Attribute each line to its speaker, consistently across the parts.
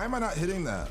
Speaker 1: Why am I not hitting that?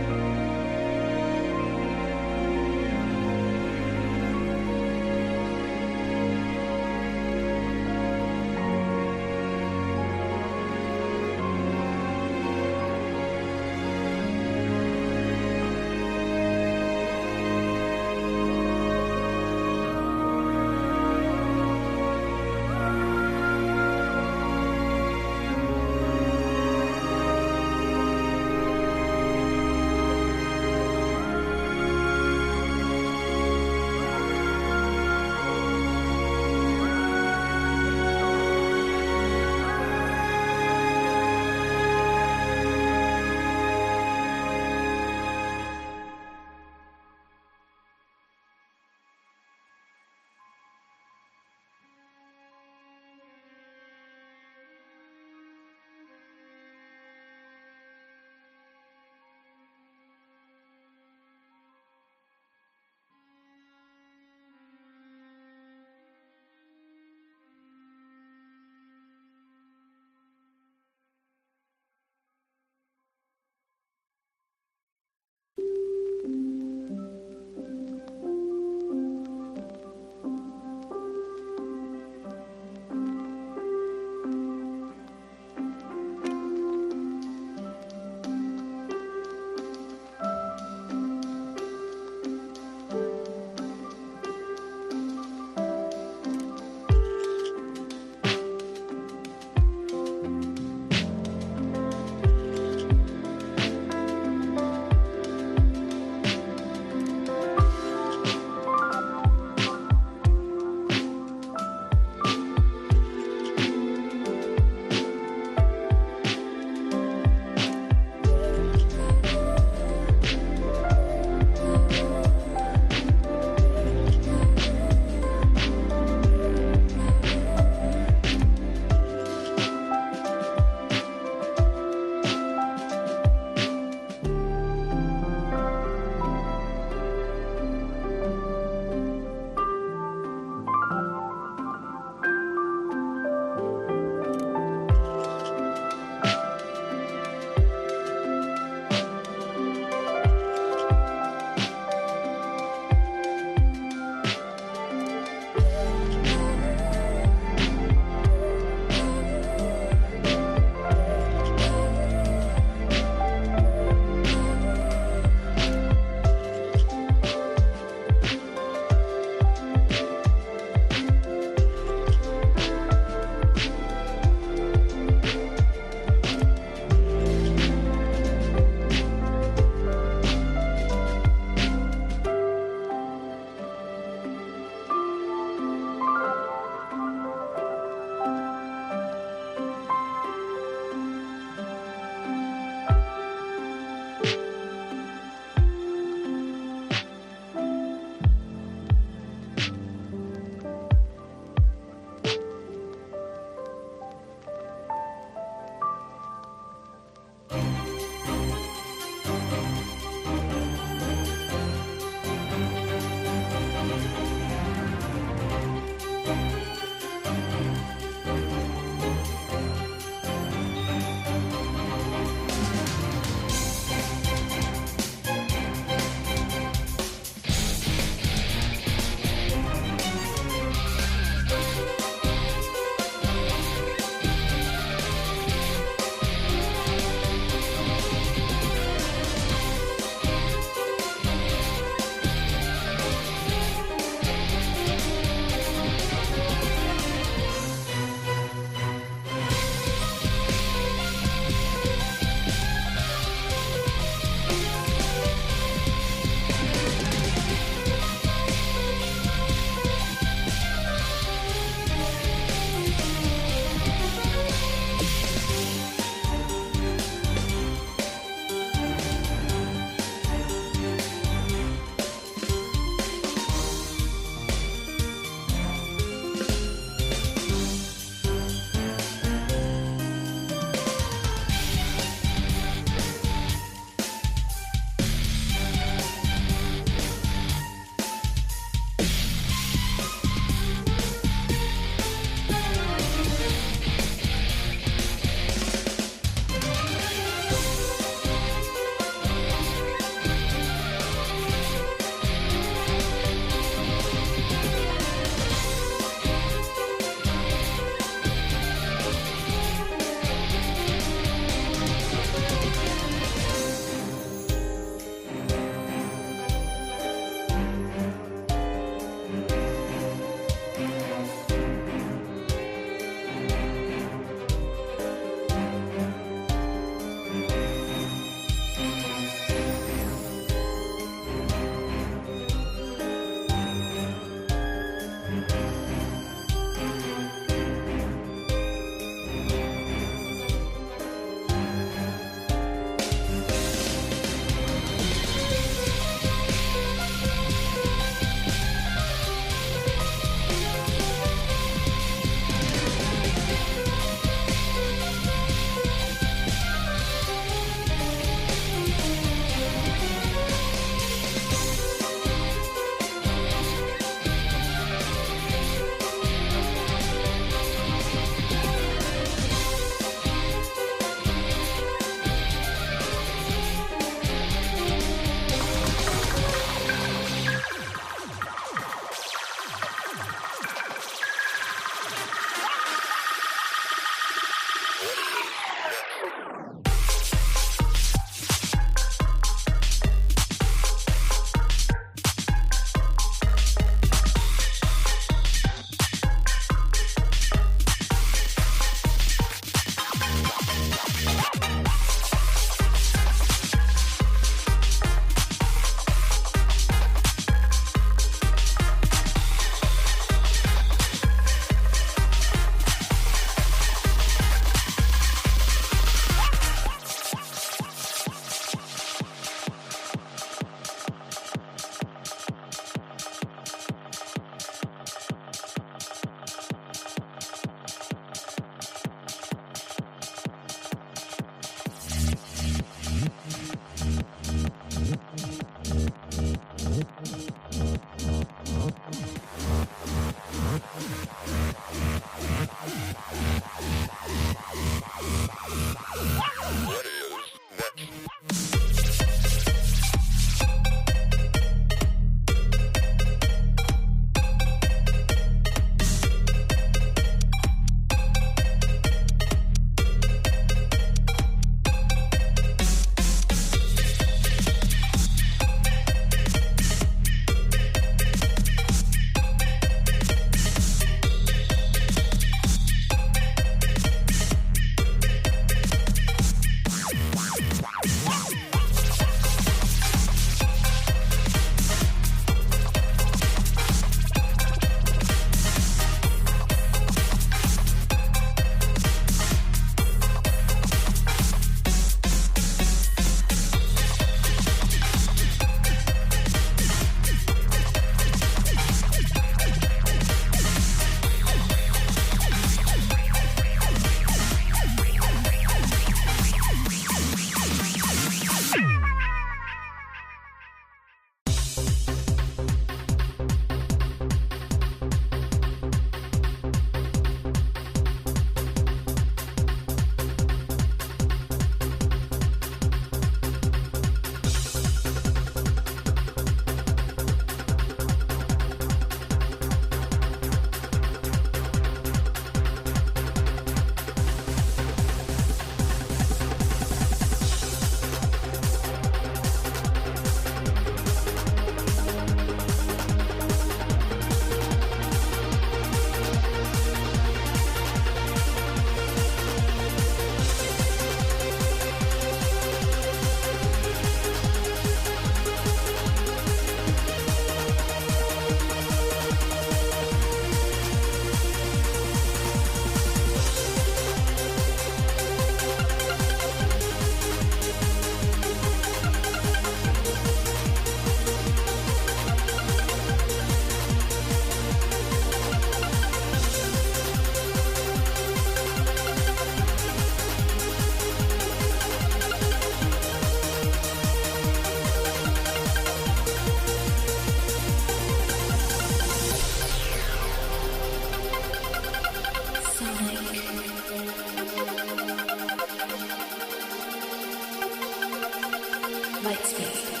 Speaker 1: Lightspeed.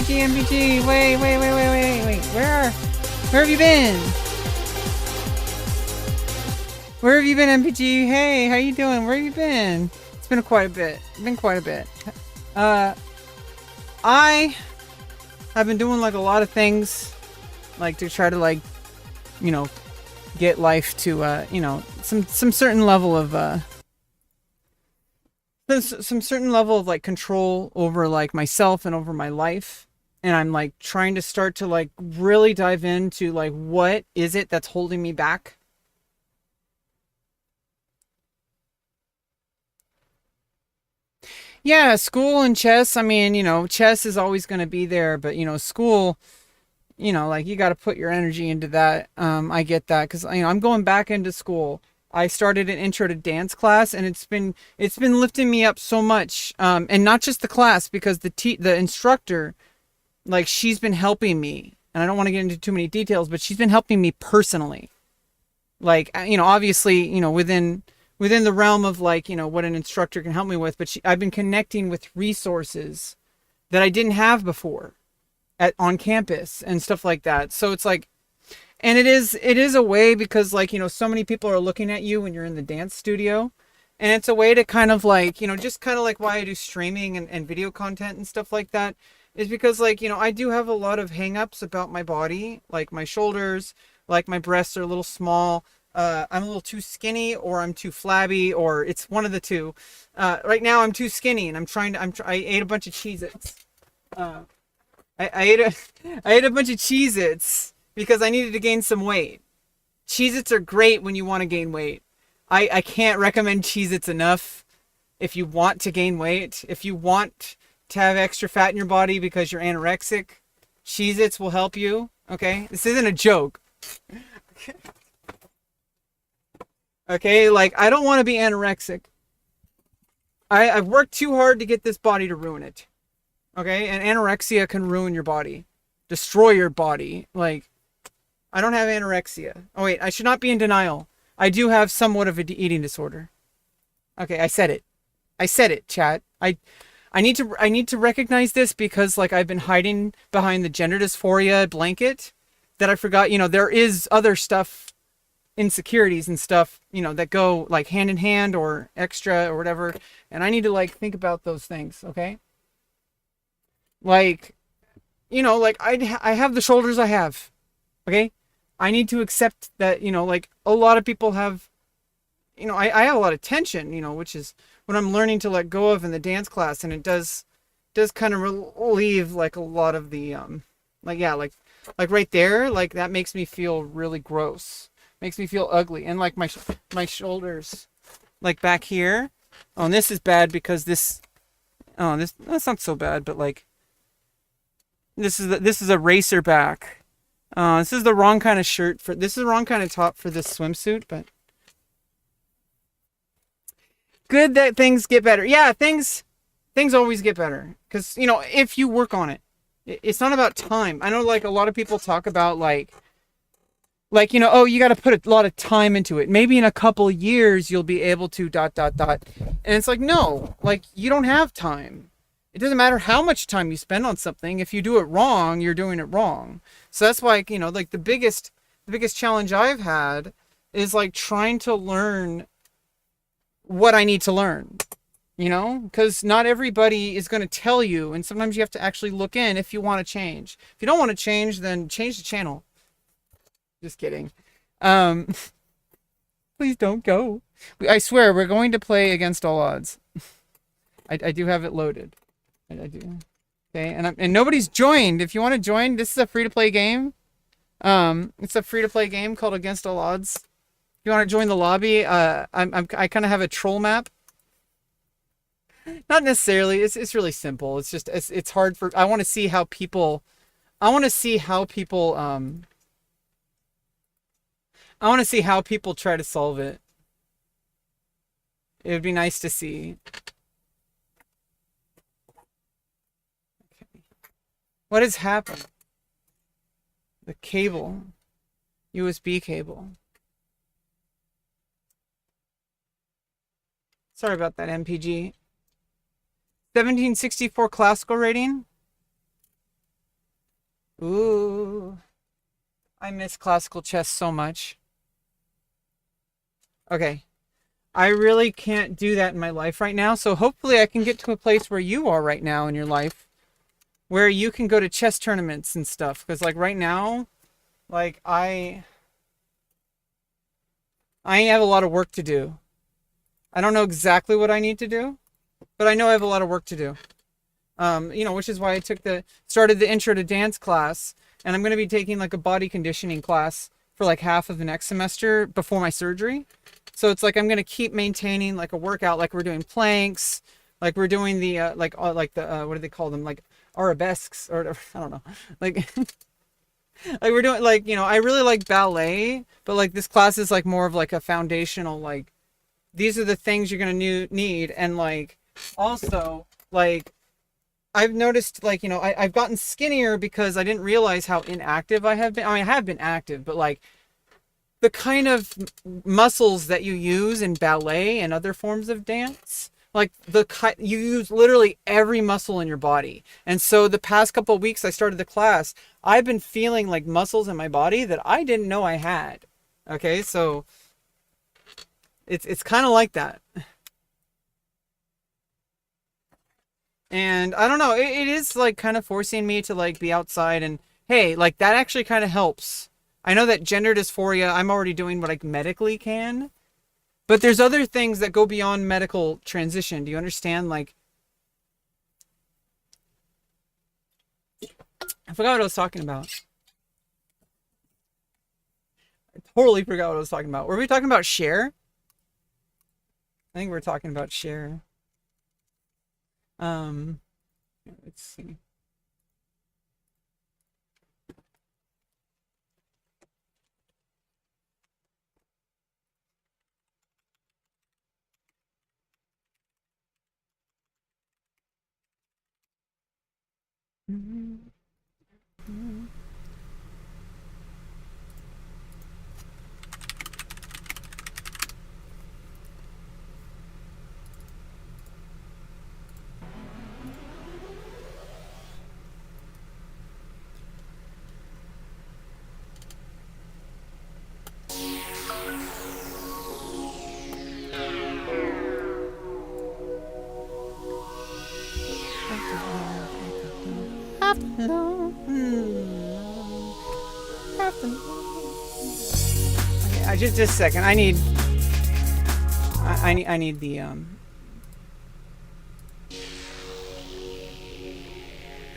Speaker 2: MPG, wait, where have you been? Where have you been, MPG? Hey, how you doing? Where have you been? It's been quite a bit. I have been doing like a lot of things, like to try to like, you know, get life to, you know, some certain level of, some certain level of like control over like myself and over my life. And I'm like trying to start to like really dive into like what is it that's holding me back. Yeah, school and chess. I mean, you know, chess is always going to be there, but you know, school, you know, like you got to put your energy into that. I get that because you know I'm going back into school. I started an intro to dance class, and it's been lifting me up so much. And not just the class, because the instructor, like she's been helping me, and I don't want to get into too many details, but she's been helping me personally. Like you know, obviously, you know, within the realm of like you know what an instructor can help me with, but I've been connecting with resources that I didn't have before on campus and stuff like that. So it's like, and it is a way because like, you know, so many people are looking at you when you're in the dance studio, and it's a way to kind of like, you know, just kind of like why I do streaming and video content and stuff like that is because like, you know, I do have a lot of hang-ups about my body, like my shoulders, like my breasts are a little small. I'm a little too skinny, or I'm too flabby, or it's one of the two. Right now I'm too skinny, and I ate a bunch of Cheez-Its. I ate a bunch of Cheez-Its because I needed to gain some weight. Cheez-Its are great when you want to gain weight. I can't recommend Cheez-Its enough if you want to gain weight. If you want to have extra fat in your body because you're anorexic, Cheez-Its will help you. Okay? This isn't a joke. Okay? Like, I don't want to be anorexic. I've worked too hard to get this body to ruin it. Okay? And anorexia can ruin your body. Destroy your body. Like, I don't have anorexia. Oh wait, I should not be in denial. I do have somewhat of an eating disorder. Okay, I said it, chat. I need to recognize this because like I've been hiding behind the gender dysphoria blanket that I forgot, you know, there is other stuff, insecurities and stuff, you know, that go like hand in hand or extra or whatever, and I need to like think about those things, okay? Like, you know, like I have the shoulders I have. Okay? I need to accept that, you know, like a lot of people have, you know, I have a lot of tension, you know, which is what I'm learning to let go of in the dance class. And it does kind of relieve like a lot of the, like, yeah, like right there, like that makes me feel really gross. Makes me feel ugly. And like my shoulders, like back here. Oh, and this is bad because that's not so bad, but like, this is a racer back. This is the wrong kind of shirt this is the wrong kind of top for this swimsuit, but good that things get better. Yeah, things always get better. Cause you know, if you work on it, it's not about time. I know like a lot of people talk about like, you know, oh, you got to put a lot of time into it. Maybe in a couple years, you'll be able to ... And it's like, no, like you don't have time. It doesn't matter how much time you spend on something. If you do it wrong, you're doing it wrong. So that's why, you know, like the biggest challenge I've had is like trying to learn what I need to learn, you know, because not everybody is going to tell you. And sometimes you have to actually look in if you want to change. If you don't want to change, then change the channel. Just kidding. Please don't go. I swear we're going to play against all odds. I do have it loaded. I do. Okay, and nobody's joined. If you want to join, this is a free-to-play game. It's a free-to-play game called Against All Odds. If you want to join the lobby, I kind of have a troll map. Not necessarily. It's really simple. It's just it's hard for. I want to see how people. I want to see how people. I want to see how people try to solve it. It would be nice to see. Okay. What has happened? The cable. USB cable. Sorry about that, MPG. 1764 classical rating. Ooh. I miss classical chess so much. Okay. I really can't do that in my life right now, so hopefully I can get to a place where you are right now in your life, where you can go to chess tournaments and stuff. Because like right now, like I have a lot of work to do. I don't know exactly what I need to do, but I know I have a lot of work to do. You know, which is why I started the intro to dance class, and I'm going to be taking like a body conditioning class for like half of the next semester before my surgery. So it's like I'm going to keep maintaining like a workout, like we're doing planks, like we're doing the what do they call them, like arabesques or I don't know, like like we're doing like, you know, I really like ballet, but like this class is like more of like a foundational, like these are the things you're going to need. And like also like I've noticed, like, you know, I've gotten skinnier because I didn't realize how inactive I have been. I mean, I have been active, but like the kind of muscles that you use in ballet and other forms of dance, like you use literally every muscle in your body. And so the past couple of weeks I started the class, I've been feeling like muscles in my body that I didn't know I had. Okay, so it's kind of like that. And I don't know, it is like kind of forcing me to like be outside, and hey, like that actually kind of helps. I know that gender dysphoria, I'm already doing what I medically can, but there's other things that go beyond medical transition. Do you understand? Like, I forgot what I was talking about. I totally forgot what I was talking about. Were we talking about share? I think we're talking about share. Let's see. Okay, just a second. I need the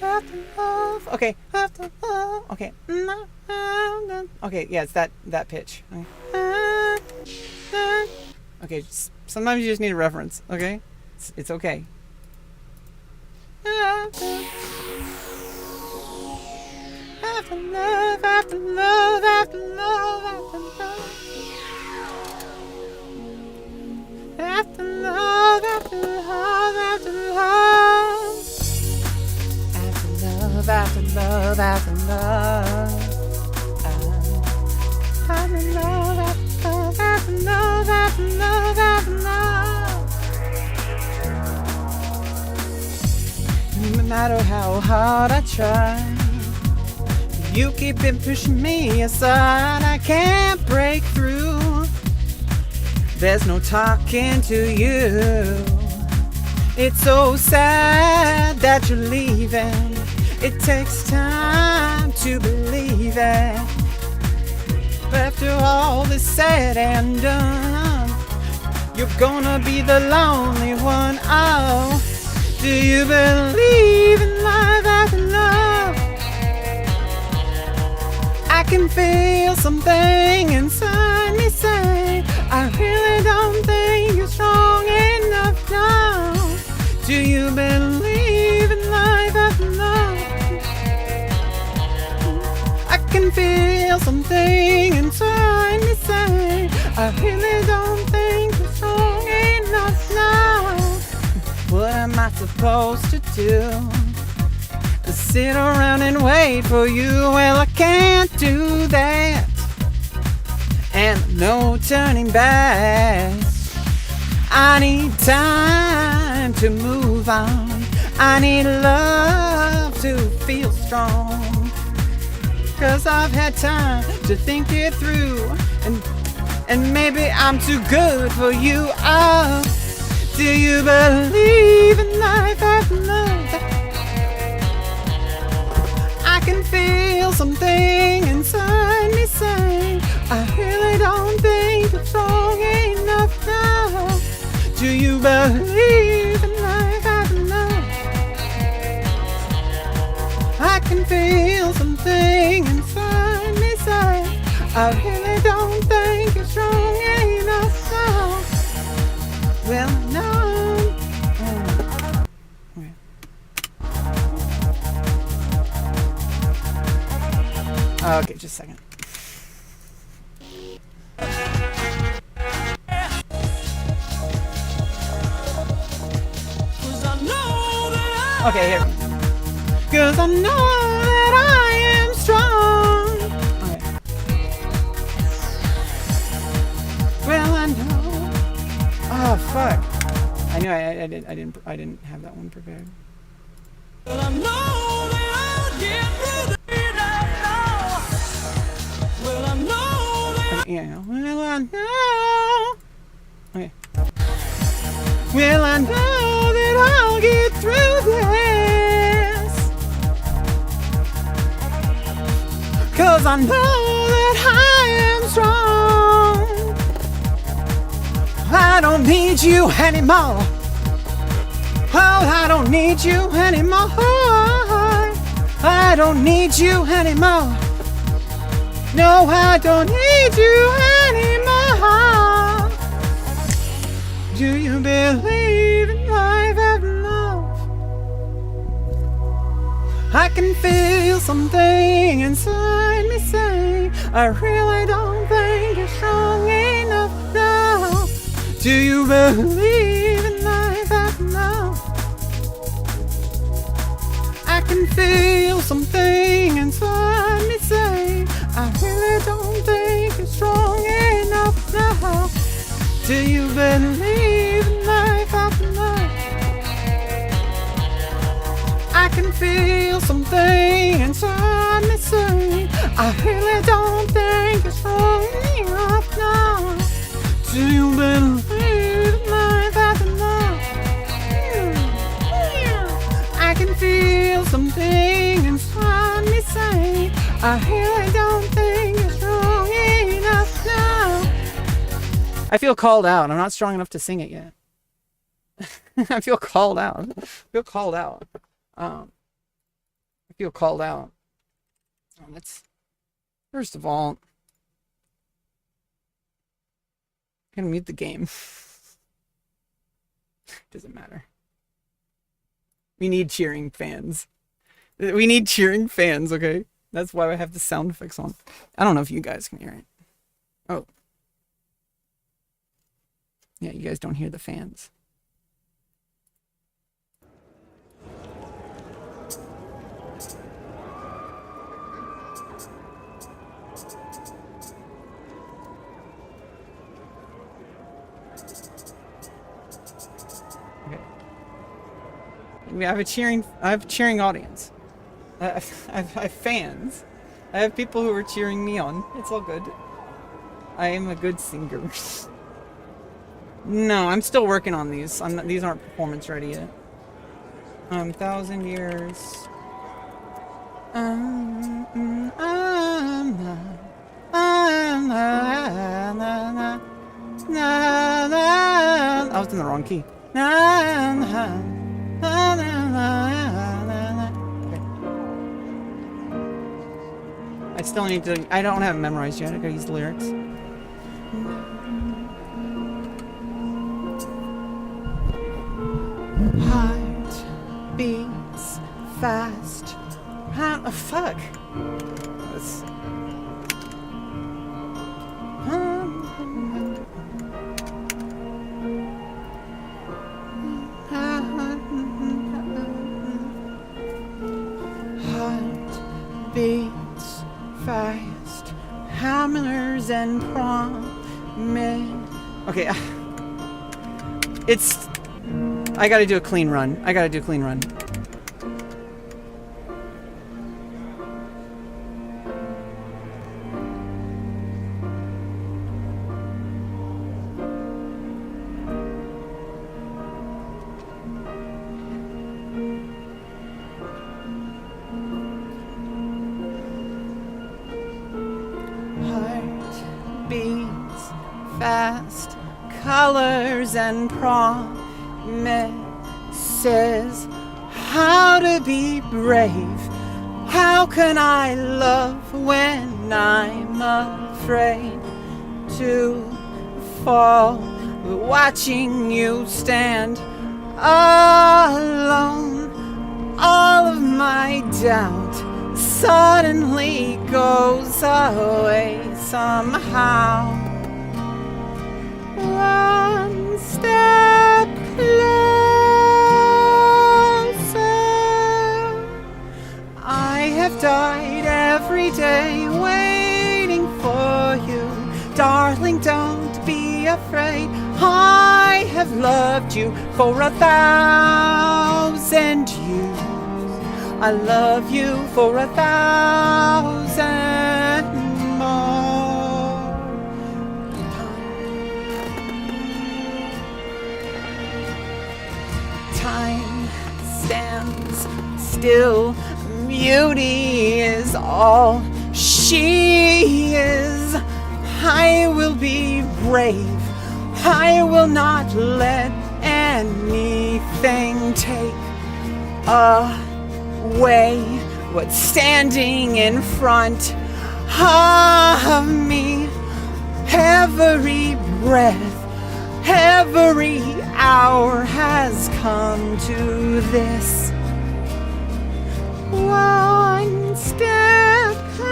Speaker 2: after love. Okay, after love. Okay. Okay, yeah, it's that pitch. Okay, sometimes you just need a reference. Okay, it's okay. After love, after love, after love, after love. After love, after love, after love. After love, after love, after love. After love, after love, after love, after love, after love. No matter how hard I try, you keep pushing me aside. I can't break through. There's no talking to you. It's so sad that you're leaving. It takes time to believe it. But after all is said and done, you're gonna be the lonely one. Oh, do you believe in life can feel something inside me say, I really don't think you're strong enough now. Do you believe in life after love? I can feel something inside me say, I really don't think you're strong enough now. What am I supposed to do? To sit around and wait for you? Well, I can't do that. And no turning back. I need time to move on. I need love to feel strong. 'Cause I've had time to think it through. And maybe I'm too good for you. Oh, do you believe in life after love? I can feel something inside me say, I really don't think you're strong enough now. Do you believe in life after love? I can feel something inside me say, I really don't think you're strong enough now. Well, no. Okay, just a second. Okay, here. 'Cause I know that I am strong. Okay. Well, I know. Oh fuck! I knew I didn't have that one prepared. Well, I know that I'll get through the well, I know that. Okay, yeah, well, I know. Okay. Well, I know that I'll get through this. 'Cause I know that I am strong. I don't need you anymore. Oh, I don't need you anymore. I don't need you anymore. No, I don't need you anymore. Do you believe in life after love? I can feel something inside me say, I really don't think you're strong enough now. Do you believe in life after love? I can feel something inside me say, I really don't think you're strong enough now. Do you believe in life after love? I can feel something inside me say, I really don't think you're strong enough now. Do you believe in life after love? I can feel something inside me say, I really don't think you're strong enough now. I feel called out. I'm not strong enough to sing it yet. I feel called out. I feel called out. I feel called out. Let's, first of all, I'm gonna mute the game. Doesn't matter. We need cheering fans. We need cheering fans, okay? That's why I have the sound effects on. I don't know if you guys can hear it. Oh. Yeah, you guys don't hear the fans. I have a cheering audience. I have fans. I have people who are cheering me on. It's all good. I am a good singer. No, I'm still working on these. These aren't performance ready yet. 1,000 years. I was in the wrong key. still need to, I don't have it memorized yet. I gotta use the lyrics. Heart beats fast. Oh, fuck. Let's... Heart beats fast. Hammers and promise. Okay. It's... I gotta do a clean run. Heart beats fast. Colors and promises. How to be brave. How can I love when I'm afraid to fall? Watching you stand alone. All of my doubt suddenly goes away somehow. One step closer. I have died every day waiting for you. Darling, don't be afraid. I have loved you for 1,000 years. I love you for 1,000 more. Time stands still. Beauty is all she is. I will be brave. I will not let anything take away what's standing in front of me. Every breath, every hour has come to this. One step closer.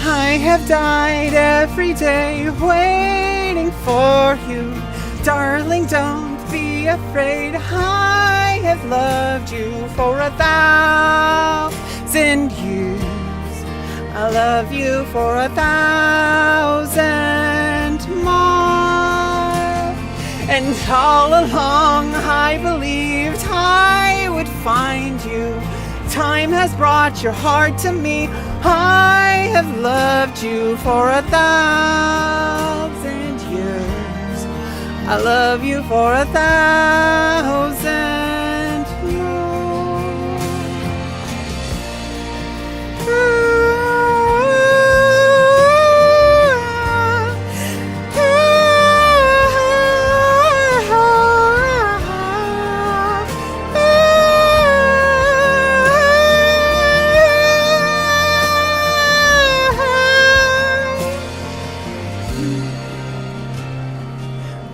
Speaker 2: I have died every day waiting for you. Darling, don't be afraid. I have loved you for 1,000 years. I love you for 1,000 more. And all along I believed I would find you. Time has brought your heart to me. I have loved you for 1,000 years. I love you for 1,000 more.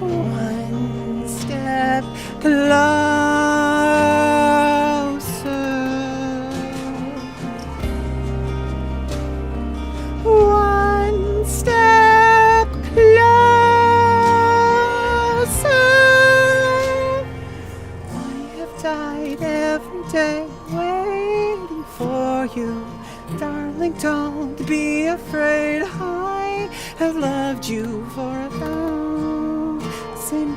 Speaker 2: One step closer. One step closer. I have died every day waiting for you. Darling, don't be afraid. I have loved you for 1,000 years.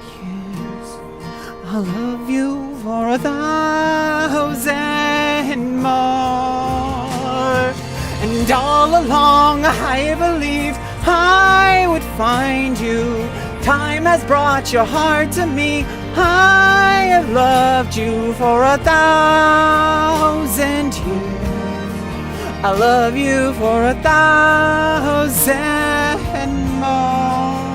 Speaker 2: I love you for 1,000 more. And all along I believed I would find you. Time has brought your heart to me. I have loved you for 1,000 years. I love you for 1,000 more.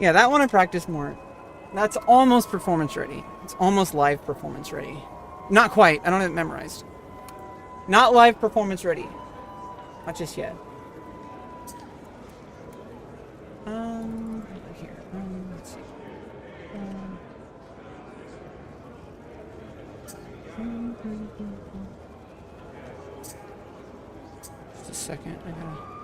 Speaker 2: Yeah, that one I practice more. That's almost performance ready. It's almost live performance ready. Not quite. I don't have it memorized. Not live performance ready. Not just yet. Here. Let's see. Just a second. I gotta.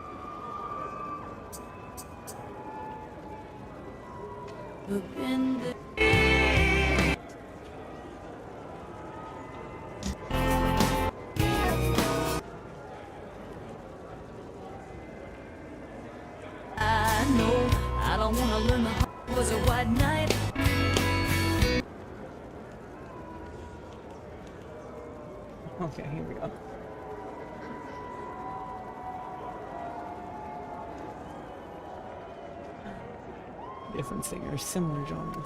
Speaker 1: I know I don't wanna learn the was a white knight.
Speaker 2: Okay, here we go. Different singers, similar genre.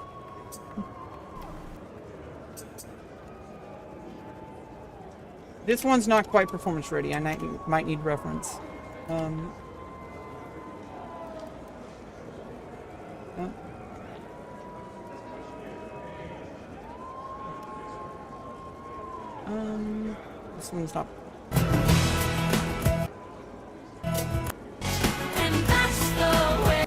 Speaker 2: This one's not quite performance ready. I might need reference. Oh. This one's not.
Speaker 1: And that's the way.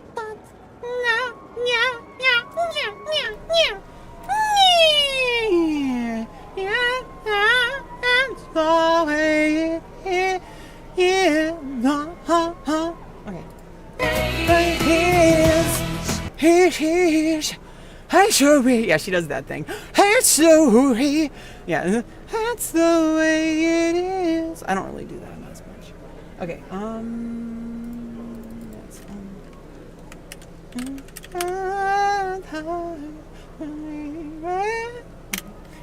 Speaker 2: Yeah, she does that thing. Hey, sorry. Yeah, that's the way it is. I don't really do that as much. Okay,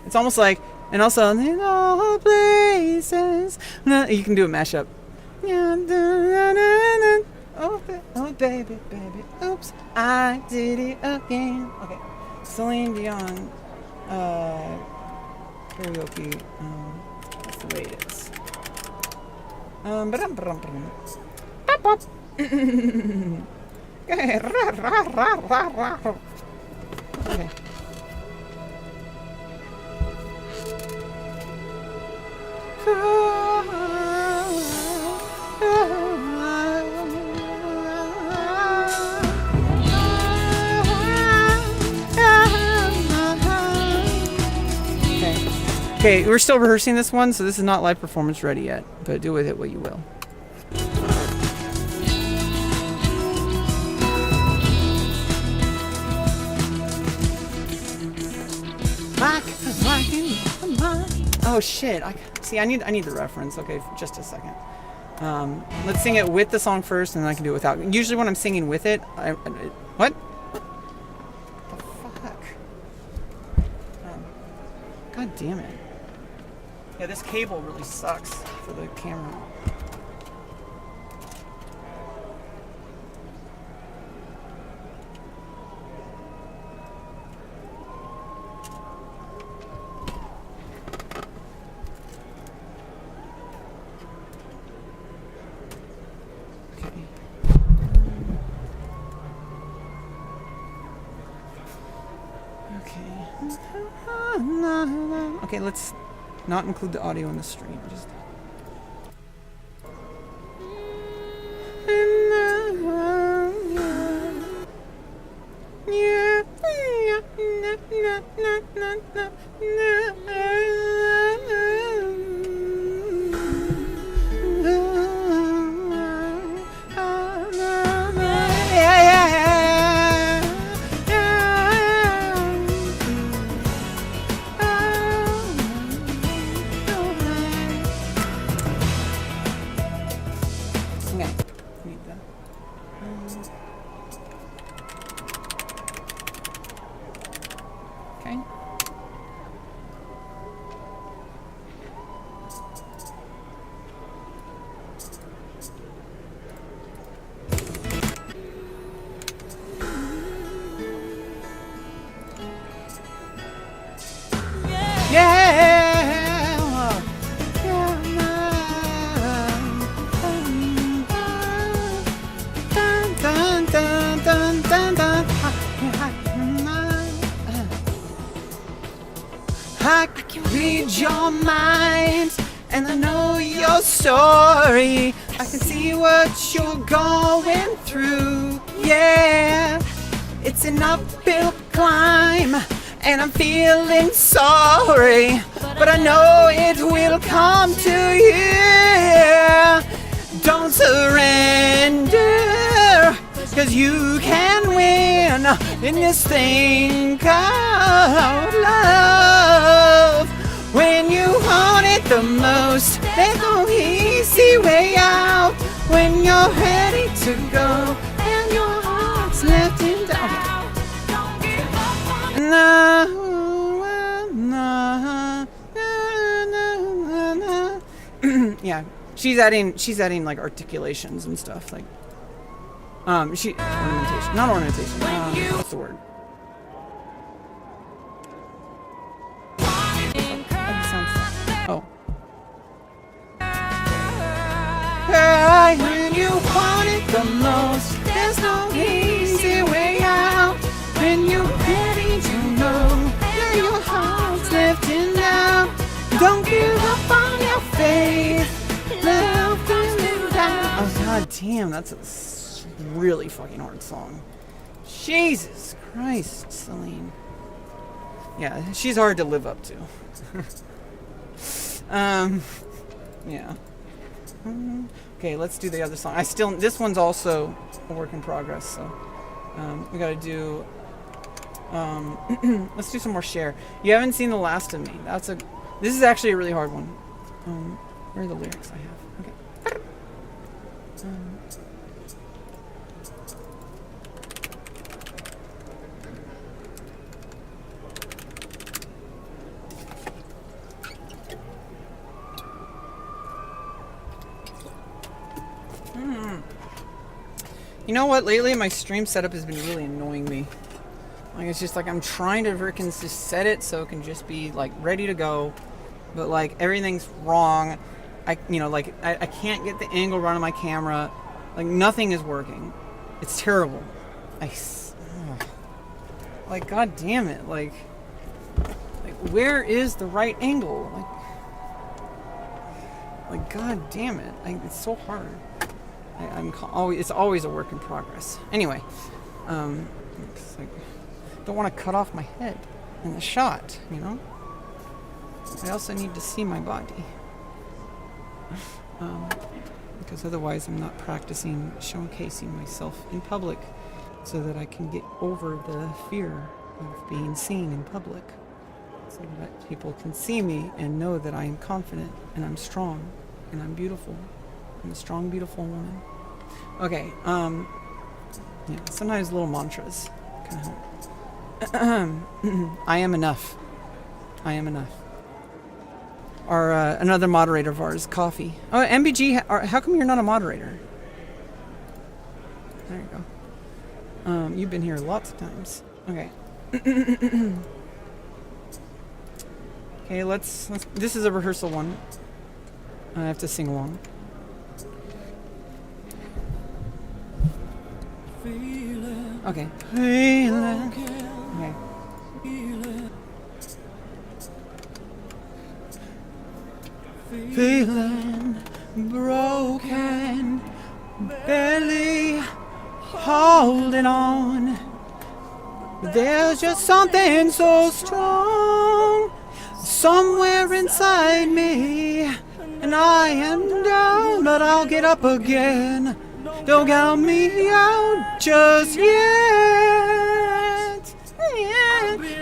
Speaker 2: it's almost like, and also in all places. You can do a mashup. Oh baby, baby, oops, I did it again. Okay, Celine Dion, karaoke. That's the way it is. Okay. Okay, we're still rehearsing this one, so this is not live performance ready yet, but do with it what you will. Oh shit! I need the reference. Okay, for just a second. Let's sing it with the song first, and then I can do it without. Usually, when I'm singing with it, what? What the fuck? God damn it! Yeah, this cable really sucks for the camera. Okay, let's not include the audio in the stream. Just dun, I can read your mind, and I know your story. I can see what you're going through. Yeah, it's an uphill climb, and I'm feeling sorry, but I know it will come to you. Don't surrender, 'cause you can win in this thing called love. When you want it the most, there's no easy way out. When you're ready to go and your heart's left in doubt. Na, na, na, na. Yeah, she's adding like articulations and stuff, like ornamentation, not ornamentation. What's the word? Oh. When you want it the most, there's no easy way out. When you're ready to know that your heart's left in doubt. Don't give up on your faith. Love will you down. Oh god damn, that's a really fucking hard song. Jesus Christ, Celine. Yeah, she's hard to live up to. Yeah. Okay, let's do the other song. This one's also a work in progress, so we gotta do let's do some more Cher. You haven't seen The Last of Me. This is actually a really hard one. Where are the lyrics I have? Okay. You know what? Lately, my stream setup has been really annoying me. Like, it's just like I'm trying to freaking just set it so it can just be like ready to go, but like everything's wrong. I can't get the angle right on my camera. Like nothing is working. It's terrible. Like god damn it. Like where is the right angle? Like god damn it. It's so hard. It's always a work in progress. Anyway, it's like, don't want to cut off my head in the shot, you know? I also need to see my body. Because otherwise I'm not practicing showcasing myself in public so that I can get over the fear of being seen in public. So that people can see me and know that I am confident and I'm strong and I'm beautiful. I'm a strong, beautiful woman. Okay, yeah, sometimes little mantras can help. I am enough. I am enough. Or another moderator of ours, Coffee. Oh, MBG, how come you're not a moderator? There you go. You've been here lots of times. Okay. Okay, let's. This is a rehearsal one. I have to sing along. Okay. Feeling. Okay. Feeling broken, barely holding on. But there's just something so strong somewhere inside me, and I am down, but I'll get up again. Don't count me out just yet.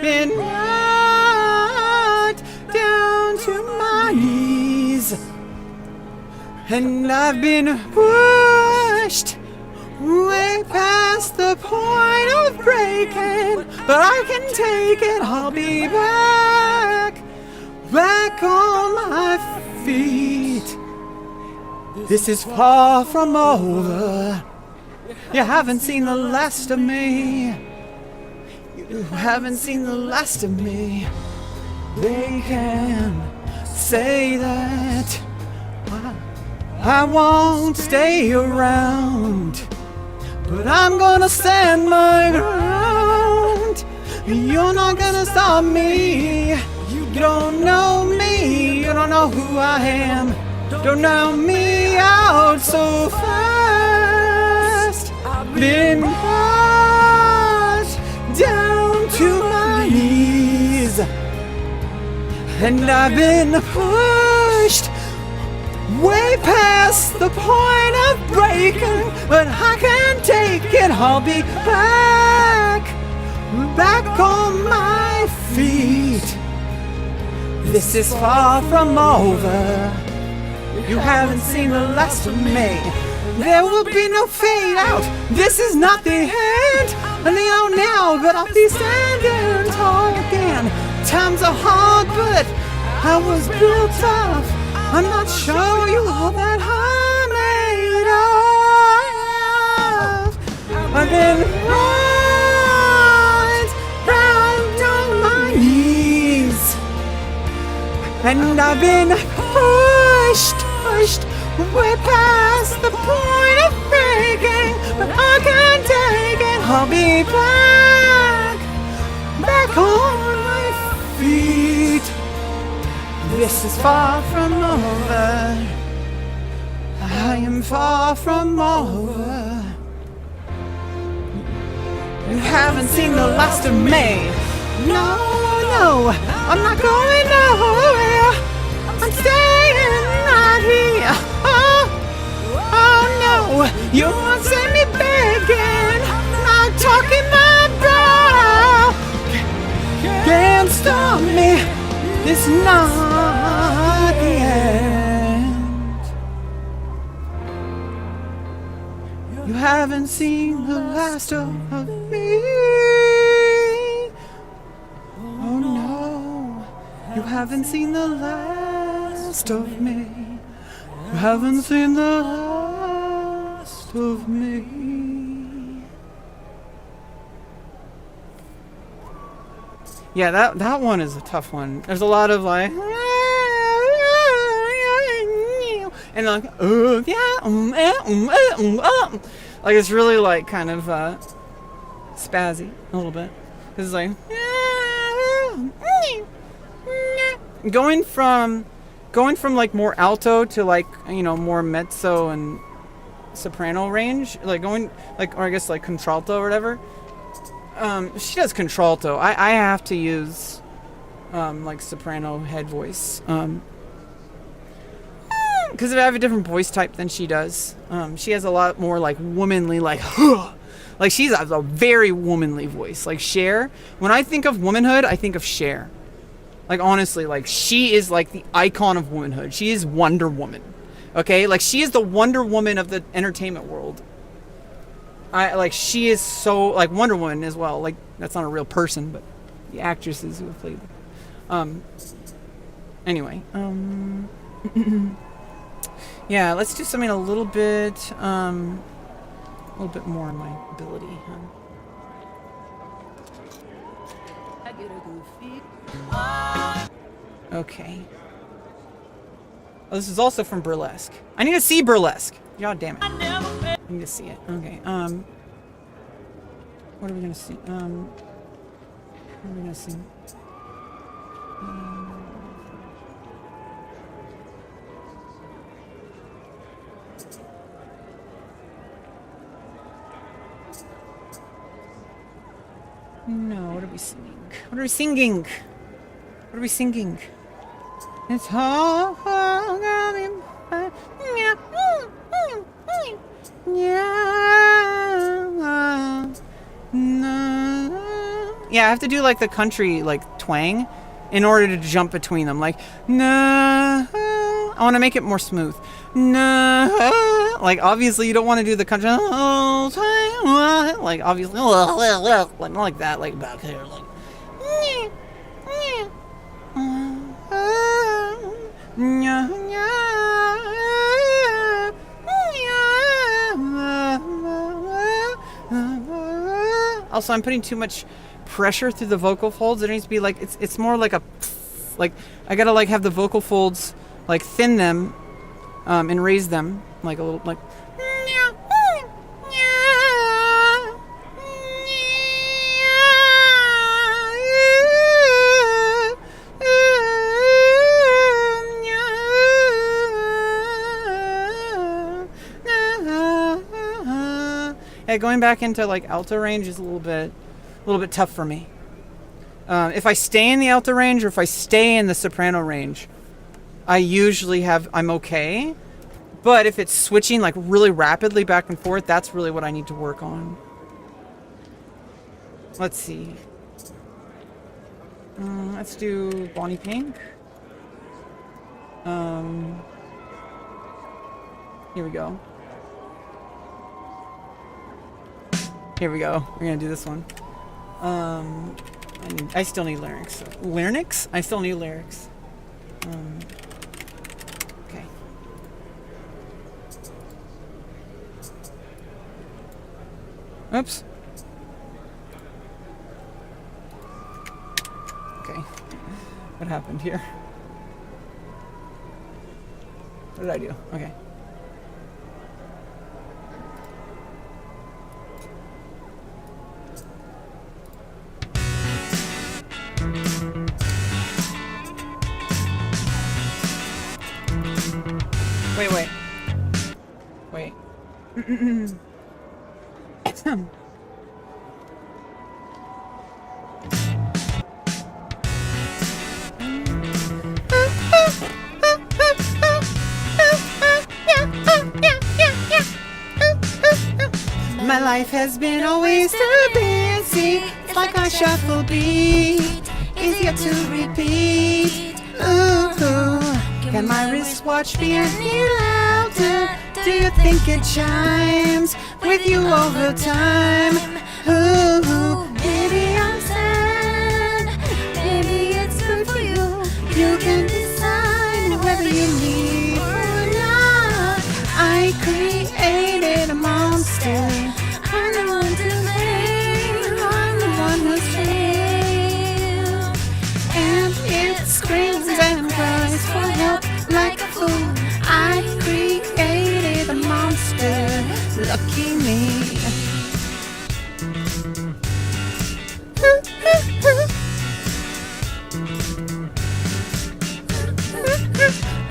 Speaker 2: Been knocked down to my knees, and I've been pushed way past the point of breaking, but I can take it. I'll be back on my feet. This is far from over. You haven't seen the last of me. You haven't seen the last of me. They can say that I won't stay around, but I'm gonna stand my ground. You're not gonna stop me. You don't know me, you don't know who I am. Don't know me out so fast. I've been pushed down to my knees, and I've been pushed way past the point of breaking, but I can't take it. I'll be back on my feet. This is far from over. You haven't seen the last of me. There will be no fade out. This is not the end. And they are now, but I'll be standing tall again. Times are hard, but I was built tough. I'm not sure you all that I'm made of. I've been right round on my knees, and I've been pushed way past the point of breaking, but I can't take it. I'll be back on my feet. This is far from over. I am far from over. You haven't seen the last of me. No, I'm not going nowhere. I'm staying right here. Oh no, you won't send me begging. Not talking my brow. Can't stop me. It's not the end. You haven't seen the last of me. Oh no, you haven't seen the last of me. You haven't seen the last of me. Yeah, that one is a tough one. There's a lot of like, and like, like it's really like kind of spazzy a little bit. Cause it's like going from like more alto to like, you know, more mezzo and soprano range, like going like, or I guess like contralto or whatever. She does contralto. I have to use like soprano head voice because I have a different voice type than she does. She has a lot more like womanly, like like she has a very womanly voice, like Cher. When I think of womanhood, I think of Cher. Like honestly, like she is like the icon of womanhood. She is Wonder Woman. Okay, like she is the Wonder Woman of the entertainment world. She is so like Wonder Woman as well. Like that's not a real person, but the actresses who have played them. Anyway, yeah, let's do something a little bit more in my ability. Okay. Oh, this is also from Burlesque. I need to see Burlesque. God damn it. I need to see it. Okay. What are we gonna see? What are we gonna see? No, what are we singing? What are we singing? What are we singing? It's hard. Yeah, I have to do like the country like twang in order to jump between them. Like, nah. I want to make it more smooth. Nah. Like, obviously, you don't want to do the country. Like, obviously, like not like that. Like back here, like. Also, I'm putting too much pressure through the vocal folds. There needs to be like it's more like a like I gotta like have the vocal folds like thin them and raise them like a little like. going back into like alto range is a little bit tough for me. If I stay in the alto range or if I stay in the soprano range, I'm okay. But if it's switching like really rapidly back and forth, that's really what I need to work on. Let's see. Let's do Bonnie Pink. Here we go. Here we go. We're gonna do this one. I still need lyrics. Larynx? I still need lyrics. Okay. Oops. Okay. What happened here? What did I do? Okay. Wait. My life has been always too busy. It's like a shuffle beat, easier to repeat. Ooh, can my wristwatch be any louder? Do you think it chimes with you over time? Ooh,
Speaker 1: Maybe I'm sad, maybe it's good for you.
Speaker 2: you can decide whether you leave or not. I created a monster.
Speaker 1: I'm the one to blame, I'm the one who's failed.
Speaker 2: And it screams and cries for help like a fool. I created a monster. Lucky me.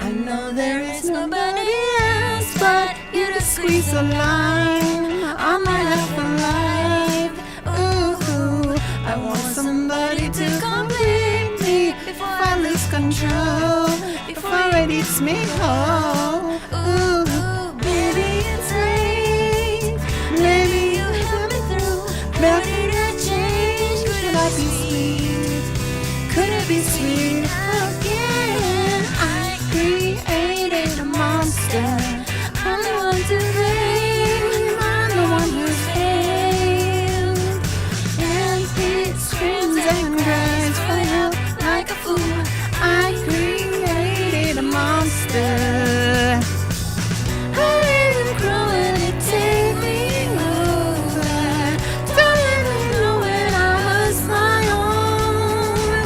Speaker 2: I know there is nobody else but you to squeeze a line on my life alive. Ooh, I want somebody to complete me before I lose control, before it eats me whole. Ooh,
Speaker 1: Maybe it's late,
Speaker 2: maybe
Speaker 1: you help me through.
Speaker 2: Maybe
Speaker 1: Maybe I change,
Speaker 2: should I be sweet? Could it be sweet again? I created a monster.
Speaker 1: I'm the one to blame, I'm the one who's failed.
Speaker 2: And it screams and cries for help like a fool. I created a monster.
Speaker 1: I let it grow and it take me over. Don't even know when I was my own.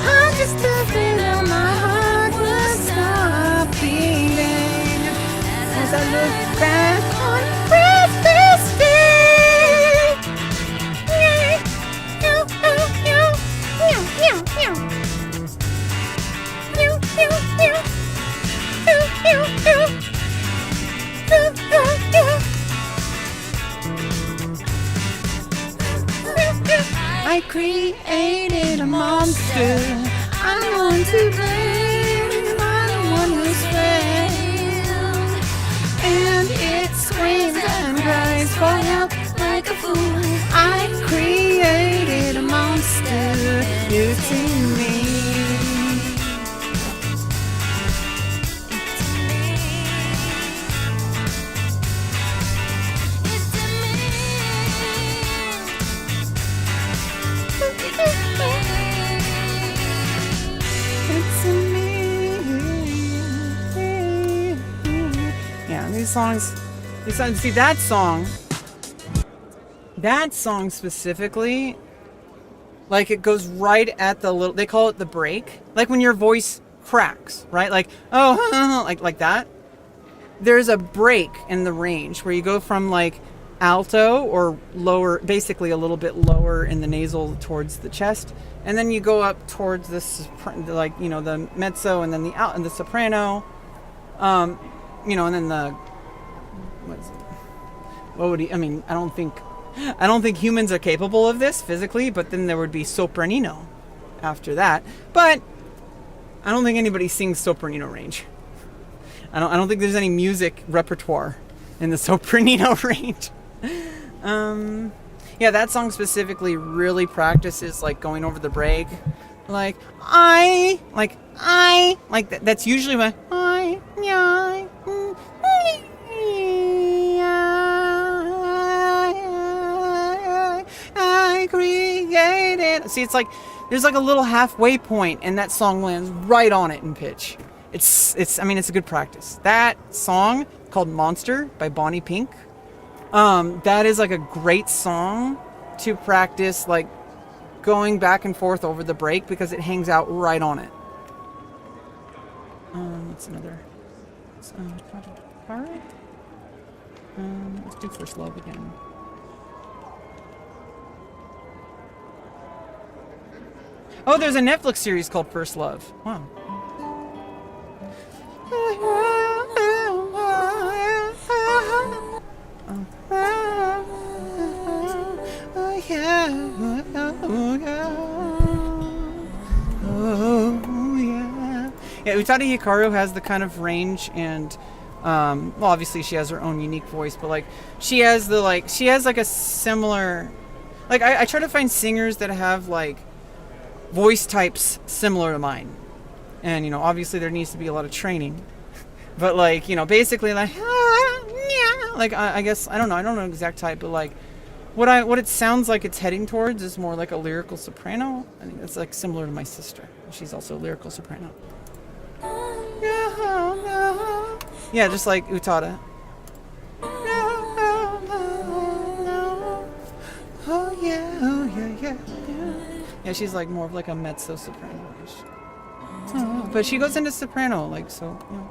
Speaker 1: I'm just afraid that my heart will stop beating
Speaker 2: As I look back on this day. I created a monster. I'm the one to blame. I'm the one who's failed. And it screams and cries for help like a fool. I created a monster. You see me. It's me. Yeah, these songs, see that song specifically, like it goes right at the little, they call it the break, like when your voice cracks, right? Like, oh, like that. There's a break in the range where you go from like alto or lower, basically a little bit lower in the nasal towards the chest, and then you go up towards this, like, you know, the mezzo, and then the and the soprano, you know, and then the what would he? I mean, I don't think humans are capable of this physically. But then there would be sopranino after that. But I don't think anybody sings sopranino range. I don't think there's any music repertoire in the sopranino range. Yeah, that song specifically really practices like going over the break. Like that's usually my I created. See, it's like there's like a little halfway point, and that song lands right on it in pitch. It's a good practice. That song called Monster by Bonnie Pink. That is like a great song to practice like going back and forth over the break because it hangs out right on it. What's another part? Let's do First Love again. Oh, there's a Netflix series called First Love. Wow. Yeah, Utada Hikaru has the kind of range and well, obviously she has her own unique voice, but like she has like a similar, like I try to find singers that have like voice types similar to mine, and you know, obviously there needs to be a lot of training, but like, you know, basically like like I guess I don't know the exact type, but like what it sounds like it's heading towards is more like a lyrical soprano. I think that's like similar to my sister. She's also a lyrical soprano. Yeah, just like Utada. Oh yeah. Yeah, she's like more of like a mezzo soprano-ish. Oh, but she goes into soprano, like, so, you know.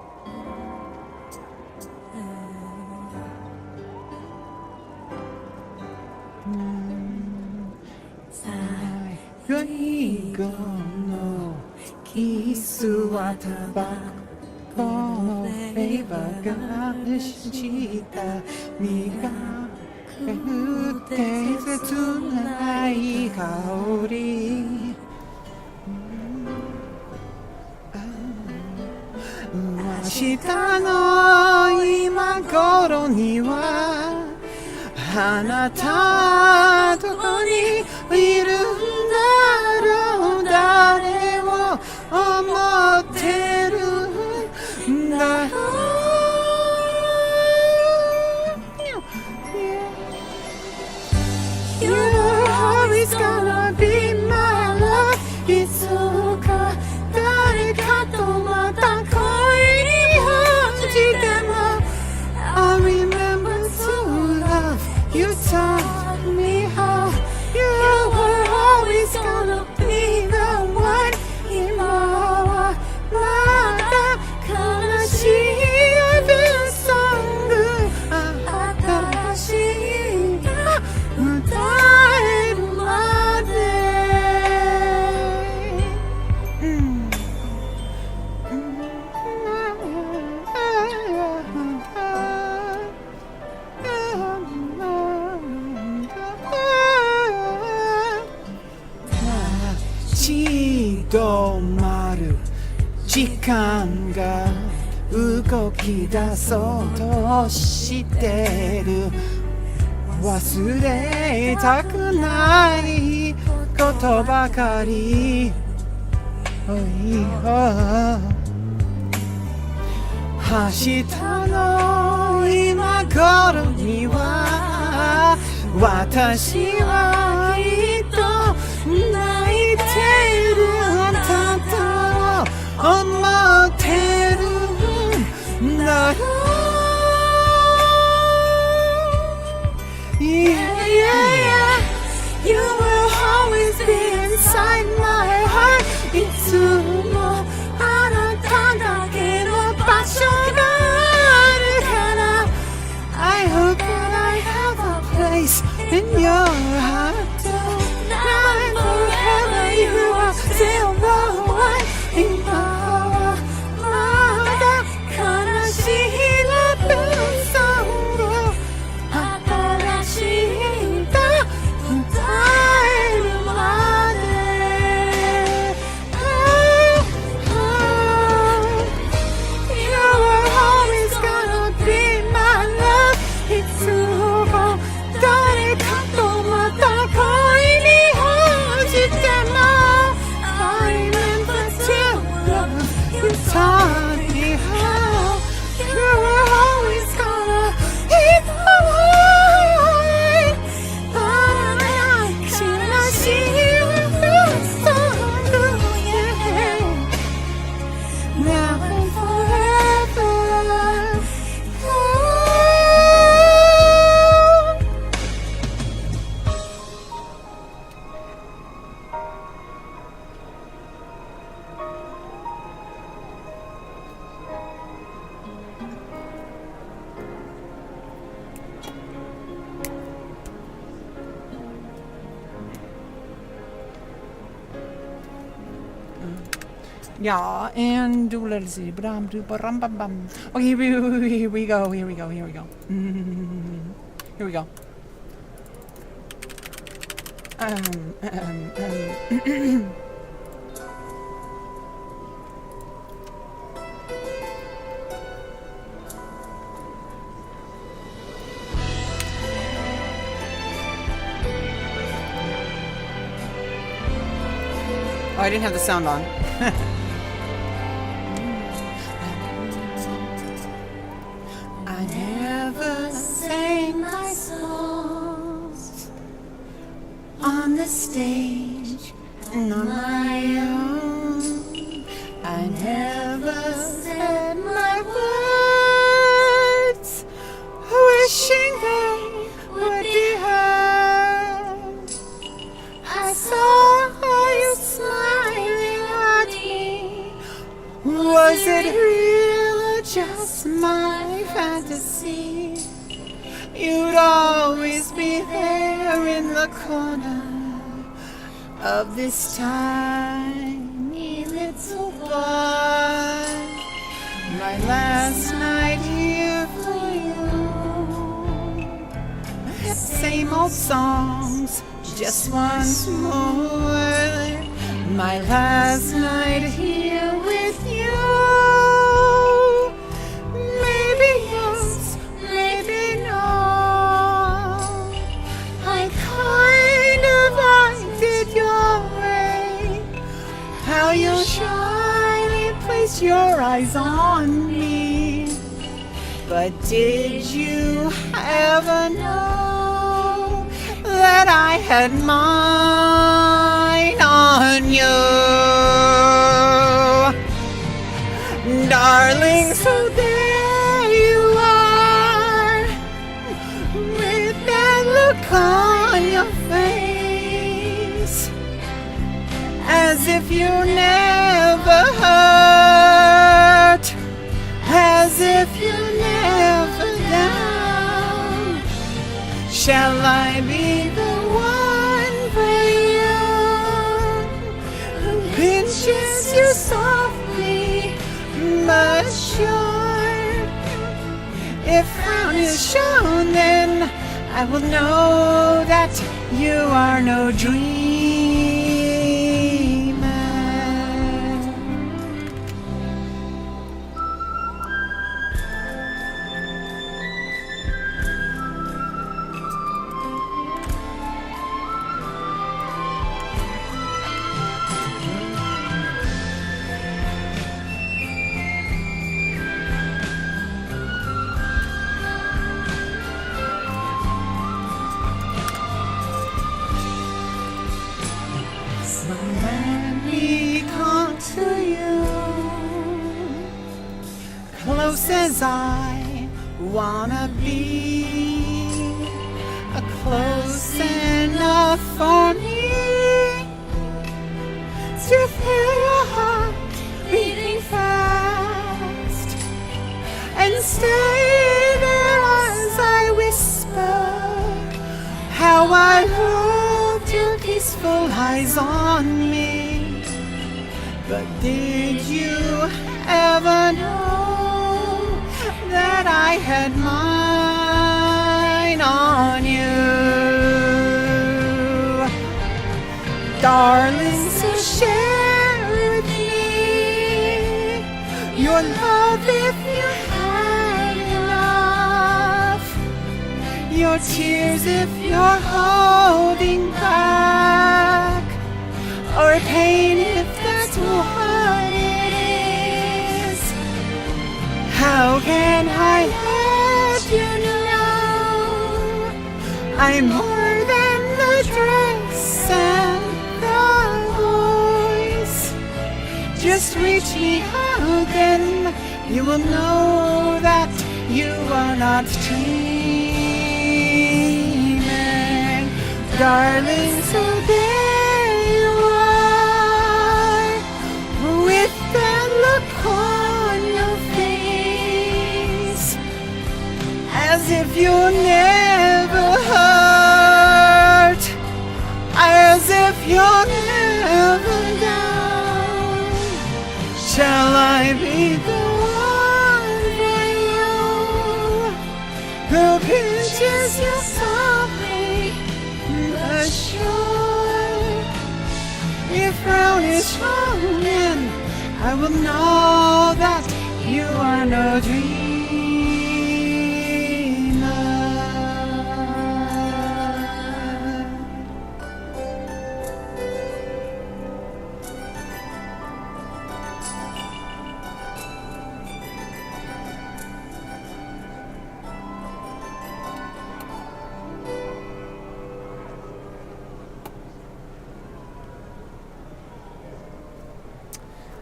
Speaker 2: Yeah, and do let's see. Okay, here we go. Here we go. Here we go. Here we go. Oh, I didn't have the sound on. I never sang my songs on the stage and on my own. I never said my words, wishing they would be heard. I saw you smiling at me. Was it real or just my fantasy? You'd always be there in the corner of this tiny little bar. My last night here for you. Same old songs, just once more. My last night here with you. Maybe yes, maybe no. I kind of liked it your way. How you shyly placed your eyes on me. But did you ever know that I had mine on you? Darling, so there you are, with that look on your face, as if you never hurt, as if you never down. Shall I be the one for you, who pinches you softly but sure? If frown is shown, then I will know that you are no dreamer. When we come to you, close as I wanna be, close enough for me to feel your heart beating fast, and stay there as I whisper how I loved your peaceful eyes on me. But did you ever know that I had mine on you? Darling, so share with me your love if you had enough, your tears if you're holding back, or pain if that's what it is. How can I let you know I'm more than the dress and the voice? Just reach me out, then you will know that you are not dreaming. Darling, so there you are, with that look on your face, as if you never hurt, as if you're never down. I will know that you are no dreamer.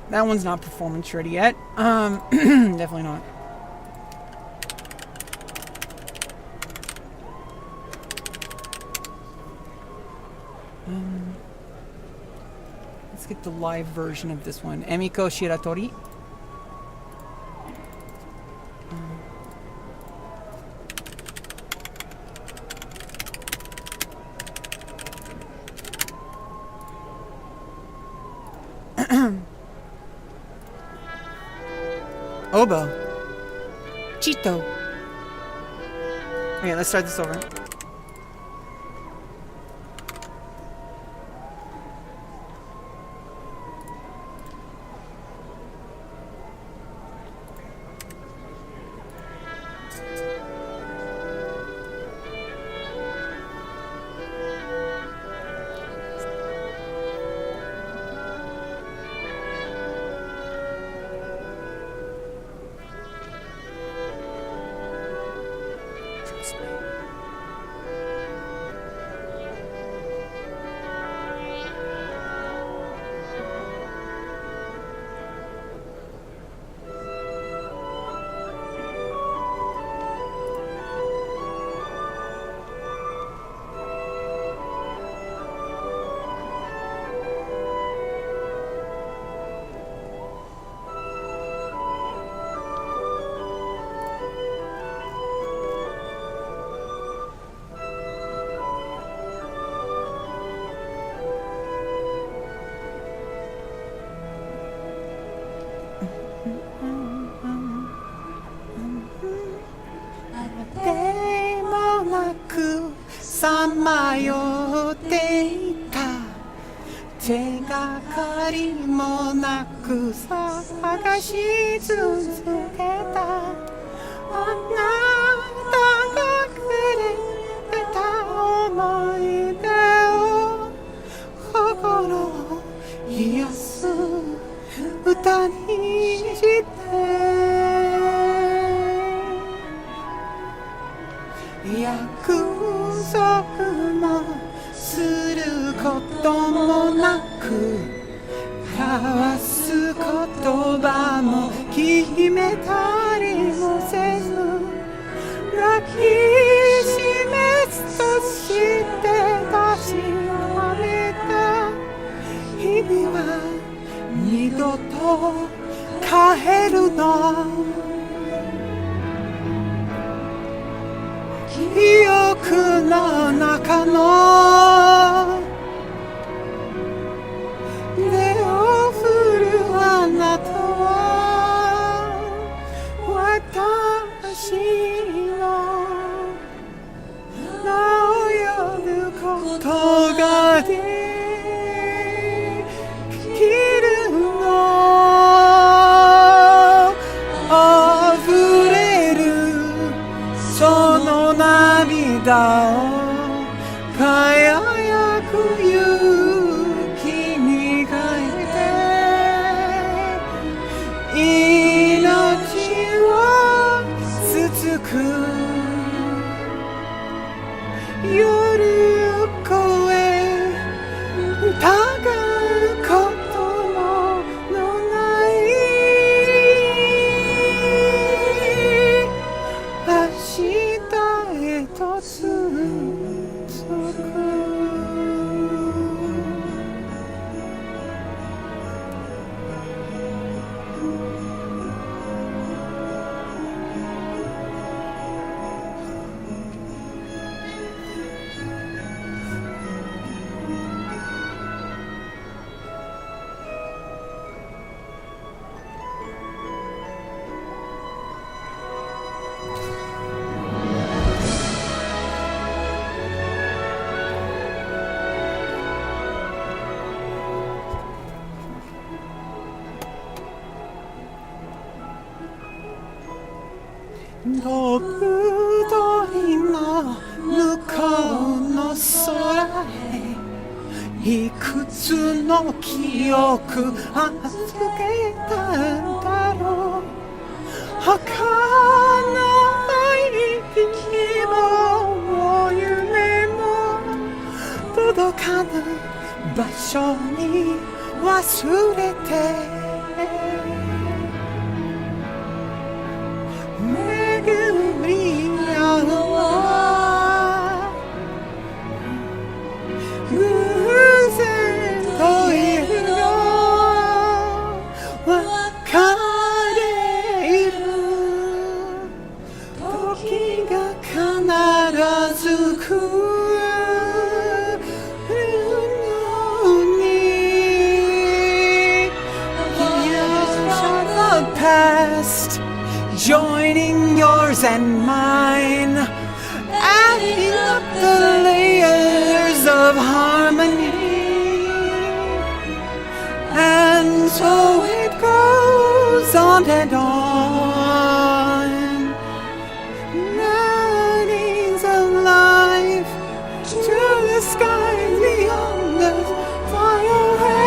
Speaker 2: That one's not performance ready yet. Definitely not. Let's get the live version of this one. Emiko Shiratori. Oboe. Chito. Okay, let's start this over.さまよっていた手がかりもなく探し続けたあなたがくれてた思い出を心を癒す歌にして約束もすることもなく交わす言葉も決めたりもせず抱きしめつとして確かめた日々は二度と帰るの記憶の中の手を振るあなたは私の名を呼ぶことができるの溢れるその涙を輝く勇気に変えて命をつつく夜越え疑うことのない明日へと続くとぶどいの向こうの空へいくつの記憶あふれたんだろう儚い希望も夢も届かぬ場所に忘れて巡り合うは偶然というの別れる時が必ず来るのに Years of the past joining yours and mine, adding up the layers of harmony. And so it goes on and on. Melodies of life to the skies beyond us fly away.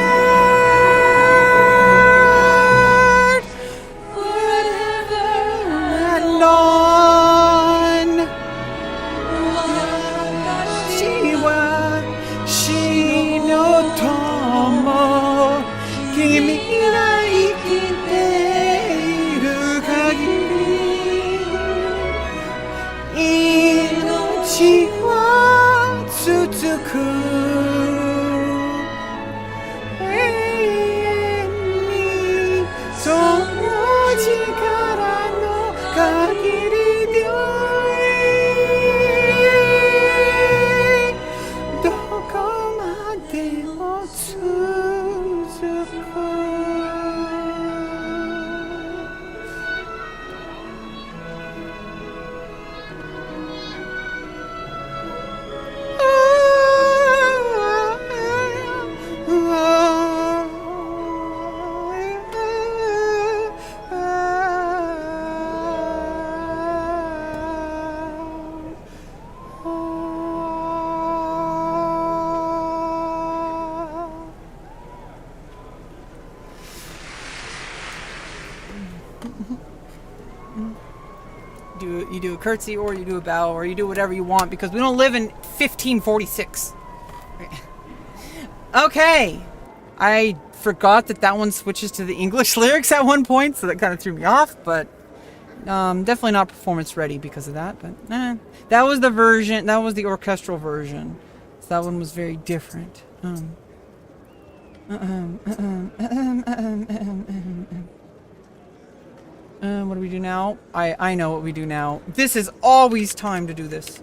Speaker 2: You do a curtsy or you do a bow or you do whatever you want because we don't live in 1546. Okay. I forgot that one switches to the English lyrics at one point, so that kind of threw me off, but definitely not performance ready because of that, but that was the version, that was the orchestral version. So that one was very different. What do we do now? I know what we do now. This is always time to do this.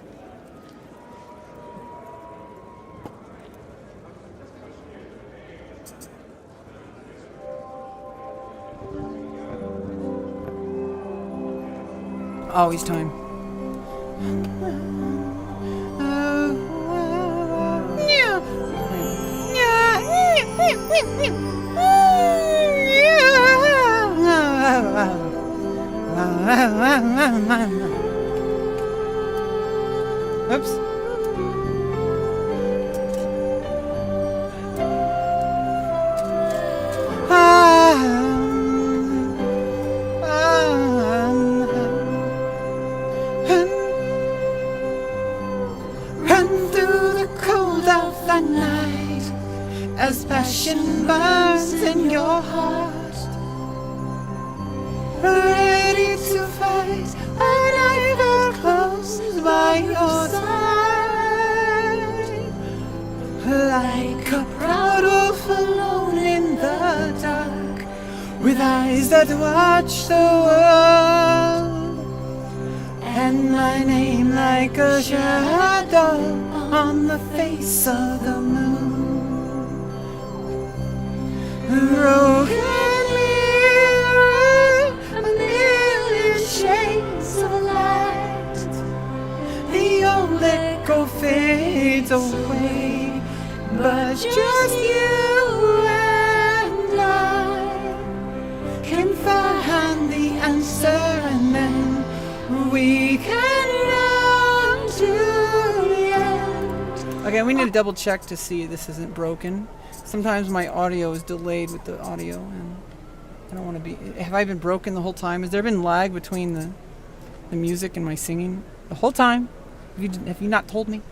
Speaker 2: Always time. Oops. Run through the cold of the night as passion burns in your heart. Ready to fight, and ever close by your side. Like a proud wolf alone in the dark, with eyes that watch the world. And my name like a shadow on the face of the moon. Broken mirror, a million shades of light. The old echo fades away, but just you and I can find the answer and then
Speaker 1: We can run to the end.
Speaker 2: Okay, we need to double check to see this isn't broken. Sometimes my audio is delayed with the audio, and I don't want to be... Have I been broken the whole time? Has there been lag between the music and my singing? The whole time? Have you not told me?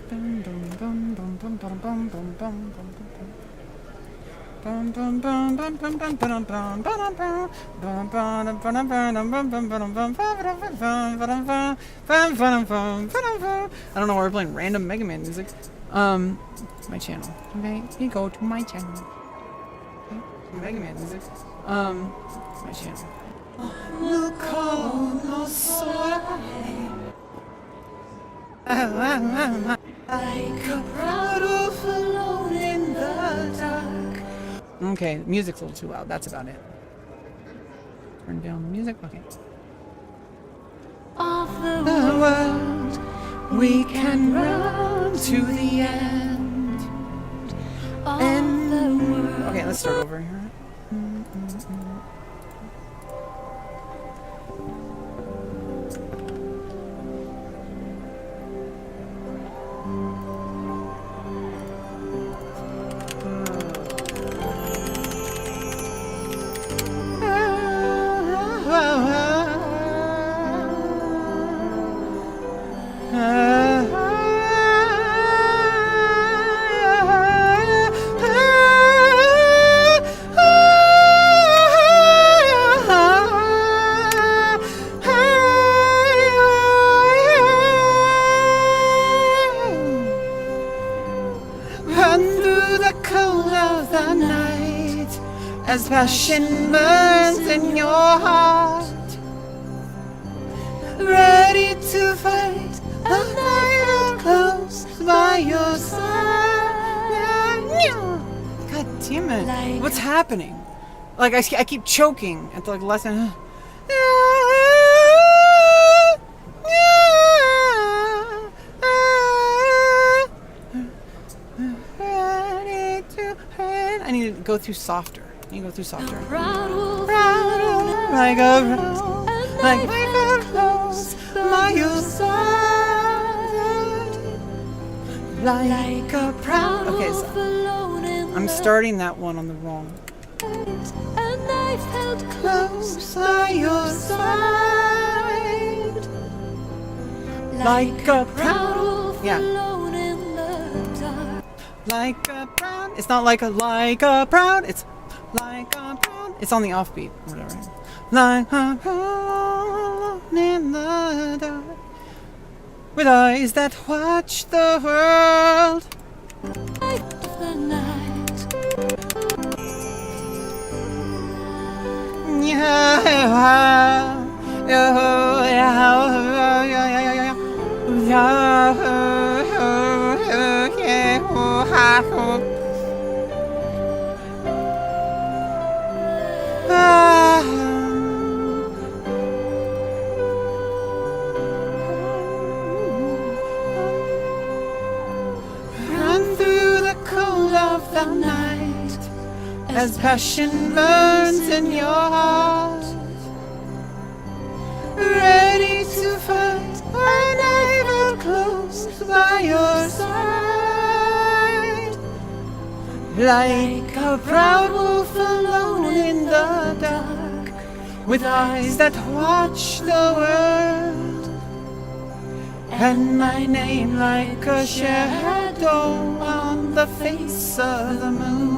Speaker 2: I don't know why we're playing random Mega Man music. My channel. Okay, you go to my channel. Okay, Mega Man music. My channel.
Speaker 1: Like a proud wolf alone in the dark.
Speaker 2: Okay, music's a little too loud. That's about it. Turn down the music. Okay.
Speaker 1: Of the world, we can run to the end. Of the world.
Speaker 2: Okay, let's start over here. As passion burns in your heart, ready to fight, a knife close by your side. God damn it! What's happening? Like I keep choking at the lesson. I need to go through softer. You go through softer. Like a rose by your side. Like a proud. Okay, so I'm starting that one on the wrong.
Speaker 1: And I felt close by your side.
Speaker 2: Like a proud.
Speaker 1: wolf
Speaker 2: Yeah.
Speaker 1: alone in the dark.
Speaker 2: Like a proud. It's not like a proud. It's like a proud. It's on the offbeat. Whatever. Like a proud in the dark. With eyes that watch the world.
Speaker 1: Light of the night.
Speaker 2: Run through the cold of the night as passion burns in your heart, ready to fight, and ever close by your side, like a proud wolf alone in the dark, with eyes that watch the world, and my name like a shadow on the face of the moon.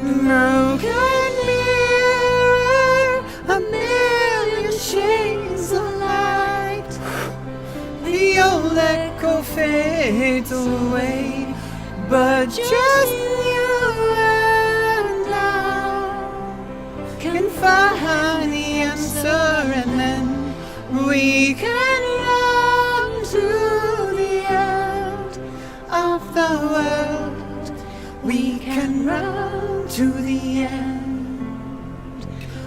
Speaker 2: Broken mirror, a million shades of light. The old echo fades away, but just you and I can find the answer, and then we can run to the end of the world. We can run to the end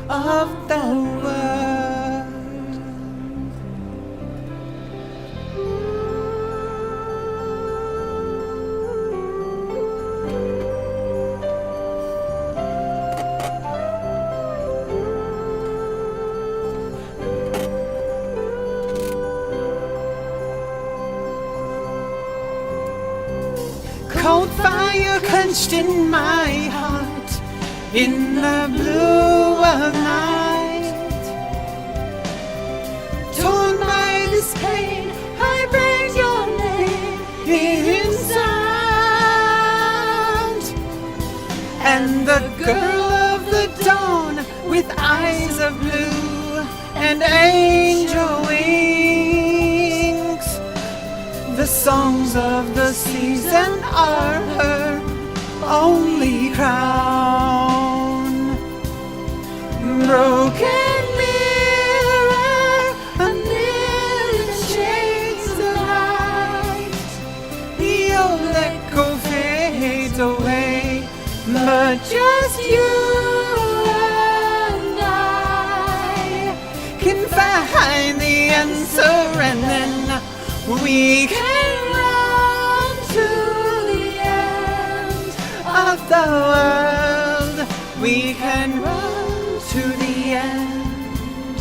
Speaker 2: of the world. fire quenched in my heart in the blue of night. Torn by this pain, I breathe your name in sound. And the girl of the dawn with eyes of blue and angel wings, the songs of the season are her only crown. Broken mirror, a million shades of light. The old echo fades away, but just you and I can find the answer, and then we can run to the end of the world. We can run to the end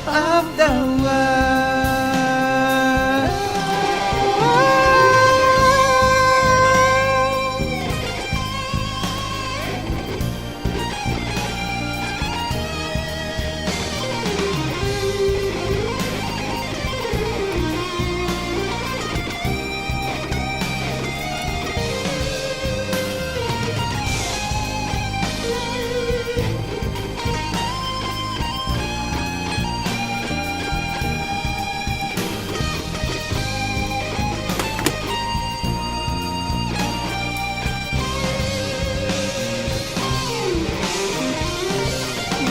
Speaker 2: of the world.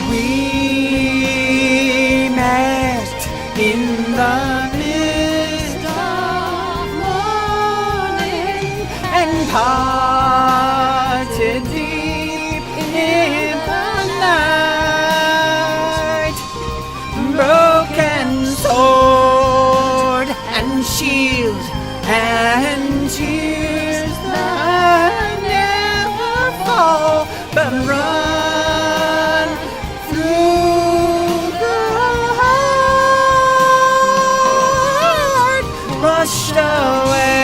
Speaker 2: We met in the mist of morning and parted deep in the night. Broken sword and shield and tears that never fall, but run washed away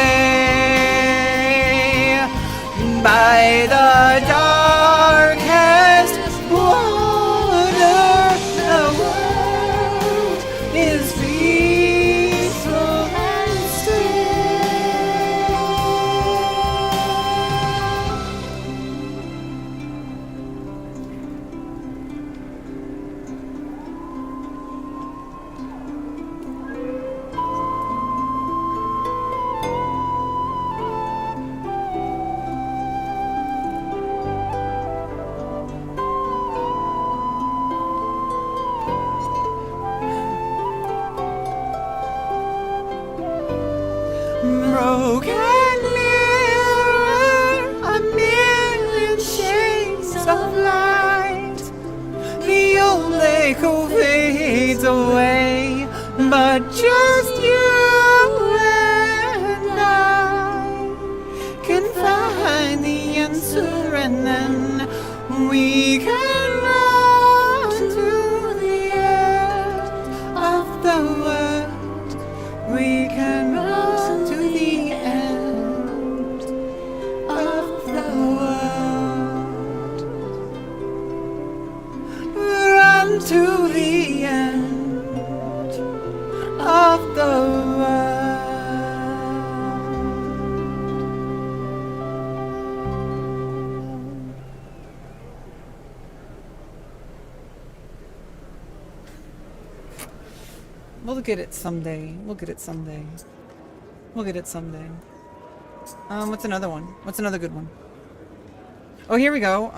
Speaker 2: by the darkest water. The world is peaceful and still. Broken mirror, a million shades of light. The old echo fades away, but just you and I can find the answer, and then we can run to the end of the world. We can run to the end of the world. Run to the end of the world. We'll get it someday. We'll get it someday. We'll get it someday. What's another one? What's another good one? Oh, here we go.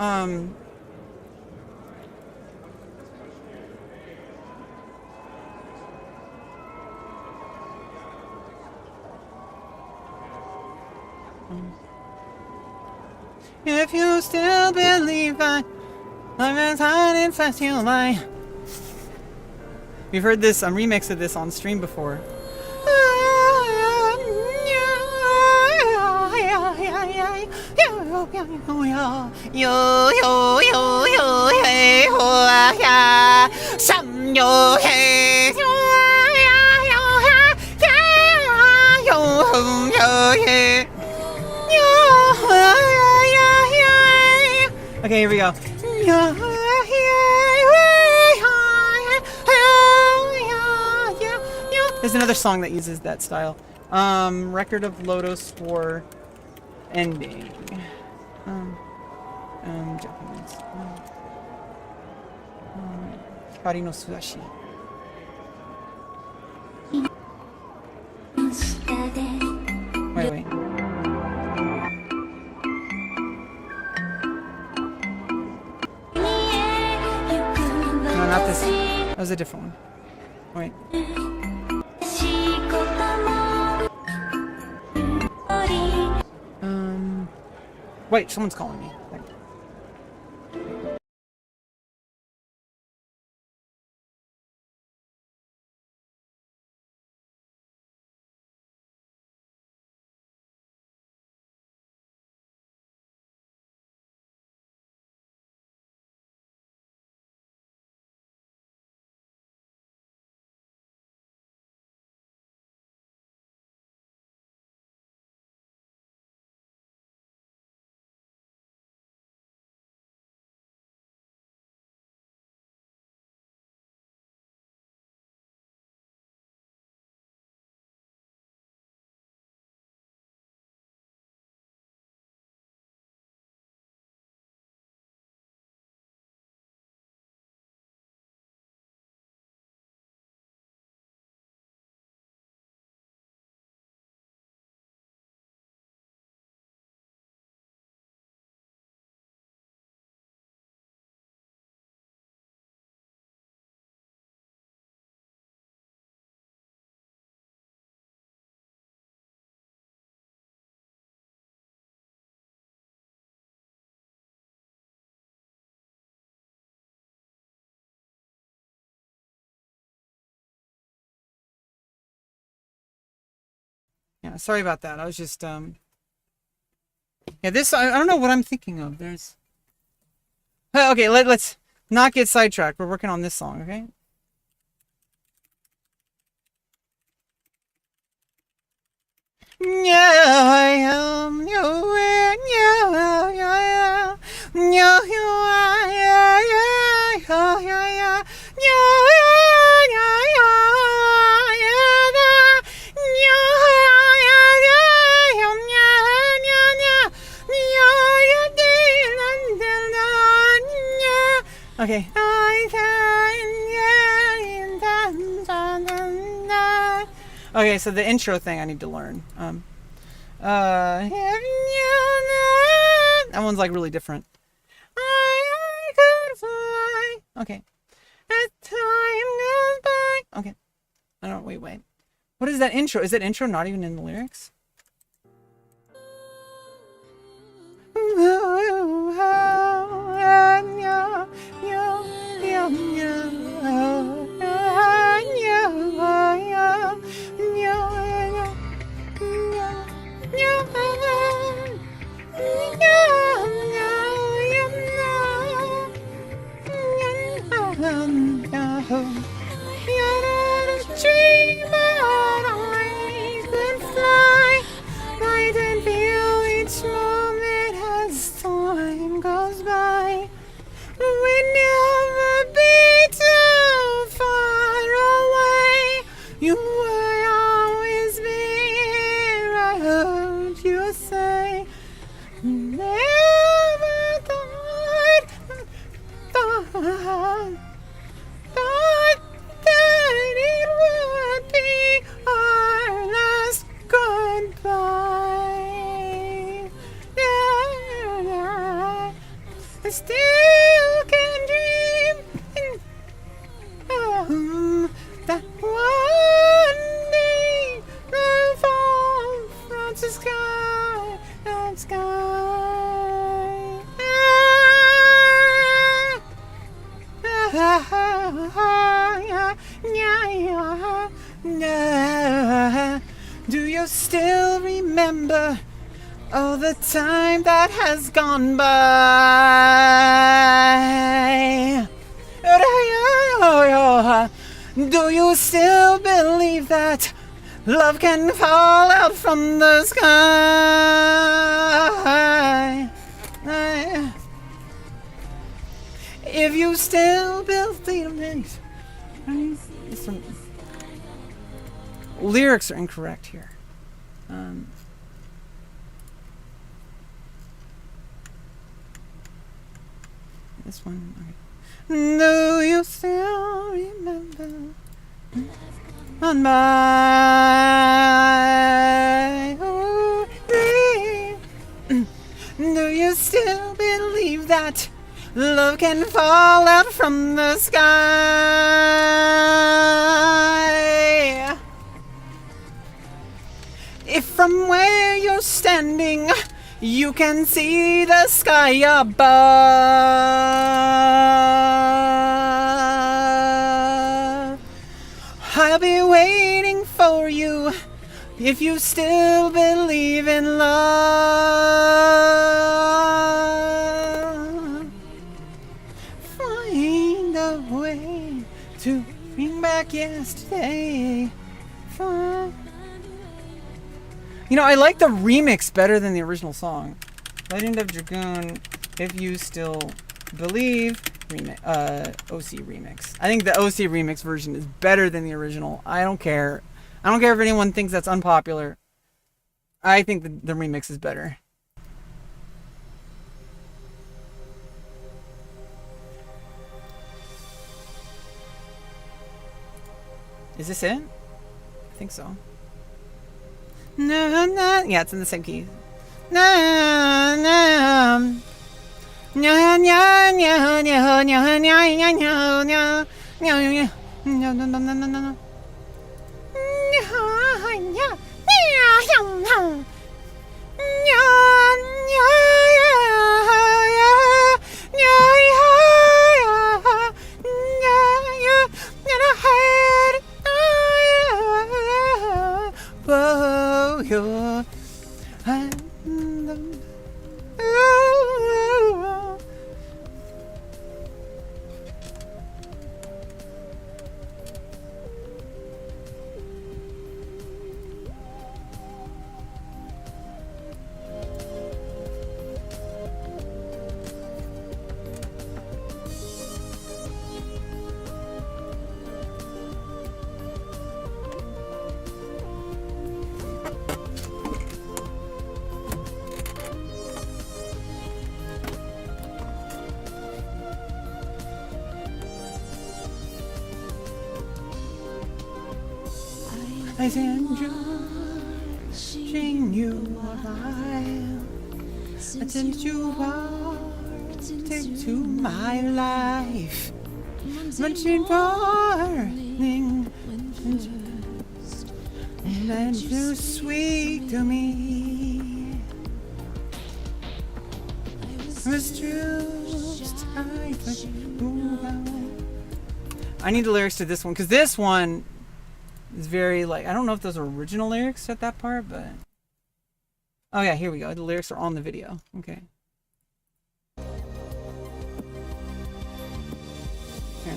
Speaker 2: If you still believe I'm as hard and fast you'll lie. We've heard this remix of this on stream before. Okay, here we go. There's another song that uses that style. Record of Lotus for ending. Japanese. Hikari no Sudashi. Wait. No, not this. That was a different one. Wait. Wait, someone's calling me. Yeah, sorry about that. I was just yeah, this I don't know what I'm thinking of. There's okay, let's not get sidetracked. We're working on this song, okay? Okay. Okay, so the intro thing I need to learn. That one's like really different. I could fly. Okay. As time goes by. Okay. I don't. Wait. What is that intro? Is that intro not even in the lyrics? Do you still remember all the time that has gone by? Do you still believe that love can fall out from the sky? If you still believe things. Lyrics are incorrect here. This one. Okay. Do you still remember on my dream? Do you still believe that love can fall out from the sky? If from where you're standing you can see the sky above, I'll be waiting for you if you still believe in love. Find a way to bring back yesterday. You know, I like the remix better than the original song. Legend of Dragoon, If You Still Believe, OC remix. I think the OC remix version is better than the original. I don't care. I don't care if anyone thinks that's unpopular. I think the remix is better. Is this it? I think so. No, no. Yeah, it's in the same key. No, no. No, no, no, no, no, no, no, no, no, no, no, no, no. I send you, you alive. I sent you out into my life. Much warning, and you sweet to me. Was just I need the lyrics to this one, because this one is very, like, I don't know if those are original lyrics at that part, but... Oh yeah, here we go. The lyrics are on the video. Okay. Here.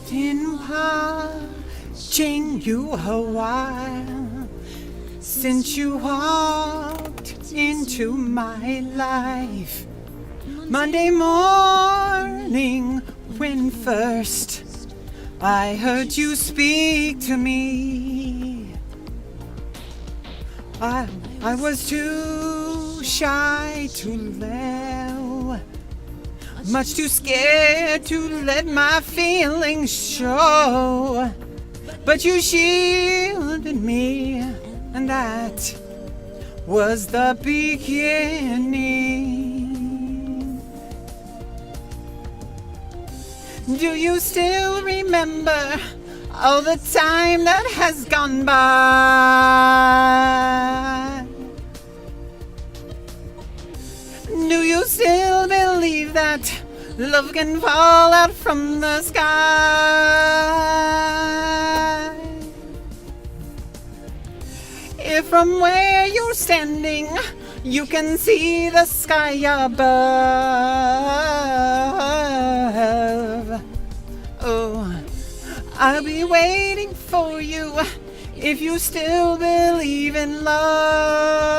Speaker 2: Been watching you a while since you walked into my life. Monday morning when first I heard you speak to me, I was too shy to let, much too scared to let my feelings show. But you shielded me, and that was the beginning. Do you still remember all the time that has gone by? Do you still believe that love can fall out from the sky? If from where you're standing you can see the sky above, oh, I'll be waiting for you if you still believe in love.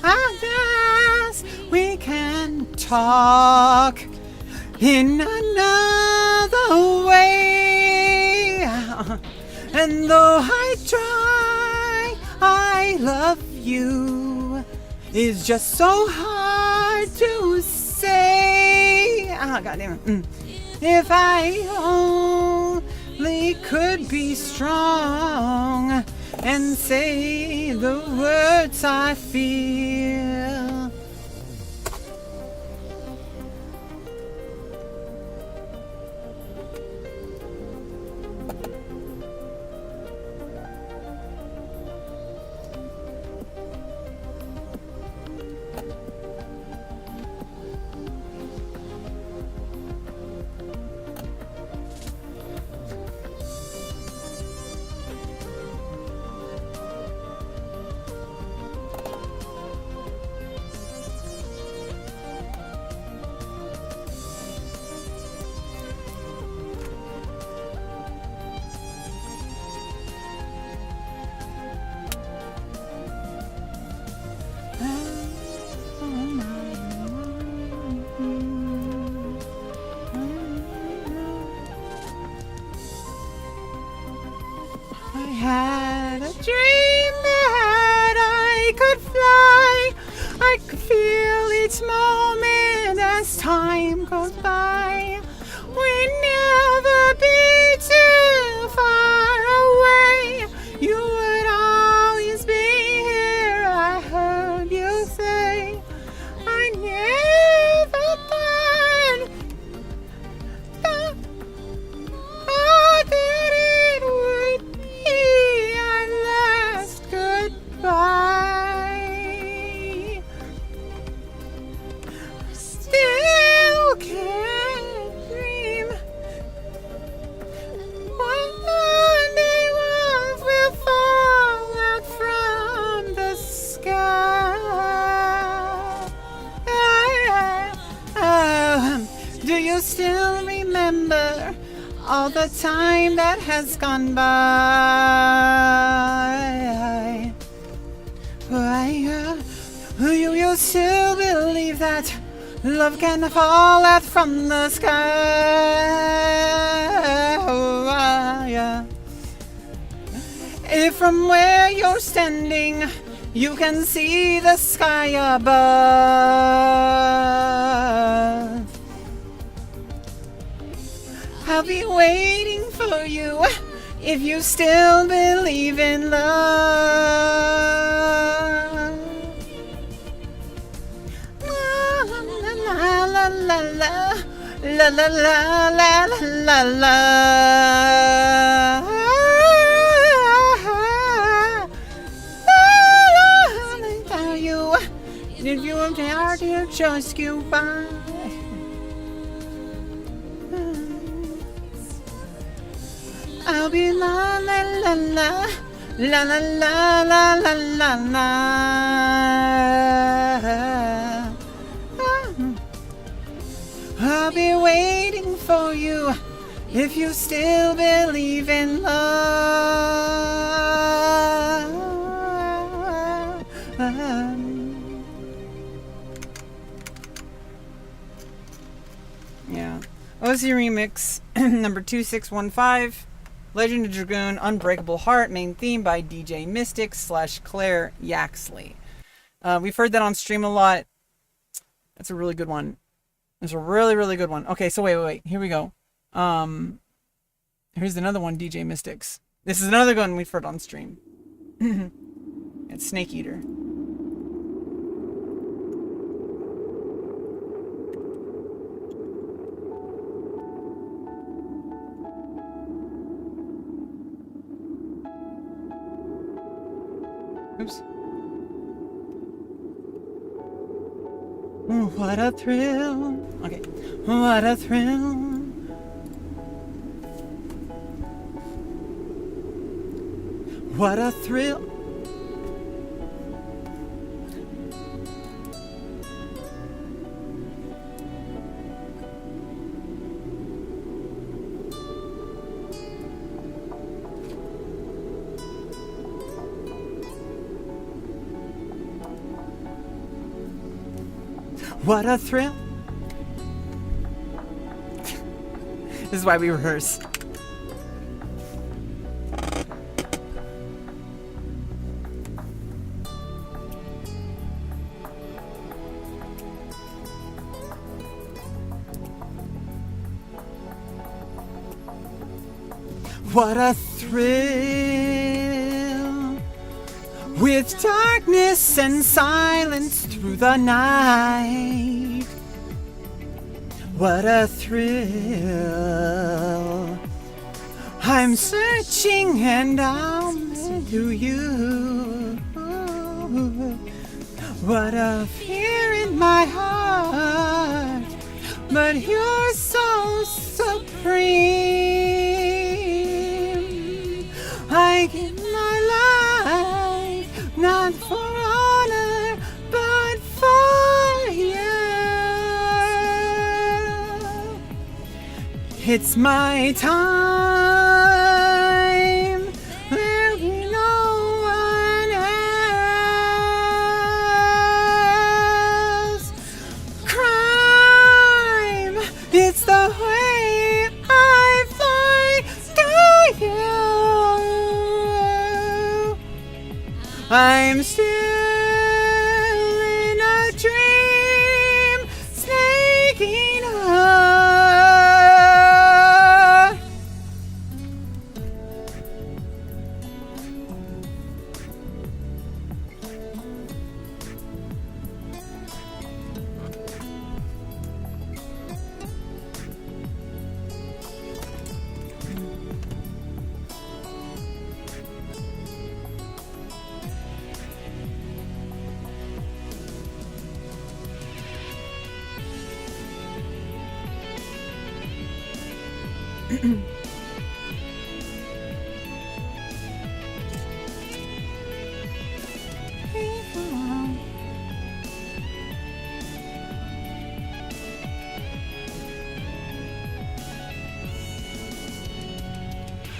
Speaker 2: I guess we can talk in another way. And though I try, I love you is just so hard to say. Ah, goddamn it. If I only could be strong and say the words I feel. I had a dream that I could fly. I could feel each moment as time goes by. We'd never be too far away. You would always be here, I heard you say. I never thought that it would be our last goodbye. Still can't dream one day love will fall out from the sky. Do you still remember all the time that has gone by? Do you still believe that love can fall out from the sky? If from where you're standing you can see the sky above, I'll be waiting for you if you still believe in love. La la la la la la la la la la. Tell you if you were there to just goodbye. I'll be la la la la la la la la la la la. I'll be waiting for you if you still believe in love. Yeah. Ozzy remix number 2615. Legend of Dragoon, Unbreakable Heart, main theme by DJ Mystic / Claire Yaxley. We've heard that on stream a lot. That's a really good one. It's a really, really good one. Okay, so wait. Here we go. Here's another one, DJ Mystics. This is another one we've heard on stream. It's Snake Eater. Oops. What a thrill. Okay. What a thrill. What a thrill. What a thrill. This is why we rehearse. What a thrill. With darkness and silence through the night. What a thrill. I'm searching and I'll do you. What a fear in my heart, but you're so supreme. I give my life not for honor, but for you. It's my time. There'll be no one else. Crime, it's the way I fly to you. I'm still in a dream, snaking up.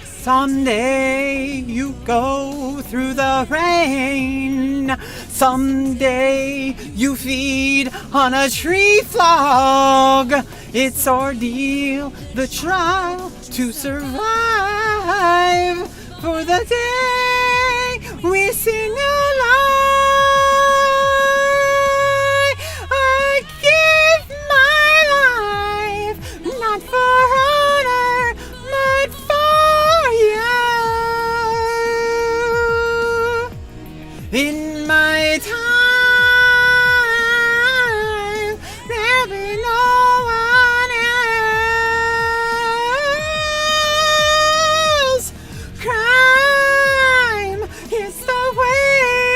Speaker 2: Someday you go through the rain. Someday you feed on a tree frog. It's ordeal, the trial to survive. For the day we sing a lie. I give my life, not for honor, but for you. In my time, there'll be no one else. Crime is the way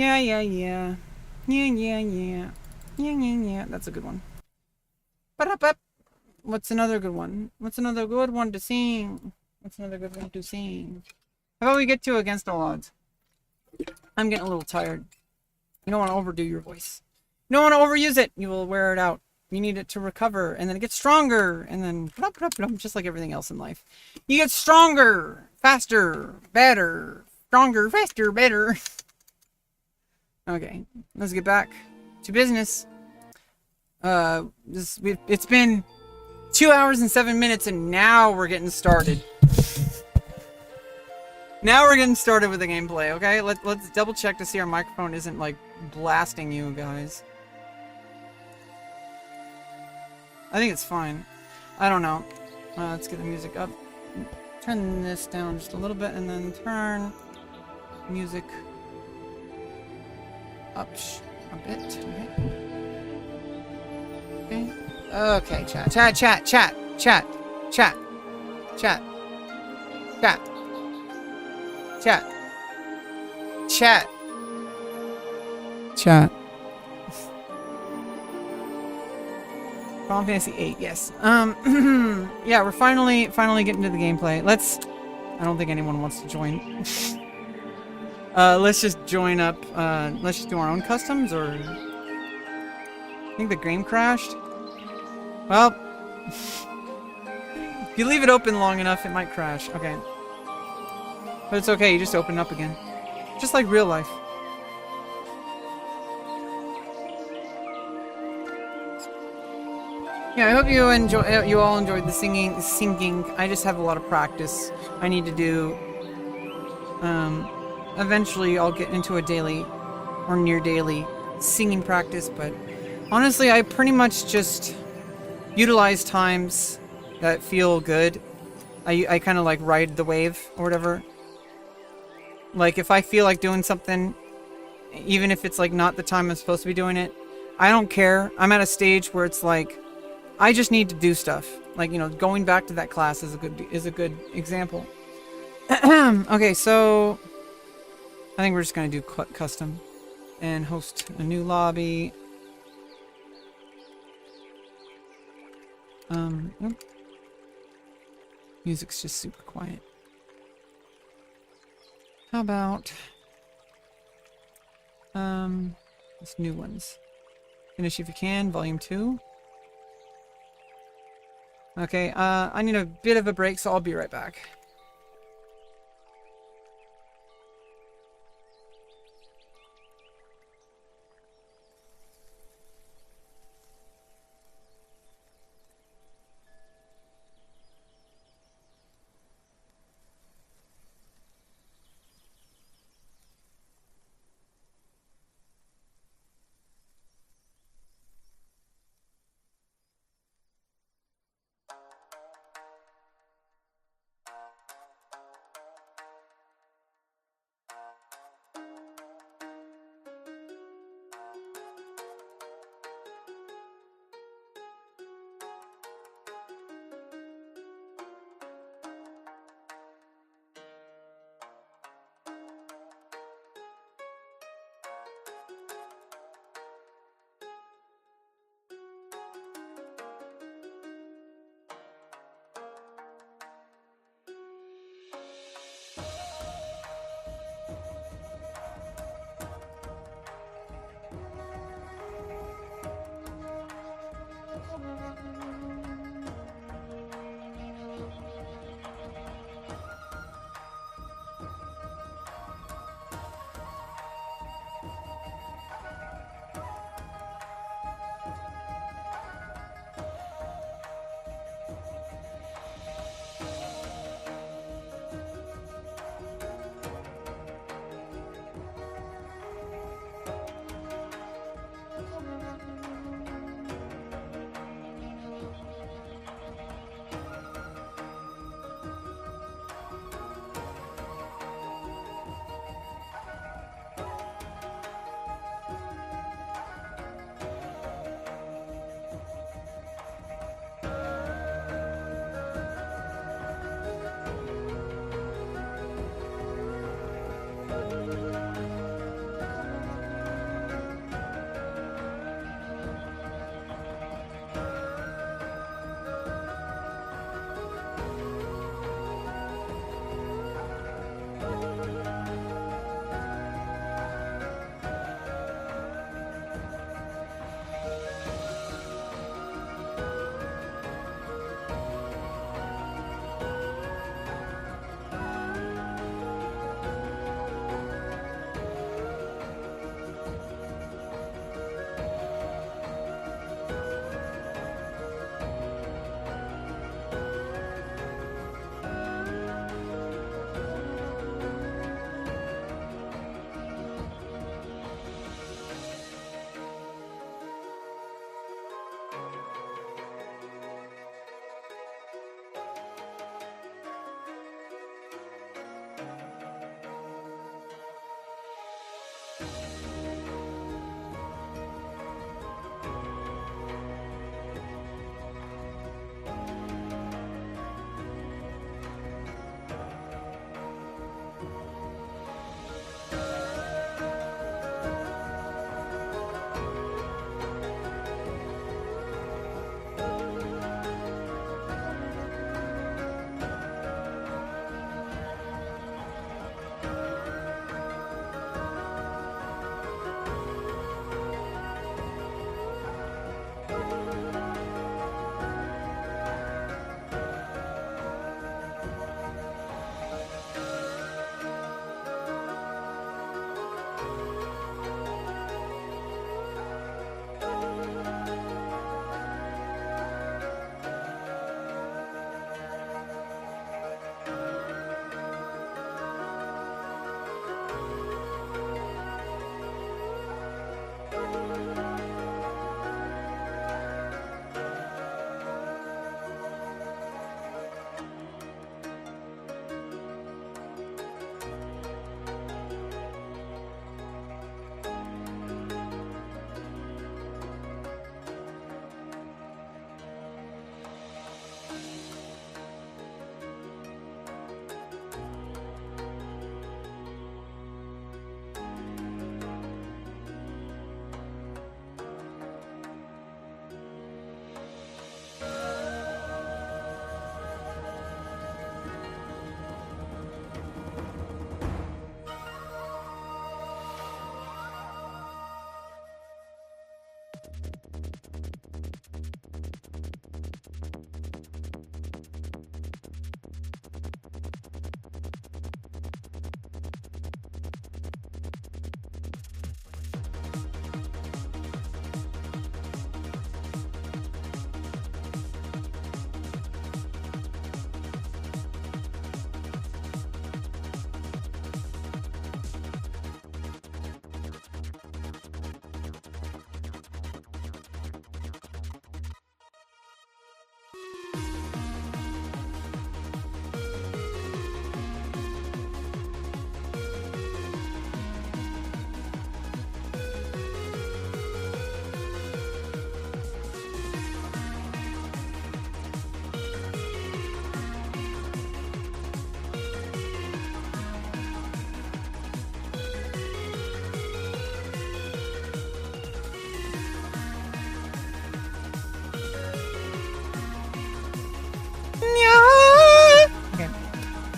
Speaker 2: Yeah, yeah, yeah. Yeah, yeah, yeah. Yeah, yeah, yeah. That's a good one. Ba-da-ba. What's another good one? What's another good one to sing? What's another good one to sing? How about we get to Against All Odds? I'm getting a little tired. You don't want to overdo your voice. You don't want to overuse it. You will wear it out. You need it to recover, and then it gets stronger, and then just like everything else in life. You get stronger, faster, better. Stronger, faster, better. Okay, let's get back to business. It's been 2 hours and 7 minutes, and now we're getting started. Now we're getting started with the gameplay, okay? Let's double check to see our microphone isn't, like, blasting you guys. I think it's fine. I don't know. Let's get the music up. Turn this down just a little bit, and then turn music up a bit. Okay. Okay, chat. Chat. Chat. Final Fantasy VIII, yes. Yeah, we're finally getting to the gameplay. I don't think anyone wants to join. Let's just join up, let's just do our own customs, or... I think the game crashed. Well... if you leave it open long enough, it might crash. Okay. But it's okay, you just open up again. Just like real life. Yeah, I hope you all enjoyed the singing. I just have a lot of practice I need to do. Eventually I'll get into a daily or near daily singing practice, but honestly, I pretty much just utilize times that feel good. I kind of like ride the wave or whatever. Like if I feel like doing something, even if it's like not the time I'm supposed to be doing it, I don't care. I'm at a stage where it's like I just need to do stuff. Like, you know, going back to that class is a good example. Okay, so I think we're just gonna do custom and host a new lobby. Nope. Music's just super quiet. How about these new ones? Finish If You Can, Volume 2. Okay, I need a bit of a break, so I'll be right back.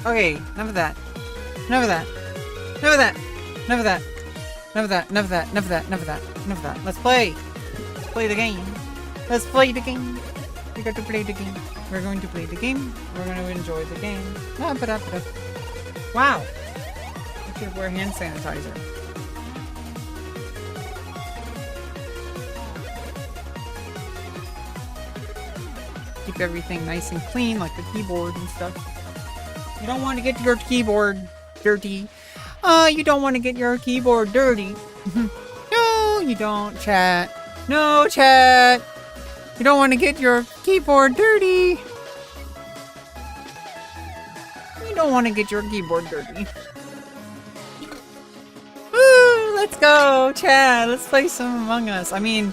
Speaker 2: Okay, enough of that. Enough of that. Enough of that. Enough of that. Enough of that. Enough of that. Enough of that. Enough of that. Enough of that. Let's play. Let's play the game. Let's play the game. We got to play the game. We're going to play the game. We're going to enjoy the game. Wow. I should wear hand sanitizer. Keep everything nice and clean, like the keyboard and stuff. You don't want to get your keyboard dirty. You don't want to get your keyboard dirty. No, you don't, chat. No, chat. You don't want to get your keyboard dirty. You don't want to get your keyboard dirty. Woo, let's go, chat. Let's play some Among Us. I mean,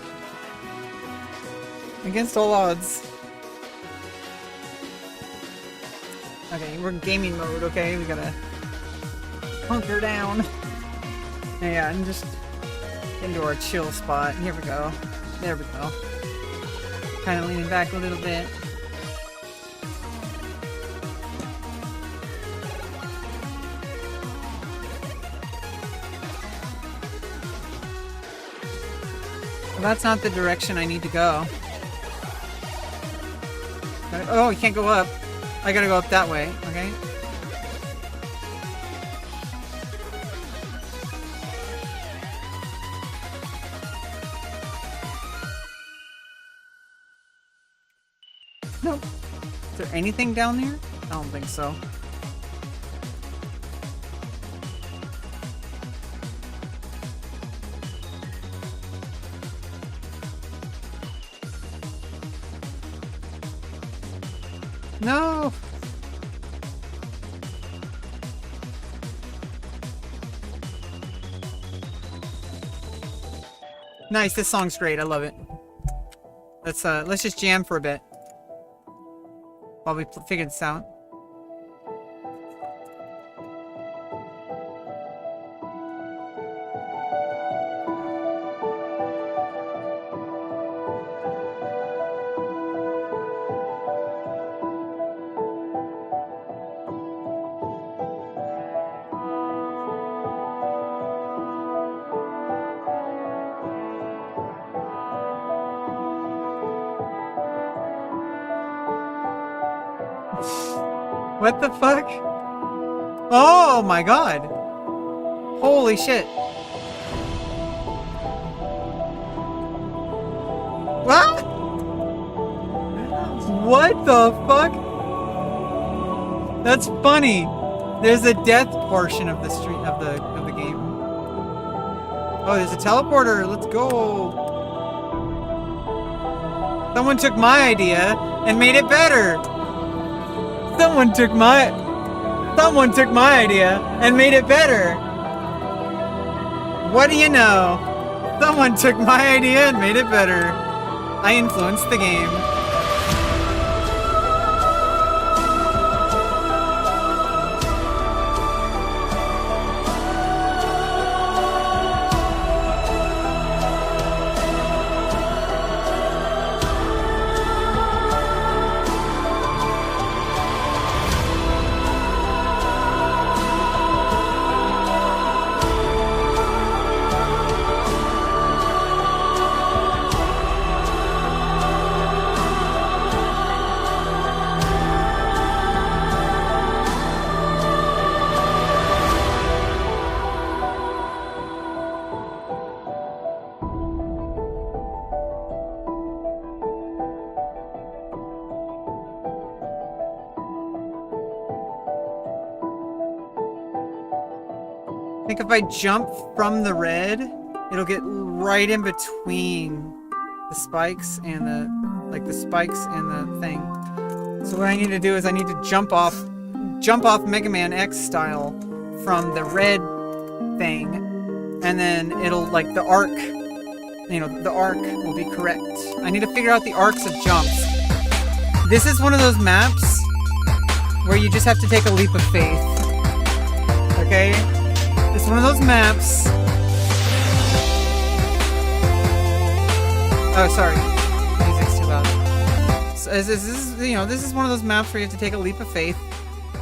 Speaker 2: against all odds. Okay, we're in gaming mode, okay? We gotta hunker down. Yeah, and just into our chill spot. Here we go. There we go. Kind of leaning back a little bit. Well, that's not the direction I need to go. Oh, you can't go up. I gotta go up that way, okay? Nope. Is there anything down there? I don't think so. No! Nice, this song's great. I love it. Let's just jam for a bit while we figure this out. What the fuck? Oh my god! Holy shit! What? What the fuck? That's funny. There's a death portion of the street of the game. Oh, there's a teleporter. Let's go. Someone took my idea and made it better. Someone took my idea and made it better. What do you know? Someone took my idea and made it better. I influenced the game. I think if I jump from the red, it'll get right in between the spikes and the spikes and the thing. So what I need to do is I need to jump off Mega Man X style from the red thing, and then it'll, like, the arc, you know, the arc will be correct. I need to figure out the arcs of jumps. This is one of those maps where you just have to take a leap of faith. Okay? It's one of those maps. Oh, sorry. Music's too loud. So, this is one of those maps where you have to take a leap of faith.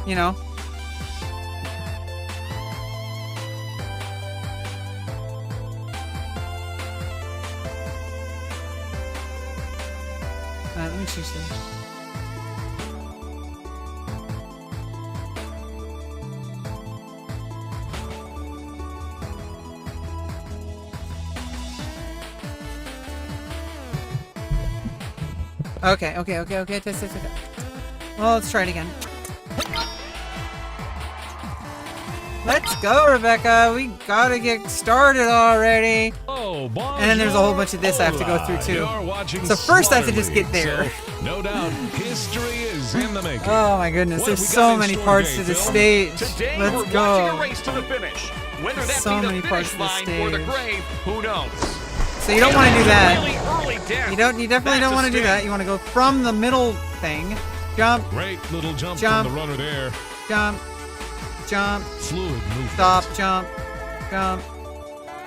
Speaker 2: You know? Okay. Test. Well, let's try it again. Let's go, Rebecca. We gotta get started already.
Speaker 3: Oh,
Speaker 2: and then there's a whole bunch of this I have to go through too. So first I have to just get there.
Speaker 3: So, no doubt, history is in the making.
Speaker 2: Oh my goodness, there's so many parts to the stage.
Speaker 4: Today
Speaker 2: Let's
Speaker 4: we're
Speaker 2: go.
Speaker 4: watching a race to the finish. Whether that
Speaker 2: So
Speaker 4: be
Speaker 2: many
Speaker 4: the
Speaker 2: parts
Speaker 4: finish
Speaker 2: to the
Speaker 4: line or the
Speaker 2: stage.
Speaker 4: grave, who knows?
Speaker 2: So you don't want to do that.
Speaker 4: Really early death.
Speaker 2: You definitely don't want to do that. You want to go from the middle thing. Jump,
Speaker 3: Great little jump
Speaker 2: Jump.
Speaker 3: from the runner there.
Speaker 2: jump, jump,
Speaker 3: Fluid movement.
Speaker 2: stop, jump, jump,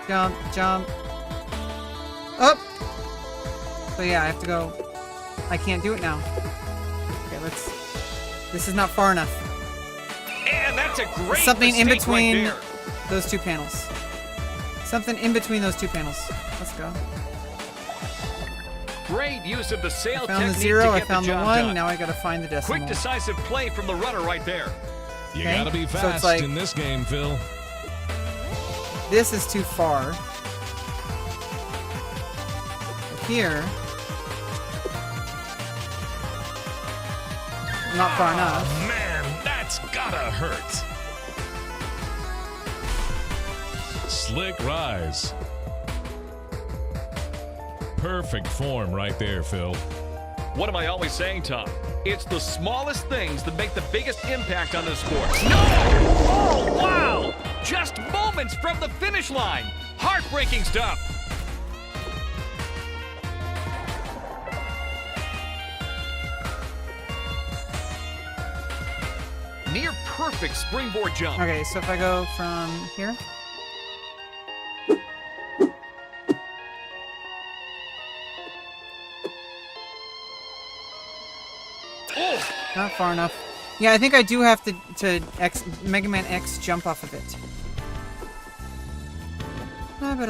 Speaker 2: jump, jump. Up. So yeah, I have to go. I can't do it now. Okay, let's. This is not far enough.
Speaker 4: And that's a great
Speaker 2: Something in
Speaker 4: mistake
Speaker 2: between
Speaker 4: right there.
Speaker 2: those two panels. Something in between those two panels. Let's go.
Speaker 4: Great use of the sail
Speaker 2: I found the
Speaker 4: technique
Speaker 2: 0,
Speaker 4: to
Speaker 2: I
Speaker 4: get
Speaker 2: found
Speaker 4: the
Speaker 2: the
Speaker 4: job
Speaker 2: 1,
Speaker 4: done.
Speaker 2: now I gotta find the decimal.
Speaker 4: Quick, decisive play from the runner right there.
Speaker 3: You
Speaker 2: Okay,
Speaker 3: gotta be
Speaker 2: so
Speaker 3: fast
Speaker 2: it's like-
Speaker 3: in this game, Phil.
Speaker 2: This is too far. Here. Not far enough.
Speaker 3: Man, that's gotta hurt. Slick rise. Perfect form right there, Phil.
Speaker 4: What am I always saying, Tom? It's the smallest things that make the biggest impact on this sport. No! Oh, wow! Just moments from the finish line. Heartbreaking stuff. Near perfect springboard jump.
Speaker 2: Okay, so if I go from here.
Speaker 4: Oh,
Speaker 2: Not far enough. Yeah, I think I do have to Mega Man X jump off of it. But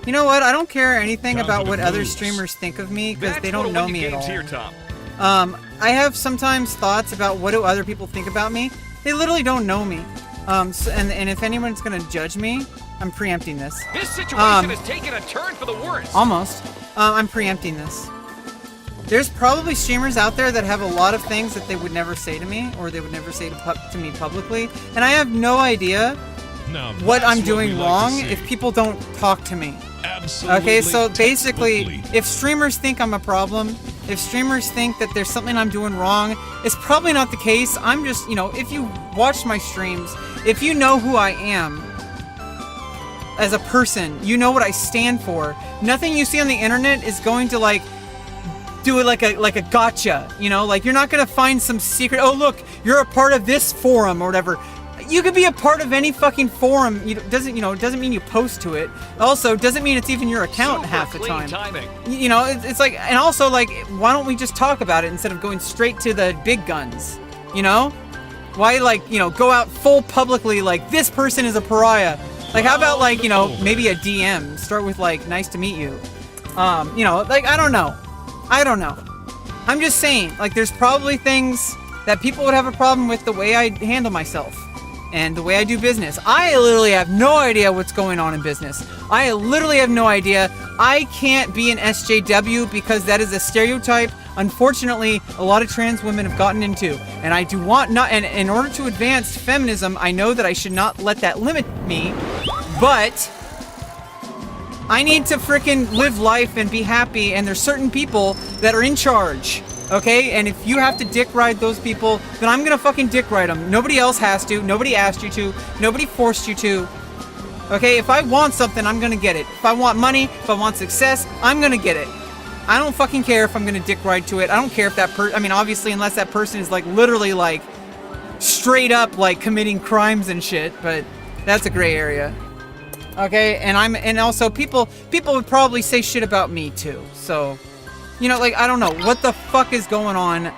Speaker 2: you know what? I don't care anything about what other
Speaker 3: moves.
Speaker 2: streamers think of me because
Speaker 4: that's
Speaker 2: they don't
Speaker 4: what'll
Speaker 2: know
Speaker 4: win you
Speaker 2: me at
Speaker 4: games
Speaker 2: all.
Speaker 4: here, Tom.
Speaker 2: I have sometimes thoughts about what do other people think about me. They literally don't know me. And if anyone's gonna judge me, I'm preempting this.
Speaker 4: This situation has taken a turn for the worse.
Speaker 2: Almost. I'm preempting this. There's probably streamers out there that have a lot of things that they would never say to me, or they would never say to me publicly, and I have no idea
Speaker 3: Now,
Speaker 2: what
Speaker 3: that's
Speaker 2: I'm doing
Speaker 3: we like to
Speaker 2: wrong
Speaker 3: see.
Speaker 2: if people don't talk to me.
Speaker 3: Absolutely.
Speaker 2: Okay, so basically,
Speaker 3: textbookly.
Speaker 2: if streamers think I'm a problem, if streamers think that there's something I'm doing wrong, it's probably not the case. I'm just, if you watch my streams, if you know who I am as a person, you know what I stand for. Nothing you see on the internet is going to do it like a gotcha, like you're not gonna find some secret, oh look, you're a part of this forum or whatever. You could be a part of any fucking forum. It doesn't mean you post to it. Also, doesn't mean it's even your account
Speaker 4: Super
Speaker 2: half the
Speaker 4: clean
Speaker 2: time.
Speaker 4: timing.
Speaker 2: It's like, and also why don't we just talk about it instead of going straight to the big guns? Why go out full publicly like this person is a pariah? Like how about maybe a DM start with nice to meet you. I don't know. I'm just saying there's probably things that people would have a problem with the way I handle myself and the way I do business. I literally have no idea what's going on in business. I literally have no idea. I can't be an SJW because that is a stereotype, unfortunately, a lot of trans women have gotten into. And I do want not, and in order to advance feminism, I know that I should not let that limit me, but I need to frickin' live life and be happy, and there's certain people that are in charge. Okay, and if you have to dick ride those people, then I'm gonna fucking dick ride them. Nobody else has to. Nobody asked you to. Nobody forced you to. Okay, if I want something, I'm gonna get it. If I want money, if I want success, I'm gonna get it. I don't fucking care if I'm gonna dick ride to it. I don't care if that obviously, unless that person is literally straight up committing crimes and shit, but that's a gray area. Okay, and also people would probably say shit about me too. So, I don't know what the fuck is going on,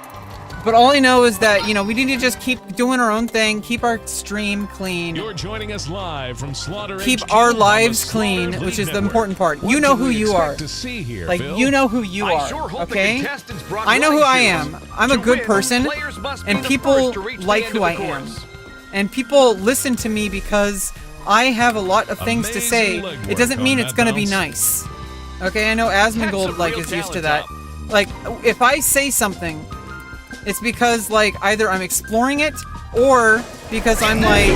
Speaker 2: but all I know is that, we need to just keep doing our own thing, keep our stream clean,
Speaker 3: You're joining us live from Slaughter
Speaker 2: keep
Speaker 3: HQ
Speaker 2: our
Speaker 3: on the
Speaker 2: lives
Speaker 3: Slaughter
Speaker 2: clean,
Speaker 3: League
Speaker 2: which is the
Speaker 3: Network.
Speaker 2: important part.
Speaker 3: What
Speaker 2: You know
Speaker 3: can
Speaker 2: who
Speaker 3: we
Speaker 2: you
Speaker 3: expect
Speaker 2: are.
Speaker 3: to see here, Phil?
Speaker 2: You know who you
Speaker 4: I
Speaker 2: are,
Speaker 4: sure hope the
Speaker 2: okay?
Speaker 4: contestants brought
Speaker 2: I know who
Speaker 4: running
Speaker 2: I
Speaker 4: shoes.
Speaker 2: am. I'm a
Speaker 4: To
Speaker 2: good
Speaker 4: win,
Speaker 2: person,
Speaker 4: players must be
Speaker 2: and
Speaker 4: the
Speaker 2: people
Speaker 4: first to reach the
Speaker 2: like
Speaker 4: end
Speaker 2: who
Speaker 4: of
Speaker 2: I
Speaker 4: the
Speaker 2: am.
Speaker 4: course.
Speaker 2: And people listen to me because I have a lot of things to say.
Speaker 3: Amazing legwork
Speaker 2: It doesn't mean
Speaker 3: on
Speaker 2: it's
Speaker 3: that
Speaker 2: gonna be
Speaker 3: bounce.
Speaker 2: nice. Okay, I know Asmongold
Speaker 4: That's some real
Speaker 2: is used to
Speaker 4: talent,
Speaker 2: that. Like, if I say something, it's because, like, either I'm exploring it or because I'm, like,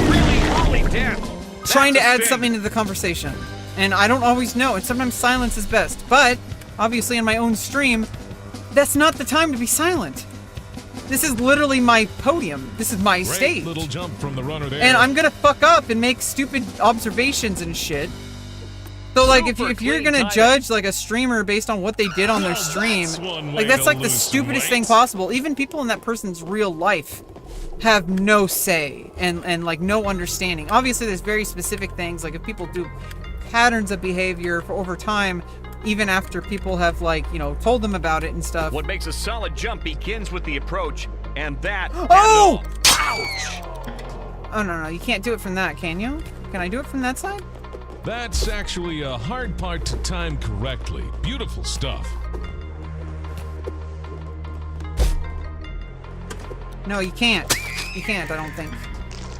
Speaker 4: Holy damn.
Speaker 2: trying to
Speaker 4: That's a
Speaker 2: add
Speaker 4: sting.
Speaker 2: something to the conversation. And I don't always know, and sometimes silence is best. But, obviously in my own stream, that's not the time to be silent. This is literally my podium. This is my
Speaker 3: Great
Speaker 2: stage.
Speaker 3: little jump from the runner there.
Speaker 2: And I'm gonna fuck up and make stupid observations and shit. So like if
Speaker 4: Super
Speaker 2: you're
Speaker 4: clean
Speaker 2: gonna
Speaker 4: timing.
Speaker 2: judge like a streamer based on what they did on their stream,
Speaker 3: That's one way
Speaker 2: like that's
Speaker 3: to
Speaker 2: like the
Speaker 3: lose some
Speaker 2: stupidest thing
Speaker 3: weight.
Speaker 2: possible. Even people in that person's real life have no say and like no understanding. Obviously there's very specific things, like if people do patterns of behavior for over time, even after people have like, you know, told them about it and stuff.
Speaker 4: What makes a solid jump begins with the approach, and that.
Speaker 2: Oh!
Speaker 4: Ouch!
Speaker 2: Oh no, you can't do it from that, can you? Can I do it from that side?
Speaker 3: That's actually a hard part to time correctly. Beautiful stuff.
Speaker 2: No, you can't. You can't, I don't think.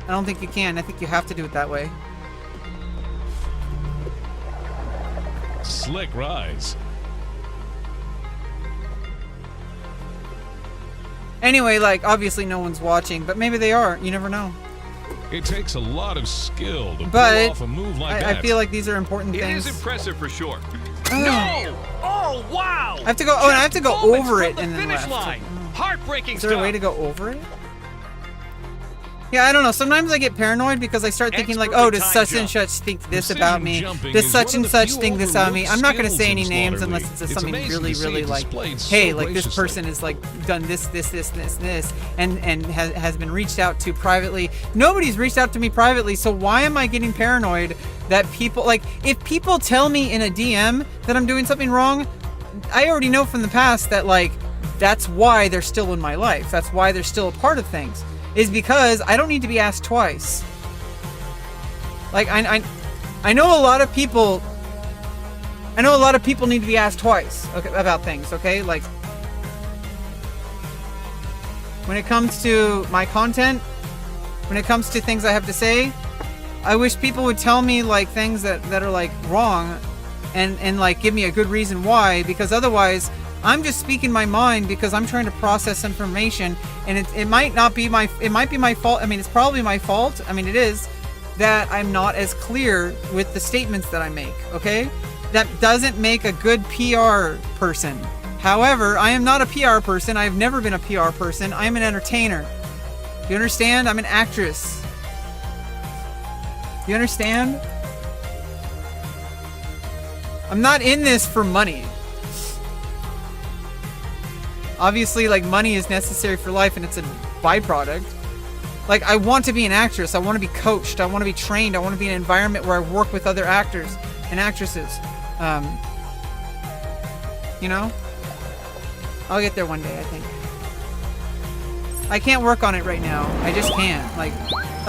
Speaker 2: I don't think you can. I think you have to do it that way.
Speaker 3: Slick rise.
Speaker 2: Anyway, like, obviously no one's watching, but maybe they are. You never know.
Speaker 3: It takes a lot of skill to
Speaker 2: But
Speaker 3: pull off a move like that.
Speaker 2: I feel like these are important
Speaker 4: It
Speaker 2: things.
Speaker 4: is impressive for sure.
Speaker 2: Oh.
Speaker 4: No! Oh wow!
Speaker 2: I have to go. Oh, and I have to go
Speaker 4: Just moments
Speaker 2: over
Speaker 4: from
Speaker 2: it
Speaker 4: the
Speaker 2: and then
Speaker 4: finish
Speaker 2: left.
Speaker 4: line. Heartbreaking
Speaker 2: Is there a way to
Speaker 4: stuff.
Speaker 2: go over it? Yeah, I don't know. Sometimes I get paranoid because I start thinking like,
Speaker 4: Expertly
Speaker 2: oh, does
Speaker 4: timed
Speaker 2: such and
Speaker 4: jump.
Speaker 2: such think this
Speaker 3: Precision
Speaker 2: about me?
Speaker 3: jumping
Speaker 2: Does
Speaker 3: is
Speaker 2: such
Speaker 3: one
Speaker 2: and
Speaker 3: of the
Speaker 2: such
Speaker 3: few
Speaker 2: think this about me? I'm not going to
Speaker 3: overlooked
Speaker 2: say any
Speaker 3: skills
Speaker 2: names
Speaker 3: in
Speaker 2: unless
Speaker 3: Slaughter
Speaker 2: it's
Speaker 3: League.
Speaker 2: something
Speaker 3: It's
Speaker 2: really,
Speaker 3: amazing to see
Speaker 2: really
Speaker 3: it
Speaker 2: like,
Speaker 3: displayed
Speaker 2: hey,
Speaker 3: so
Speaker 2: like this
Speaker 3: graciously.
Speaker 2: person is like done this, and has been reached out to privately. Nobody's reached out to me privately, so why am I getting paranoid that people, like, if people tell me in a DM that I'm doing something wrong, I already know from the past that, like, that's why they're still in my life. That's why they're still a part of things. Is because I don't need to be asked twice. Like, I know a lot of people... I know a lot of people need to be asked twice, okay, about things, okay? Like, when it comes to my content, when it comes to things I have to say, I wish people would tell me, like, things that are, like, wrong and like, give me a good reason why, because otherwise, I'm just speaking my mind because I'm trying to process information, and it might not be my... It might be my fault. I mean, it's probably my fault. I mean, it is, that I'm not as clear with the statements that I make, okay? That doesn't make a good PR person. However, I am not a PR person. I've never been a PR person. I'm an entertainer. You understand? I'm an actress. You understand? I'm not in this for money. Obviously, like, money is necessary for life and it's a byproduct. Like, I want to be an actress. I want to be coached. I want to be trained. I want to be in an environment where I work with other actors and actresses. You know? I'll get there one day, I think. I can't work on it right now. I just can't. Like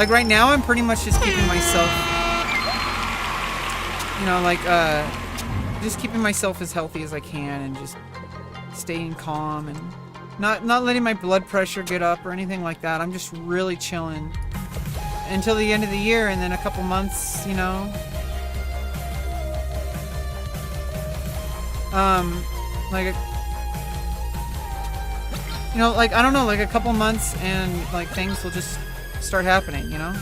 Speaker 2: right now, I'm pretty much just keeping myself, you know, like, just keeping myself as healthy as I can and just staying calm and not letting my blood pressure get up or anything like that. I'm just really chilling until the end of the year, and then a couple months, you know. Like, you know, like, I don't know, like a couple months and like things will just start happening, you know?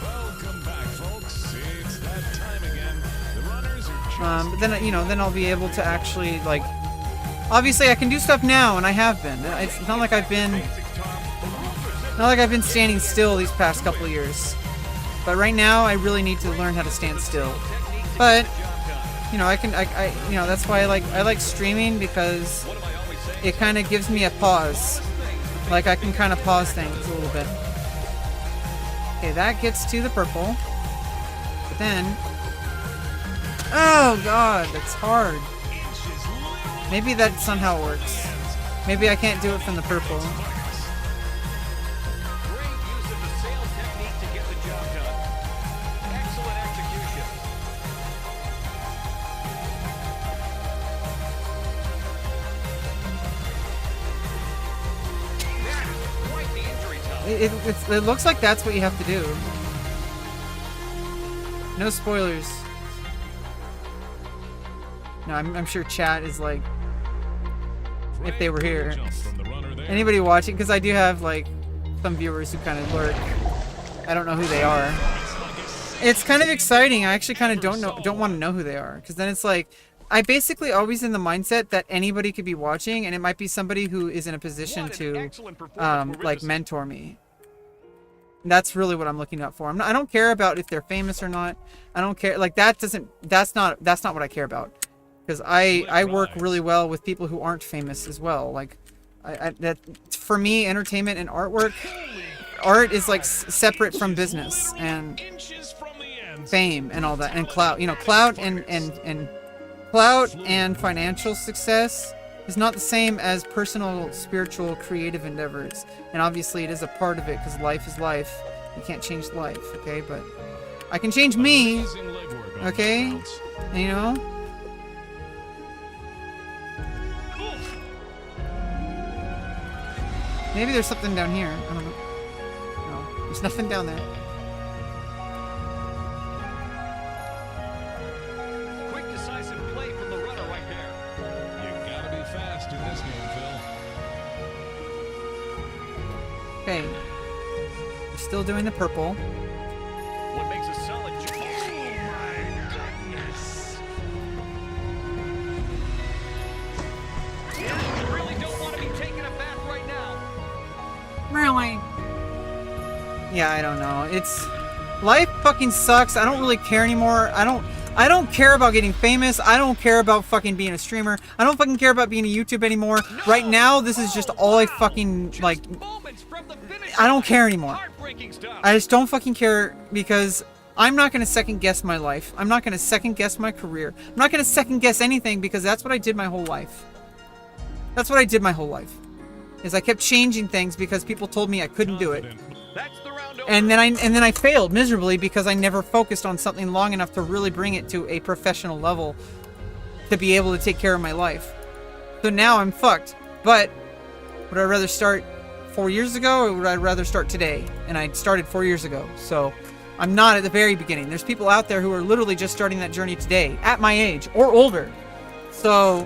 Speaker 3: Welcome back, folks. It's that time again. The runners are just
Speaker 2: But then, you know, then I'll be able to actually, like, obviously I can do stuff now, and I have been. It's not like I've been standing still these past couple of years. But right now, I really need to learn how to stand still. But, you know, you know, that's why I like streaming, because it kind of gives me a pause. Like, I can kind of pause things a little bit. Okay, that gets to the purple. But then... Oh, God, that's hard. Maybe that somehow works. Maybe I can't do it from the purple.
Speaker 4: Great use of the sail technique to get the job done. Excellent execution. That is quite the injury, Tom.
Speaker 2: It looks like that's what you have to do. No spoilers. No, I'm sure chat is like if they were here.
Speaker 3: Jump from the runner there.
Speaker 2: Anybody watching? Because I do have like some viewers who kind of lurk. I don't know who they are. It's kind of exciting. I actually kind of don't want to know who they are, because then it's like I basically always in the mindset that anybody could be watching, and it might be somebody who is in a position to like mentor me. That's really what I'm looking out for. I don't care about if they're famous or not. I don't care. Like that's not what I care about. Because I work really well with people who aren't famous as well. Like that for me, entertainment and art is like separate from business and fame and all that, and clout. You know, clout and financial success is not the same as personal, spiritual, creative endeavors. And obviously it is a part of it, because life is life. You can't change life, okay? But I can change me, okay? And, you know? Maybe there's something down here. I don't know. No, there's nothing down there.
Speaker 4: Quick, decisive play from the runner right there.
Speaker 3: You gotta be fast in this game, Phil.
Speaker 2: Okay. We're still doing the purple.
Speaker 4: What makes a solid jump? Oh my goodness. You really don't want to be taking a bath right now.
Speaker 2: Really? Yeah, I don't know. It's life fucking sucks. I don't really care anymore. I don't care about getting famous. I don't care about fucking being a streamer. I don't fucking care about being a YouTube anymore.
Speaker 4: No!
Speaker 2: Right now, this is just all I fucking like. I don't care anymore. I just don't fucking care, because I'm not gonna second guess my life. I'm not gonna second guess my career. I'm not gonna second guess anything, because that's what I did my whole life. That's what I did my whole life. Is I kept changing things because people told me I couldn't do it.
Speaker 4: That's the round over.
Speaker 2: And then I failed miserably because I never focused on something long enough to really bring it to a professional level to be able to take care of my life. So now I'm fucked. But would I rather start 4 years ago, or would I rather start today? And I started 4 years ago. So I'm not at the very beginning. There's people out there who are literally just starting that journey today, at my age or older. So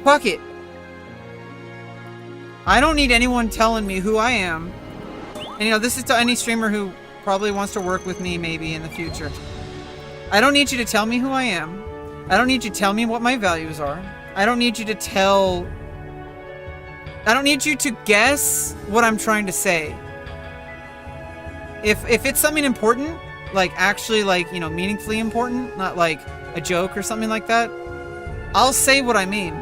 Speaker 2: fuck it. I don't need anyone telling me who I am. And you know, this is to any streamer who probably wants to work with me maybe in the future. I don't need you to tell me who I am. I don't need you to tell me what my values are. I don't need you to guess what I'm trying to say. If it's something important, like actually like, you know, meaningfully important, not like a joke or something like that, I'll say what I mean.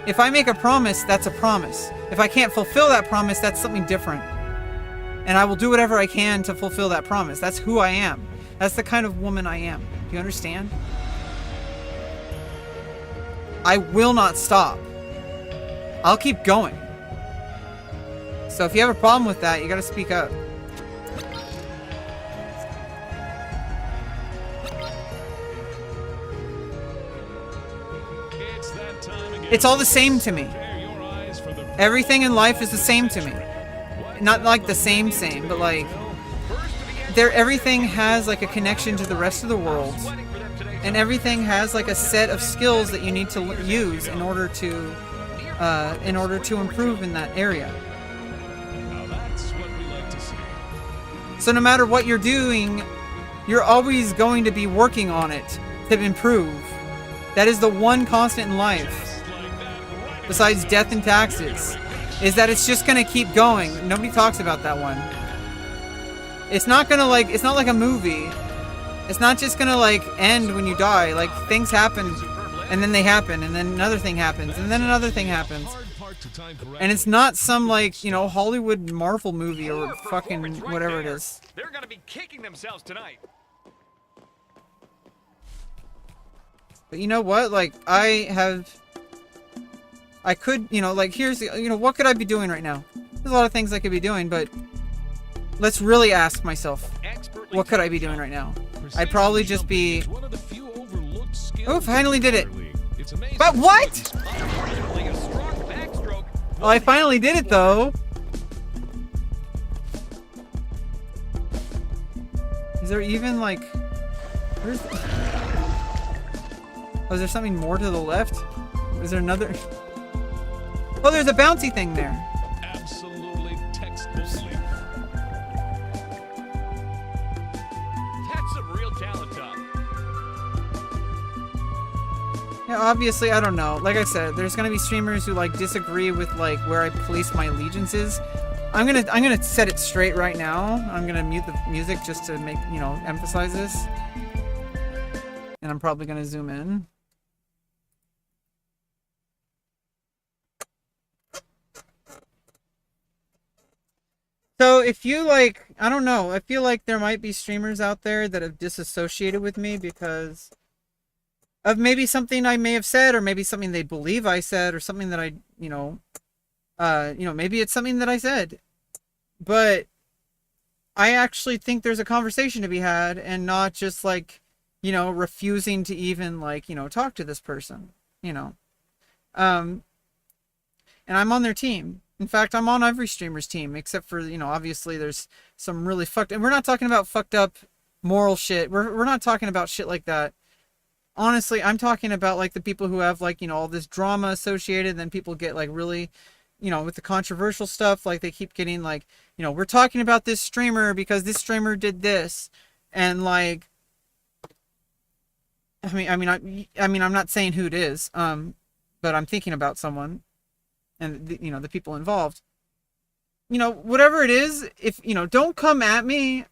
Speaker 2: If I make a promise, that's a promise. If I can't fulfill that promise, that's something different. And I will do whatever I can to fulfill that promise. That's who I am. That's the kind of woman I am. Do you understand? I will not stop. I'll keep going. So if you have a problem with that, you gotta speak up. It's all the same to me. Everything in life is the same to me. Not like the same, but like everything has like a connection to the rest of the world, and everything has like a set of skills that you need to use in order to improve in that area. So no matter what you're doing, you're always going to be working on it to improve. That is the one constant in life, besides death and taxes, is that it's just gonna keep going. Nobody talks about that one. It's not gonna like, it's not like a movie. It's not just gonna like end when you die. Like things happen, and then they happen, and then another thing happens, and then another thing happens. And it's not some like, you know, Hollywood Marvel movie or fucking whatever it is.
Speaker 4: They're gonna be kicking themselves tonight.
Speaker 2: But you know what? Like I could, you know, like here's, you know, what could I be doing right now? There's a lot of things I could be doing, but let's really ask myself, what could I be doing right now? I'd probably just be, oh, finally did it. But what? Well, I finally did it though. Is there even like, where's the... Oh, is there something more to the left? Is there another? Oh, there's a bouncy thing there.
Speaker 3: Absolutely textbookly.
Speaker 4: That's some real talent, Tom.
Speaker 2: Yeah, obviously, I don't know. Like I said, there's gonna be streamers who like disagree with like where I place my allegiances. I'm gonna set it straight right now. I'm gonna mute the music just to make, you know, emphasize this. And I'm probably gonna zoom in. So if you like, I don't know, I feel like there might be streamers out there that have disassociated with me because of maybe something I may have said, or maybe something they believe I said, or something that I, maybe it's something that I said. But I actually think there's a conversation to be had, and not just like, refusing to even like, talk to this person, And I'm on their team. In fact, I'm on every streamer's team, except for, obviously there's some really fucked, and we're not talking about fucked up moral shit. We're not talking about shit like that. Honestly, I'm talking about like the people who have like, all this drama associated, and then people get like really, with the controversial stuff, like they keep getting like, we're talking about this streamer because this streamer did this. And like, I'm not saying who it is, but I'm thinking about someone and the people involved. Whatever it is, if, don't come at me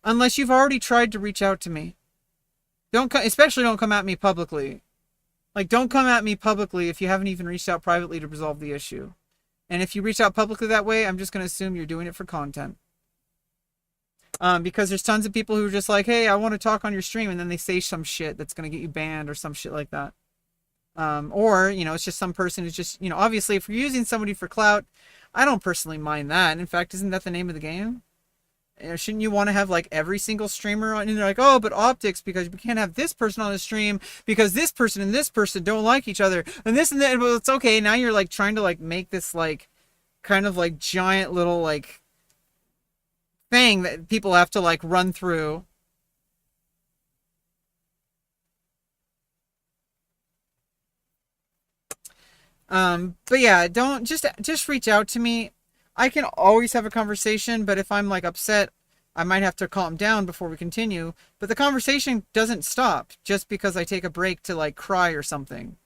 Speaker 2: unless you've already tried to reach out to me. Especially don't come at me publicly. Like, don't come at me publicly if you haven't even reached out privately to resolve the issue. And if you reach out publicly that way, I'm just going to assume you're doing it for content. Because there's tons of people who are just like, hey, I want to talk on your stream, and then they say some shit that's going to get you banned or some shit like that. Or, it's just some person who's just, obviously if you're using somebody for clout, I don't personally mind that. In fact, isn't that the name of the game? Shouldn't you want to have like every single streamer on? And they're like, oh, but optics, because we can't have this person on the stream because this person and this person don't like each other, and this and that. But it's okay. Now you're like trying to like make this like kind of like giant little like thing that people have to like run through. But yeah, don't just reach out to me. I can always have a conversation, but if I'm like upset, I might have to calm down before we continue. But the conversation doesn't stop just because I take a break to like cry or something.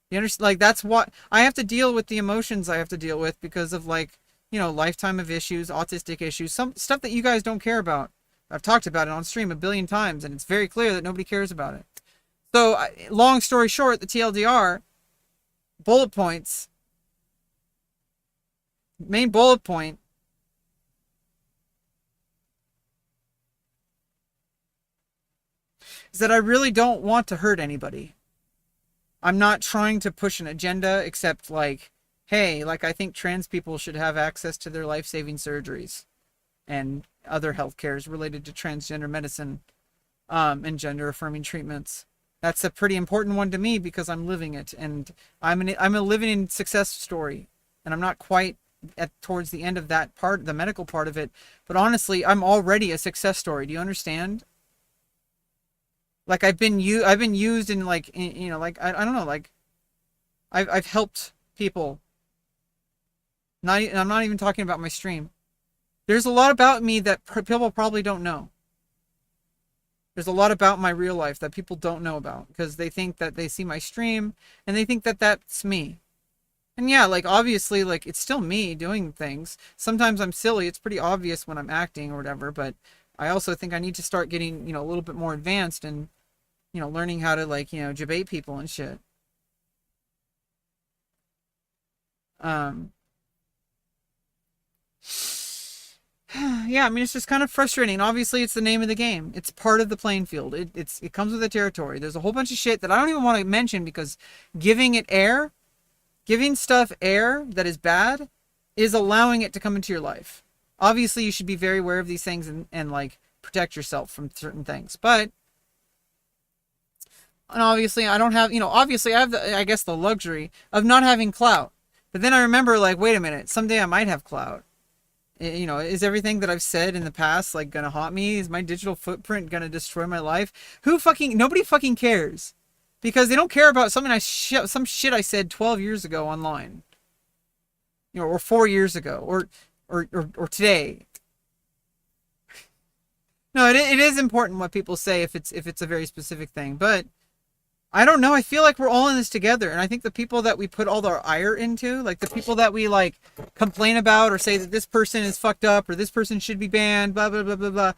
Speaker 2: You understand? Like, that's what I have to deal with, the emotions I have to deal with because of like, lifetime of issues, autistic issues, some stuff that you guys don't care about. I've talked about it on stream a billion times, and it's very clear that nobody cares about it. So long story short, the TLDR bullet points, main bullet point is that I really don't want to hurt anybody. I'm not trying to push an agenda, except like, hey, like I think trans people should have access to their life-saving surgeries and other health cares related to transgender medicine, and gender-affirming treatments. That's a pretty important one to me because I'm living it, and I'm a living success story, and I'm not quite towards the end of that part, the medical part of it, but honestly, I'm already a success story. Do you understand? Like I've been used in like, like I don't know, like I've helped people. I'm not even talking about my stream. There's a lot about me that people probably don't know. There's a lot about my real life that people don't know about because they think that they see my stream and they think that that's me. And yeah, like obviously, like it's still me doing things. Sometimes I'm silly. It's pretty obvious when I'm acting or whatever, but I also think I need to start getting, a little bit more advanced and, learning how to like, debate people and shit. Yeah, I mean, it's just kind of frustrating. Obviously, it's the name of the game. It's part of the playing field. It comes with the territory. There's a whole bunch of shit that I don't even want to mention because giving stuff air that is bad is allowing it to come into your life. Obviously, you should be very aware of these things and like protect yourself from certain things. And obviously, I don't have, obviously I have I guess the luxury of not having clout. But then I remember like, wait a minute, someday I might have clout. Is everything that I've said in the past like gonna haunt me? Is my digital footprint gonna destroy my life? Nobody fucking cares, because they don't care about some shit I said 12 years ago online. you know, or 4 years ago, or today. No, it is important what people say if it's a very specific thing, but I don't know. I feel like we're all in this together, and I think the people that we put all our ire into, like the people that we like complain about or say that this person is fucked up or this person should be banned, blah blah blah blah blah.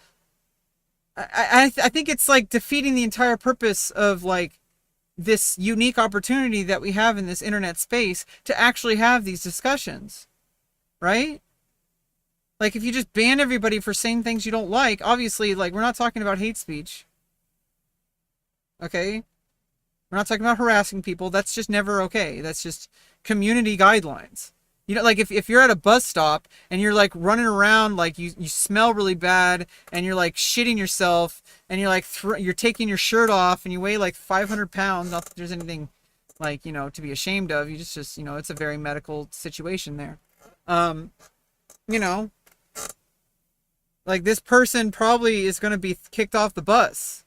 Speaker 2: I think it's like defeating the entire purpose of like this unique opportunity that we have in this internet space to actually have these discussions, right? Like if you just ban everybody for saying things you don't like, obviously, like we're not talking about hate speech. Okay? We're not talking about harassing people. That's just never okay. That's just community guidelines. You know, like if you're at a bus stop and you're like running around, like you smell really bad and you're like shitting yourself and you're like, you're taking your shirt off and you weigh like 500 pounds. Not that there's anything like, you know, to be ashamed of. You just, you know, it's a very medical situation there. You know, like this person probably is going to be kicked off the bus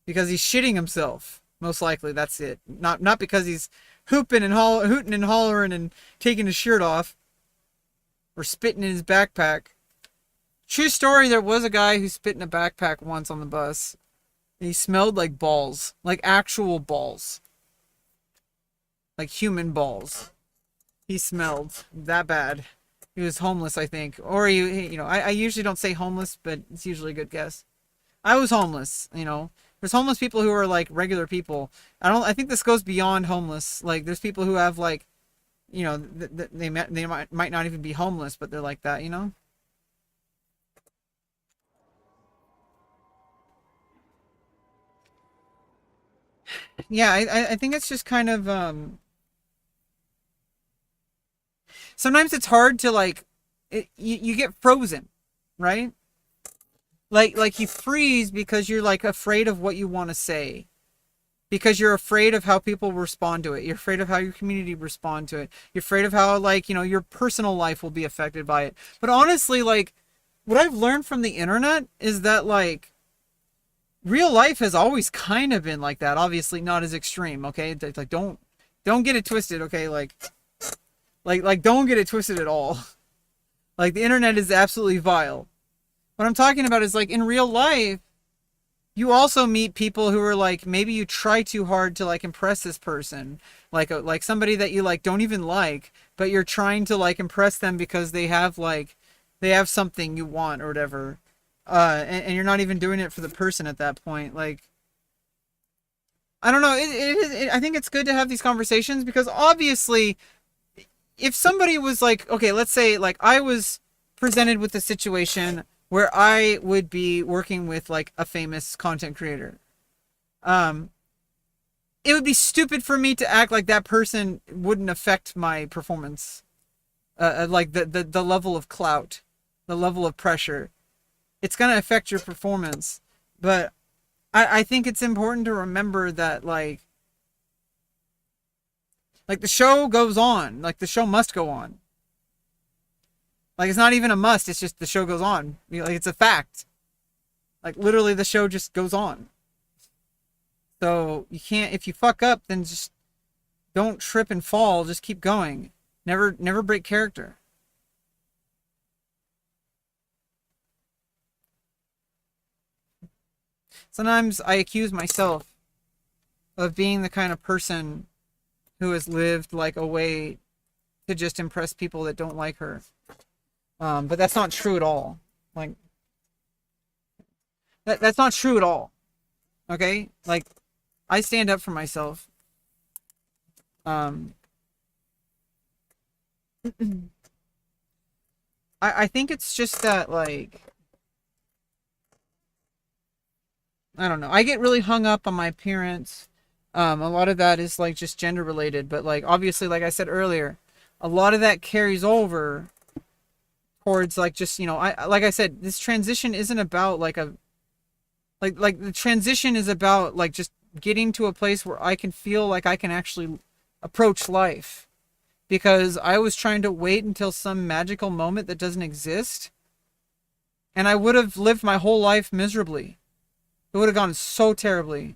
Speaker 2: because he's shitting himself. Most likely that's it. Not because he's hooting and hollering and taking his shirt off or spitting in his backpack. True story, there was a guy who spit in a backpack once on the bus. And he smelled like balls, like actual balls. Like human balls. He smelled that bad. He was homeless, I think. Or he you know, I usually don't say homeless, but it's usually a good guess. I was homeless, you know. There's homeless people who are like regular people. I think this goes beyond homeless. Like there's people who have like, you know, they might not even be homeless, but they're like that, you know? Yeah, I think it's just kind of sometimes it's hard to like you get frozen, right? Like you freeze because you're like afraid of what you want to say. Because you're afraid of how people respond to it. You're afraid of how your community respond to it. You're afraid of how like, you know, your personal life will be affected by it. But honestly, like what I've learned from the internet is that like real life has always kind of been like that. Obviously not as extreme, okay? Like don't get it twisted, okay? Like don't get it twisted at all. Like the internet is absolutely vile. What I'm talking about is like in real life, you also meet people who are like, maybe you try too hard to like impress this person, like somebody that you like don't even like, but you're trying to like impress them because they have something you want or whatever, and you're not even doing it for the person at that point. Like, I don't know. I think it's good to have these conversations because obviously, if somebody was like, okay, let's say like I was presented with a situation where I would be working with like a famous content creator. It would be stupid for me to act like that person wouldn't affect my performance. Like the level of clout, the level of pressure. It's going to affect your performance. But I think it's important to remember that like the show goes on. Like the show must go on. Like, it's not even a must. It's just the show goes on. Like, it's a fact. Like, literally, the show just goes on. So, you can't... If you fuck up, then just don't trip and fall. Just keep going. Never break character. Sometimes I accuse myself of being the kind of person who has lived, like, a way to just impress people that don't like her. But that's not true at all. Like, that's not true at all. Okay? Like, I stand up for myself. I think it's just that, like, I don't know. I get really hung up on my appearance. A lot of that is, like, just gender related. But, like, obviously, like I said earlier, a lot of that carries over towards like just, you know, like I said, this transition isn't about like like the transition is about like just getting to a place where I can feel like I can actually approach life, because I was trying to wait until some magical moment that doesn't exist, and I would have lived my whole life miserably. It would have gone so terribly.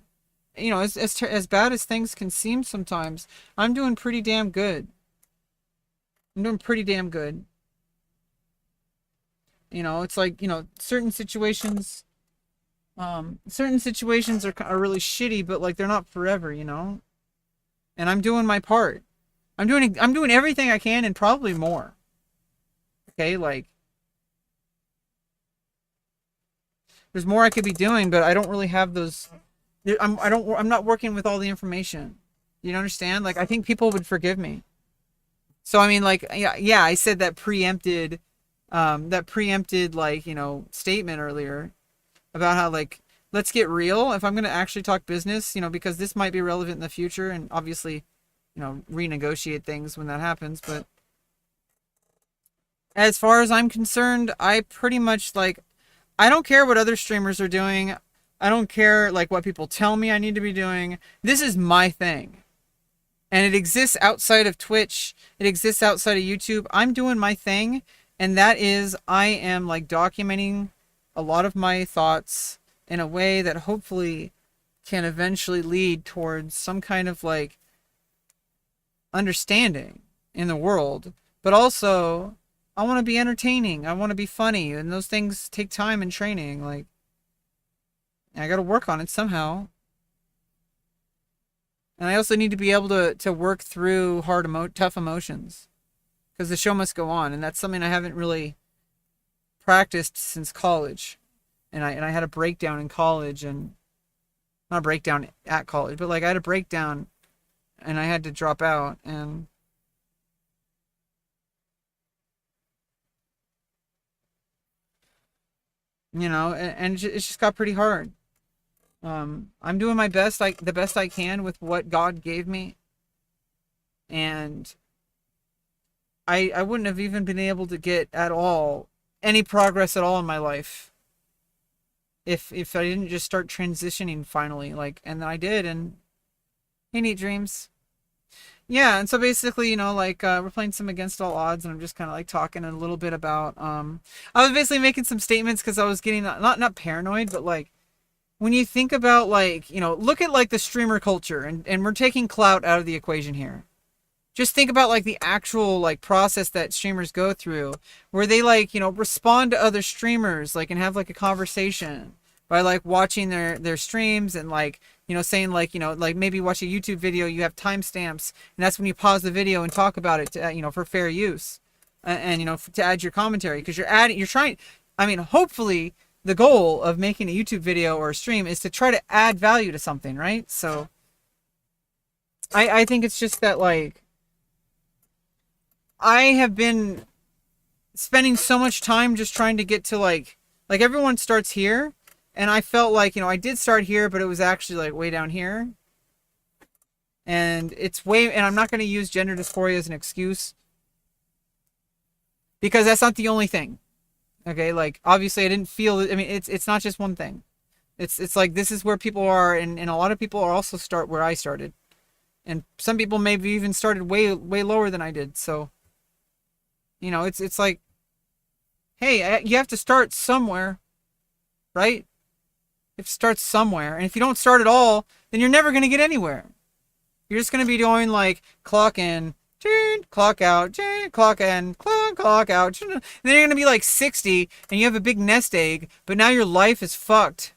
Speaker 2: You know, as bad as things can seem sometimes, I'm doing pretty damn good. I'm doing pretty damn good. You know, it's like, you know, certain situations are really shitty, but like they're not forever, you know? And I'm doing my part. I'm doing everything I can and probably more. Okay, like there's more I could be doing, but I don't really have those. I'm not working with all the information. You understand? Like I think people would forgive me. So I mean, like yeah, I said that preempted like, you know, statement earlier about how like let's get real. If I'm gonna actually talk business, you know, because this might be relevant in the future, and obviously, you know, renegotiate things when that happens. But as far as I'm concerned, I pretty much like I don't care what other streamers are doing. I don't care like what people tell me I need to be doing. This is my thing. And it exists outside of Twitch. It exists outside of YouTube. I'm doing my thing. And that is, I am like documenting a lot of my thoughts in a way that hopefully can eventually lead towards some kind of like understanding in the world. But also, I want to be entertaining. I want to be funny. And those things take time and training. Like, I got to work on it somehow. And I also need to be able to work through tough emotions. Because the show must go on. And that's something I haven't really practiced since college. And I had a breakdown in college. And not a breakdown at college. But like I had a breakdown. And I had to drop out. And you know, and it's just got pretty hard. I'm doing my best, like the best I can with what God gave me, and I wouldn't have even been able to get at all any progress at all in my life if I didn't just start transitioning finally, like, and I did. And hey, neat dreams. Yeah, and so basically, you know, like we're playing some Against All Odds, and I'm just kind of like talking a little bit about I was basically making some statements because I was getting not paranoid, but like when you think about like, you know, look at like the streamer culture, and we're taking clout out of the equation here. Just think about like the actual like process that streamers go through, where they like, you know, respond to other streamers, like, and have like a conversation by like watching their streams, and like, you know, saying like, you know, like maybe watch a YouTube video, you have timestamps, and that's when you pause the video and talk about it to, you know, for fair use, and you know, to add your commentary, because you're trying. I mean, hopefully the goal of making a YouTube video or a stream is to try to add value to something, right? So I think it's just that like I have been spending so much time just trying to get to like everyone starts here, and I felt like, you know, I did start here, but it was actually like way down here. And I'm not going to use gender dysphoria as an excuse, because that's not the only thing. Okay, like obviously I didn't feel. I mean, it's not just one thing. It's like this is where people are, and a lot of people are also start where I started, and some people maybe even started way lower than I did. So, you know, it's like, hey, you have to start somewhere, right? You have to start somewhere, and if you don't start at all, then you're never gonna get anywhere. You're just gonna be doing like clock in, clock out, clock in, clock out. And then you're gonna be like 60 and you have a big nest egg, but now your life is fucked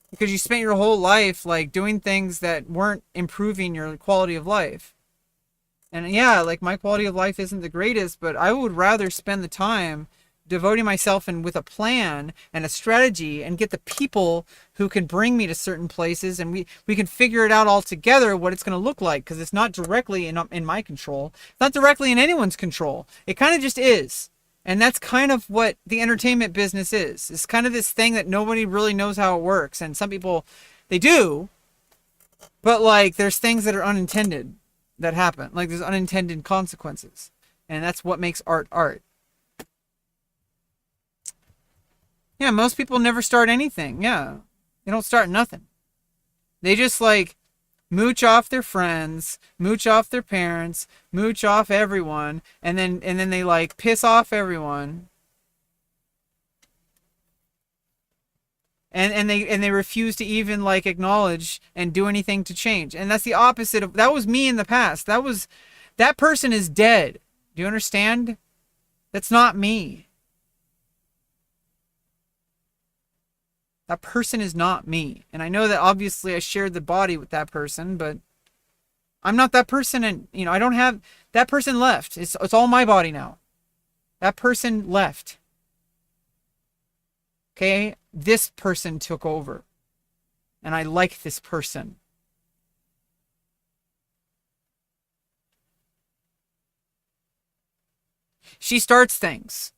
Speaker 2: because you spent your whole life like doing things that weren't improving your quality of life. And yeah, like my quality of life isn't the greatest, but I would rather spend the time devoting myself and with a plan and a strategy, and get the people who can bring me to certain places, and we can figure it out all together what it's going to look like, because it's not directly in my control. It's not directly in anyone's control. It kind of just is. And that's kind of what the entertainment business is. It's kind of this thing that nobody really knows how it works, and some people, they do, but like there's things that are unintended that happen. Like there's unintended consequences, and that's what makes art art. Yeah, most people never start anything. Yeah, they don't start nothing. They just like mooch off their friends, mooch off their parents, mooch off everyone, and then they like piss off everyone. And they refuse to even like acknowledge and do anything to change. And that's the opposite of, that was me in the past. That person is dead. Do you understand? That's not me. That person is not me. And I know that obviously I shared the body with that person, but I'm not that person. And, you know, I don't have, that person left. It's all my body now. That person left. Okay? This person took over. And I like this person. She starts things.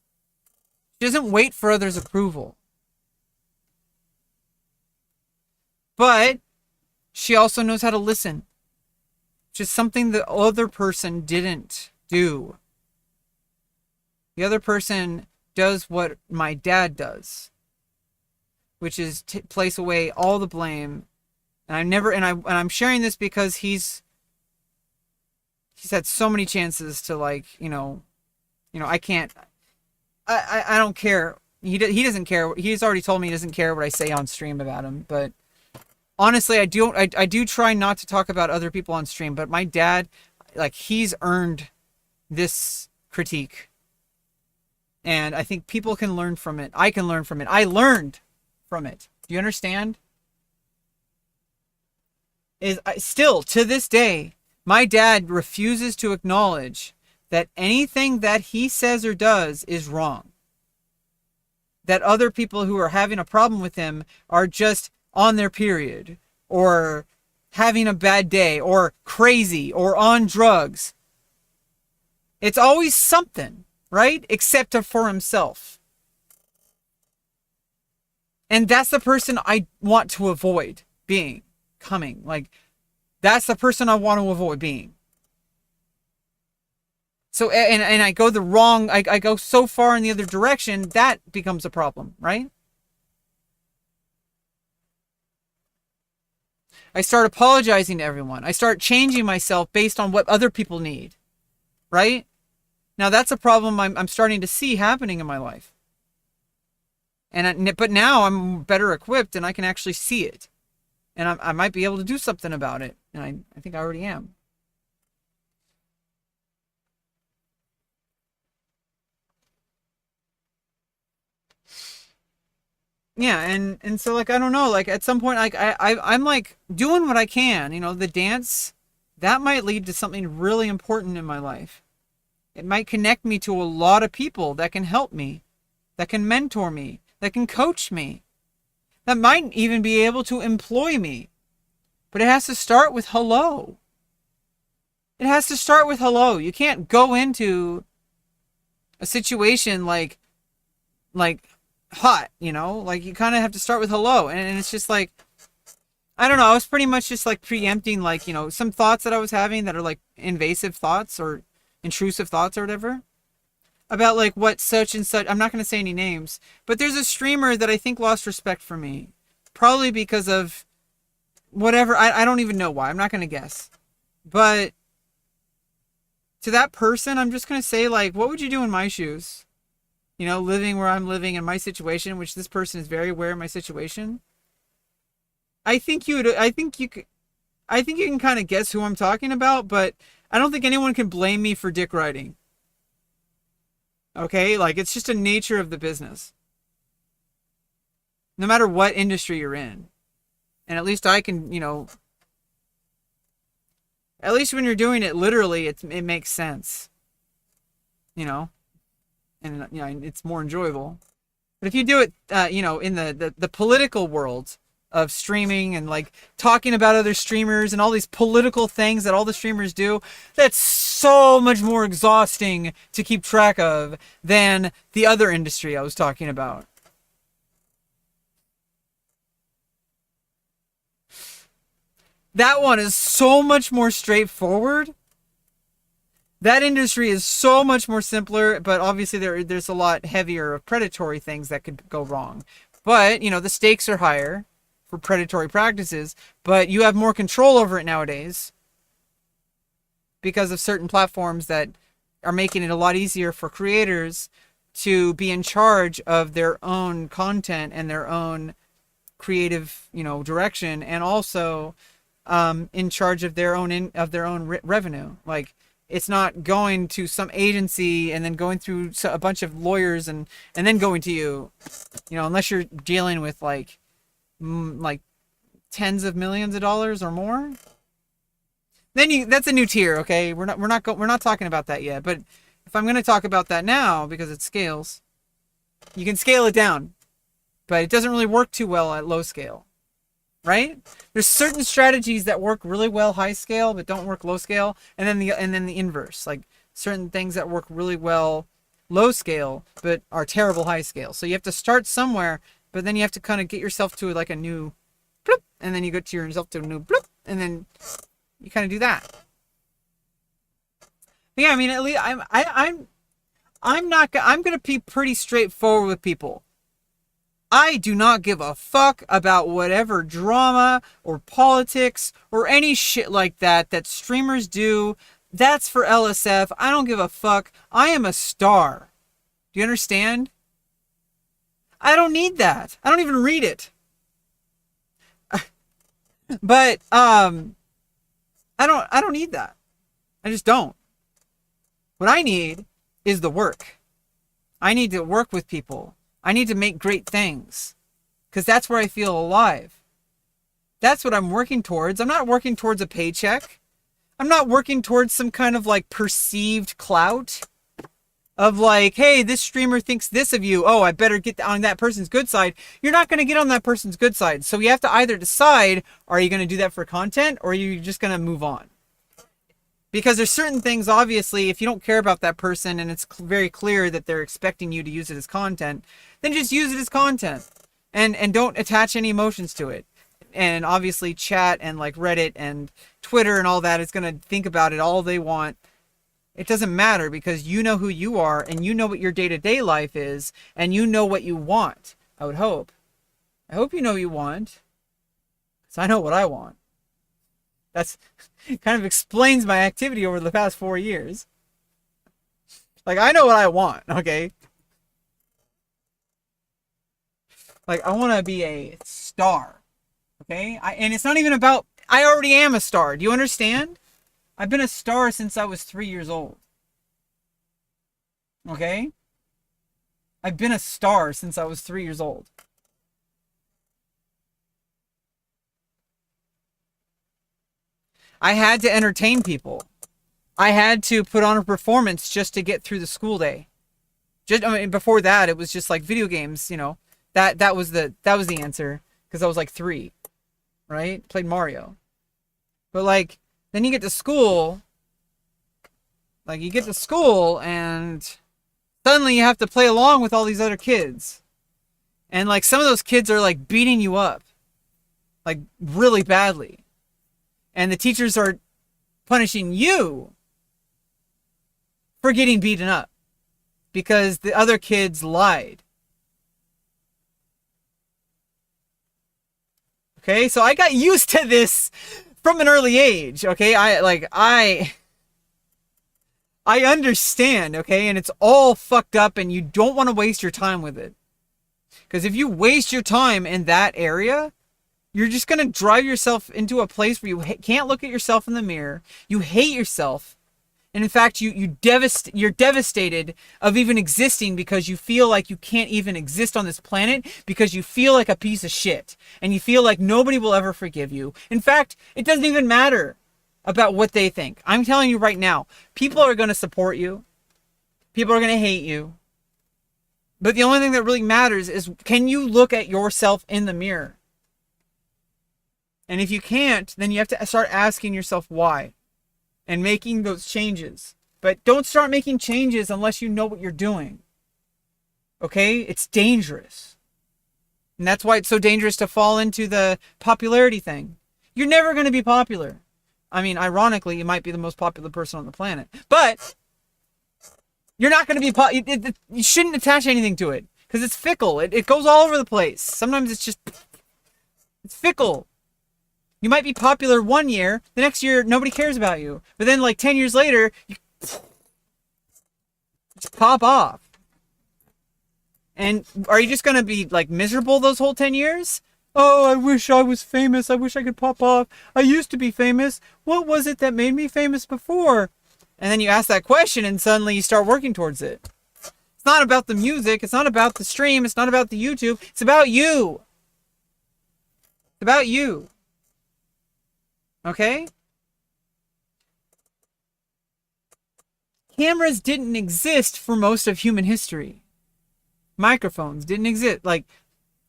Speaker 2: She doesn't wait for others' approval. But she also knows how to listen, which is something the other person didn't do. The other person does what my dad does, which is place away all the blame. And I'm sharing this because he's had so many chances to, like, you know, I don't care. He doesn't care. He's already told me he doesn't care what I say on stream about him, but honestly, I do try not to talk about other people on stream, but my dad, like, he's earned this critique. And I think people can learn from it. I can learn from it. I learned from it. Do you understand? Still, to this day, my dad refuses to acknowledge that anything that he says or does is wrong. That other people who are having a problem with him are just on their period, or having a bad day, or crazy, or on drugs. It's always something, right? Except for himself. And that's the person I want to avoid becoming. Like, that's the person I want to avoid being. So, and I go I go so far in the other direction, that becomes a problem, right? I start apologizing to everyone. I start changing myself based on what other people need, right? Now that's a problem I'm starting to see happening in my life. But now I'm better equipped and I can actually see it. And I might be able to do something about it. And I think I already am. Yeah, and so, like, I don't know, like, at some point, like, I'm like doing what I can, you know, the dance, that might lead to something really important in my life. It might connect me to a lot of people that can help me, that can mentor me, that can coach me, that might even be able to employ me. But it has to start with hello. It has to start with hello. You can't go into a situation like hot, you know, like, you kind of have to start with hello. And it's just like, I don't know, I was pretty much just like preempting, like, you know, some thoughts that I was having that are like invasive thoughts or intrusive thoughts or whatever, about like what such and such, I'm not going to say any names, but there's a streamer that I think lost respect for me, probably because of whatever, I don't even know why, I'm not going to guess. But to that person, I'm just going to say, like, what would you do in my shoes? You know, living where I'm living in my situation, which this person is very aware of my situation. I think you can kind of guess who I'm talking about, but I don't think anyone can blame me for dick riding. Okay? Like, it's just a nature of the business. No matter what industry you're in. And at least I can, you know, at least when you're doing it literally, it makes sense. You know? And, you know, it's more enjoyable. But if you do it, you know, in the political world of streaming and like talking about other streamers and all these political things that all the streamers do, that's so much more exhausting to keep track of than the other industry I was talking about. That one is so much more straightforward. That industry is so much more simpler, but obviously there's a lot heavier of predatory things that could go wrong. But, you know, the stakes are higher for predatory practices, but you have more control over it nowadays because of certain platforms that are making it a lot easier for creators to be in charge of their own content and their own creative, you know, direction, and also in charge of their own revenue. Like, It's not going to some agency and then going through a bunch of lawyers and then going to you, unless you're dealing with like tens of millions of dollars or more. Then that's a new tier, okay? We're not talking about that yet. But if I'm going to talk about that now because it scales, you can scale it down, but it doesn't really work too well at low scale. Right? There's certain strategies that work really well high scale but don't work low scale, and then the inverse, like certain things that work really well low scale but are terrible high scale. So you have to start somewhere, but then you have to kind of get yourself to like a new bloop, and then you get to yourself to a new bloop, and then you kind of do that. But yeah, I mean, at least I'm gonna be pretty straightforward with people. I do not give a fuck about whatever drama or politics or any shit like that streamers do. That's for LSF. I don't give a fuck. I am a star. Do you understand? I don't need that. I don't even read it. But I don't need that. I just don't. What I need is the work. I need to work with people. I need to make great things, because that's where I feel alive. That's what I'm working towards. I'm not working towards a paycheck. I'm not working towards some kind of like perceived clout of like, hey, this streamer thinks this of you. Oh, I better get on that person's good side. You're not going to get on that person's good side. So you have to either decide, are you going to do that for content, or are you just going to move on? Because there's certain things, obviously, if you don't care about that person and it's very clear that they're expecting you to use it as content, then just use it as content and don't attach any emotions to it. And obviously chat and like Reddit and Twitter and all that is going to think about it all they want. It doesn't matter, because you know who you are and you know what your day-to-day life is and you know what you want. I would hope. I hope you know what you want, because I know what I want. That's kind of explains my activity over the past 4 years. Like, I know what I want, okay? Like, I want to be a star, okay? And it's not even about, I already am a star. Do you understand? I've been a star since I was 3 years old. Okay? I've been a star since I was 3 years old. I had to entertain people. I had to put on a performance just to get through the school day. Before that, it was just like video games, That was the answer, because I was like 3, right? Played Mario. But like, then you get to school, and suddenly you have to play along with all these other kids. And like, some of those kids are like beating you up, like really badly. And the teachers are punishing you for getting beaten up because the other kids lied. Okay, so I got used to this from an early age. Okay, I understand. Okay, and it's all fucked up, and you don't want to waste your time with it. Because if you waste your time in that area, you're just going to drive yourself into a place where you can't look at yourself in the mirror. You hate yourself. And in fact, you're devastated of even existing, because you feel like you can't even exist on this planet, because you feel like a piece of shit. And you feel like nobody will ever forgive you. In fact, it doesn't even matter about what they think. I'm telling you right now, people are going to support you. People are going to hate you. But the only thing that really matters is, can you look at yourself in the mirror? And if you can't, then you have to start asking yourself why and making those changes. But don't start making changes unless you know what you're doing. Okay? It's dangerous. And that's why it's so dangerous to fall into the popularity thing. You're never going to be popular. I mean, ironically, you might be the most popular person on the planet. But you're not going to be you shouldn't attach anything to it, because it's fickle. It goes all over the place. Sometimes it's fickle. You might be popular 1 year, the next year nobody cares about you. But then like 10 years later, you just pop off. And are you just going to be like miserable those whole 10 years? Oh, I wish I was famous. I wish I could pop off. I used to be famous. What was it that made me famous before? And then you ask that question and suddenly you start working towards it. It's not about the music. It's not about the stream. It's not about the YouTube. It's about you. It's about you. Okay? Cameras didn't exist for most of human history. Microphones didn't exist. Like,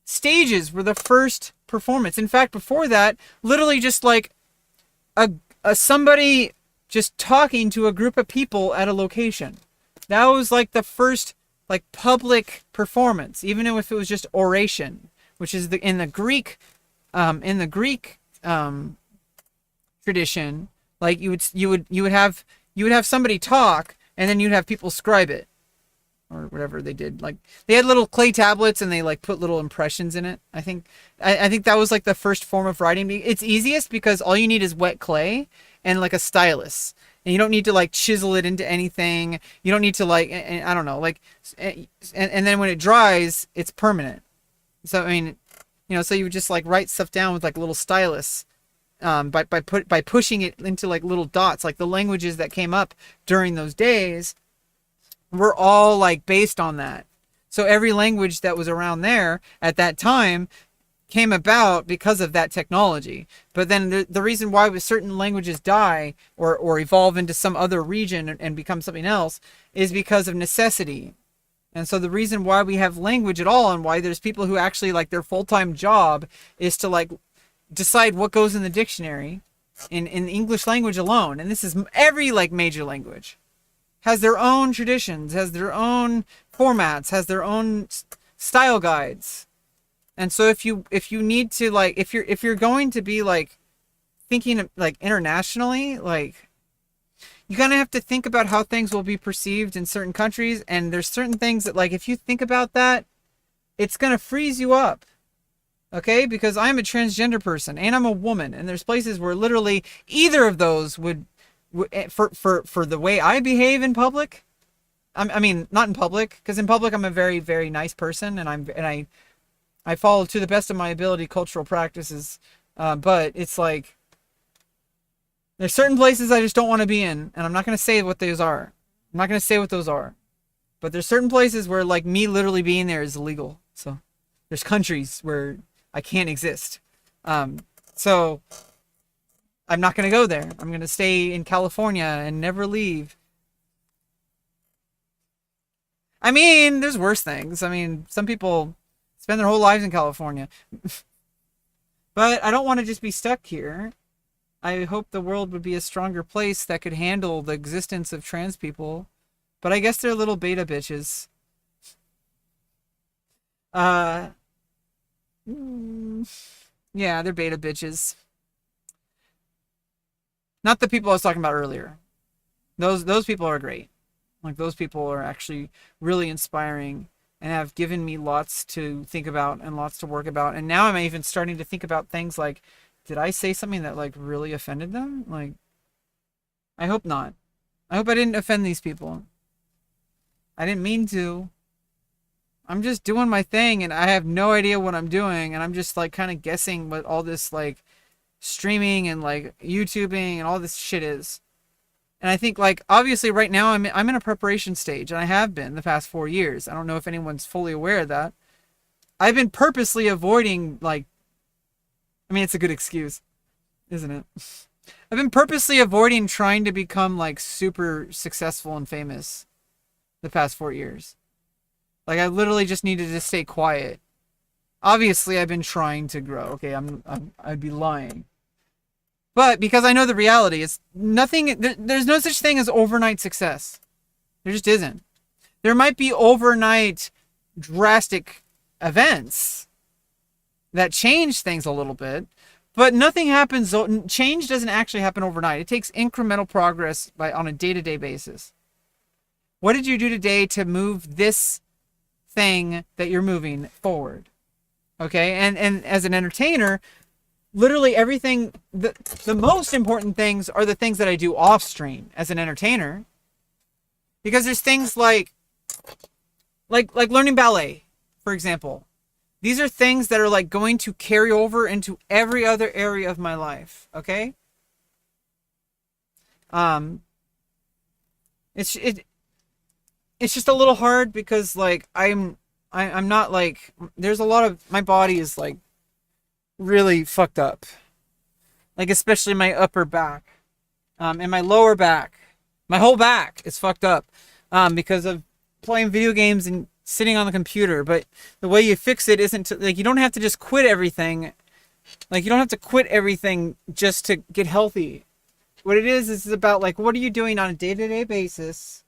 Speaker 2: stages were the first performance. In fact, before that, literally just like somebody just talking to a group of people at a location. That was like the first like public performance, even if it was just oration, which is in the Greek tradition. Like you would have somebody talk, and then you'd have people scribe it, or whatever they did. Like they had little clay tablets, and they like put little impressions in it. I think that was like the first form of writing. It's easiest because all you need is wet clay and like a stylus, and you don't need to like chisel it into anything. You don't need to like, I don't know, like, and then when it dries, it's permanent. So I mean, so you would just like write stuff down with like a little stylus. By pushing it into like little dots. Like the languages that came up during those days were all like based on that. So every language that was around there at that time came about because of that technology. But then the reason why certain languages die or evolve into some other region and become something else is because of necessity. And so the reason why we have language at all, and why there's people who actually like their full-time job is to like decide what goes in the dictionary in the English language alone. And this is every like major language has their own traditions, has their own formats, has their own style guides. And so if you need to like, if you're going to be like thinking like internationally, like you're going to have to think about how things will be perceived in certain countries. And there's certain things that like, if you think about that, it's going to freeze you up. Okay, because I'm a transgender person and I'm a woman, and there's places where literally either of those would for the way I behave in public. I mean, not in public, because in public I'm a very, very nice person, and I follow to the best of my ability cultural practices. But it's like there's certain places I just don't want to be in, and I'm not going to say what those are. I'm not going to say what those are. But there's certain places where like me literally being there is illegal. So there's countries where I can't exist. So I'm not going to go there. I'm going to stay in California and never leave. I mean, there's worse things. I mean, some people spend their whole lives in California. But I don't want to just be stuck here. I hope the world would be a stronger place that could handle the existence of trans people. But I guess they're little beta bitches. Yeah, they're beta bitches. Not the people I was talking about earlier. Those people are great. Like those people are actually really inspiring and have given me lots to think about and lots to work about. And now I'm even starting to think about things like, did I say something that like really offended them? Like, I hope not. I hope I didn't offend these people. I didn't mean to. I'm just doing my thing, and I have no idea what I'm doing, and I'm just like kind of guessing what all this like streaming and like YouTubing and all this shit is. And I think like obviously right now I'm in a preparation stage, and I have been the past 4 years. I don't know if anyone's fully aware of that. I've been purposely avoiding like, I mean, it's a good excuse, isn't it? I've been purposely avoiding trying to become like super successful and famous the past 4 years. Like I literally just needed to stay quiet. Obviously, I've been trying to grow. Okay, I'd be lying. But because I know the reality, it's nothing. There's no such thing as overnight success. There just isn't. There might be overnight drastic events that change things a little bit, but nothing happens. Change doesn't actually happen overnight. It takes incremental progress on a day-to-day basis. What did you do today to move this thing that you're moving forward? Okay, and as an entertainer, literally everything, the most important things are the things that I do off stream as an entertainer, because there's things like learning ballet, for example. These are things that are like going to carry over into every other area of my life. Okay. it's just a little hard because like I'm not like, there's a lot of, my body is like really fucked up, like especially my upper back, and my lower back, my whole back is fucked up, because of playing video games and sitting on the computer. But the way you fix it isn't to, like, you don't have to just quit everything. Like, you don't have to quit everything just to get healthy. What it is about, like, what are you doing on a day-to-day basis,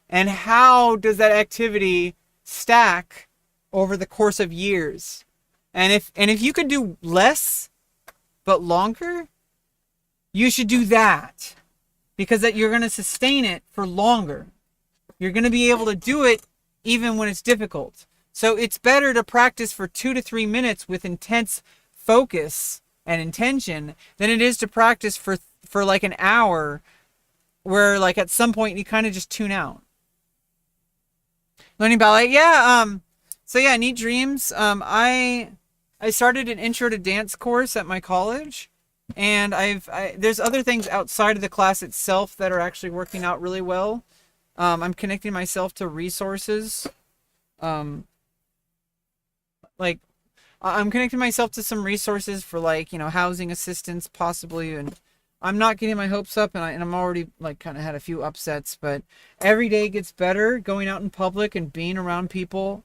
Speaker 2: and how does that activity stack over the course of years? And if you could do less but longer, you should do that, because that you're going to sustain it for longer. You're going to be able to do it even when it's difficult. So it's better to practice for 2 to 3 minutes with intense focus and intention than it is to practice for like an hour where like at some point you kind of just tune out. Learning ballet, yeah. So yeah, Neat Dreams. I started an intro to dance course at my college, and there's other things outside of the class itself that are actually working out really well. I'm connecting myself to resources. Like, I'm connecting myself to some resources for, like, you know, housing assistance possibly, and I'm not getting my hopes up, and I'm already like kind of had a few upsets, but every day gets better going out in public and being around people,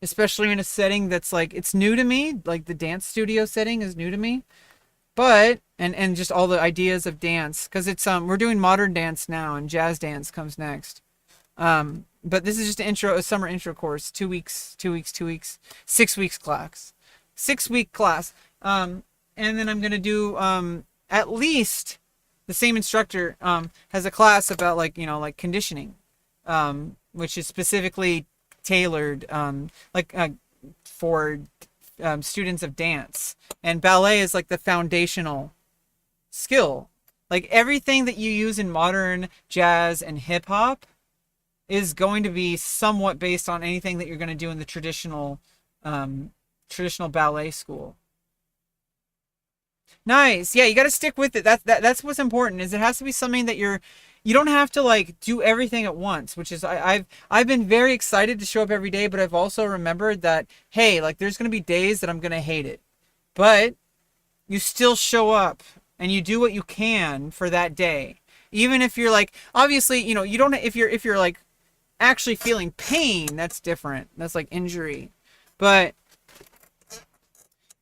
Speaker 2: especially in a setting that's like, it's new to me, like the dance studio setting is new to me, but and just all the ideas of dance, because it's we're doing modern dance now and jazz dance comes next. But this is just a summer intro course, 2 weeks, 6 weeks class, 6-week class. And then I'm going to do, at least the same instructor, has a class about, like, you know, like conditioning, which is specifically tailored, for, students of dance, and ballet is like the foundational skill. Like everything that you use in modern jazz and hip hop is going to be somewhat based on anything that you're going to do in the traditional ballet school. Nice. Yeah, you got to stick with it. That's what's important, is it has to be something that you don't have to like do everything at once, which is I've been very excited to show up every day, but I've also remembered that, hey, like there's going to be days that I'm going to hate it. But you still show up and you do what you can for that day. Even if you're like, obviously, you know, you don't, if you're like actually feeling pain, that's different. That's like injury. But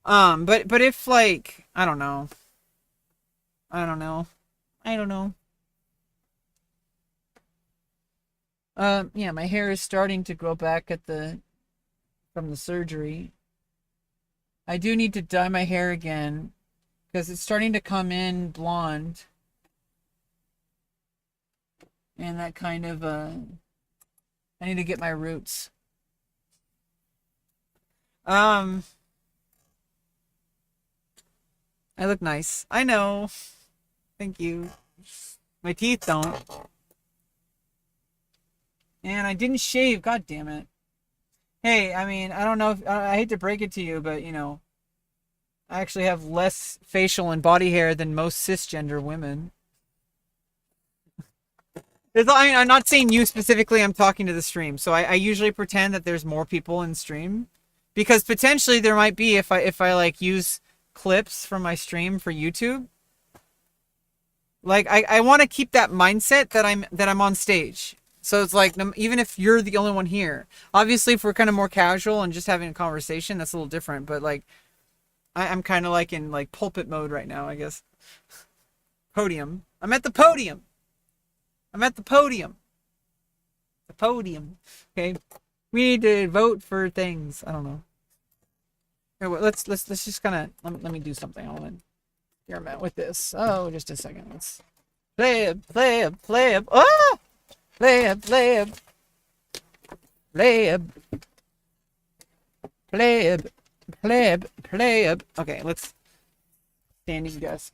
Speaker 2: if like, I don't know. Yeah, my hair is starting to grow back from the surgery. I do need to dye my hair again because it's starting to come in blonde. And that kind of, I need to get my roots. I look nice. I know. Thank you. My teeth don't. And I didn't shave. God damn it. Hey, I mean, I don't know if, I hate to break it to you, but, you know, I actually have less facial and body hair than most cisgender women. I'm not saying you specifically, I'm talking to the stream. So I usually pretend that there's more people in stream, because potentially there might be if I like use clips from my stream for YouTube. Like I want to keep that mindset that I'm on stage. So it's like, even if you're the only one here, obviously if we're kind of more casual and just having a conversation, that's a little different. But like, I'm kind of like in like pulpit mode right now, I guess. Podium. I'm at the podium. The podium. Okay. We need to vote for things. I don't know. Here, let's just kind of, let me do something. I want to experiment with this. Oh, just a second. Let's play it. Oh! Play it. Okay, let's standing desk.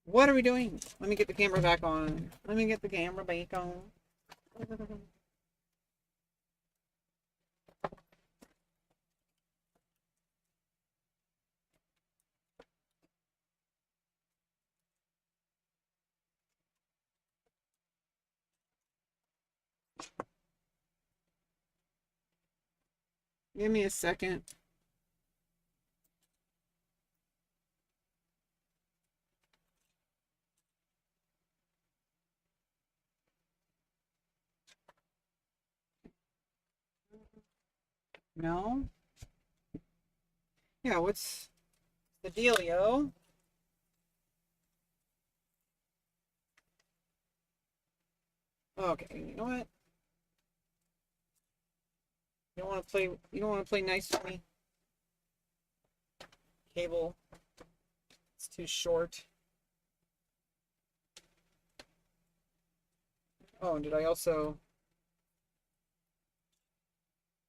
Speaker 2: What are we doing? Let me get the camera back on. Give me a second. No? Yeah, what's the dealio? Okay, you know what? You don't want to play nice with me? Cable. It's too short. Oh, did I also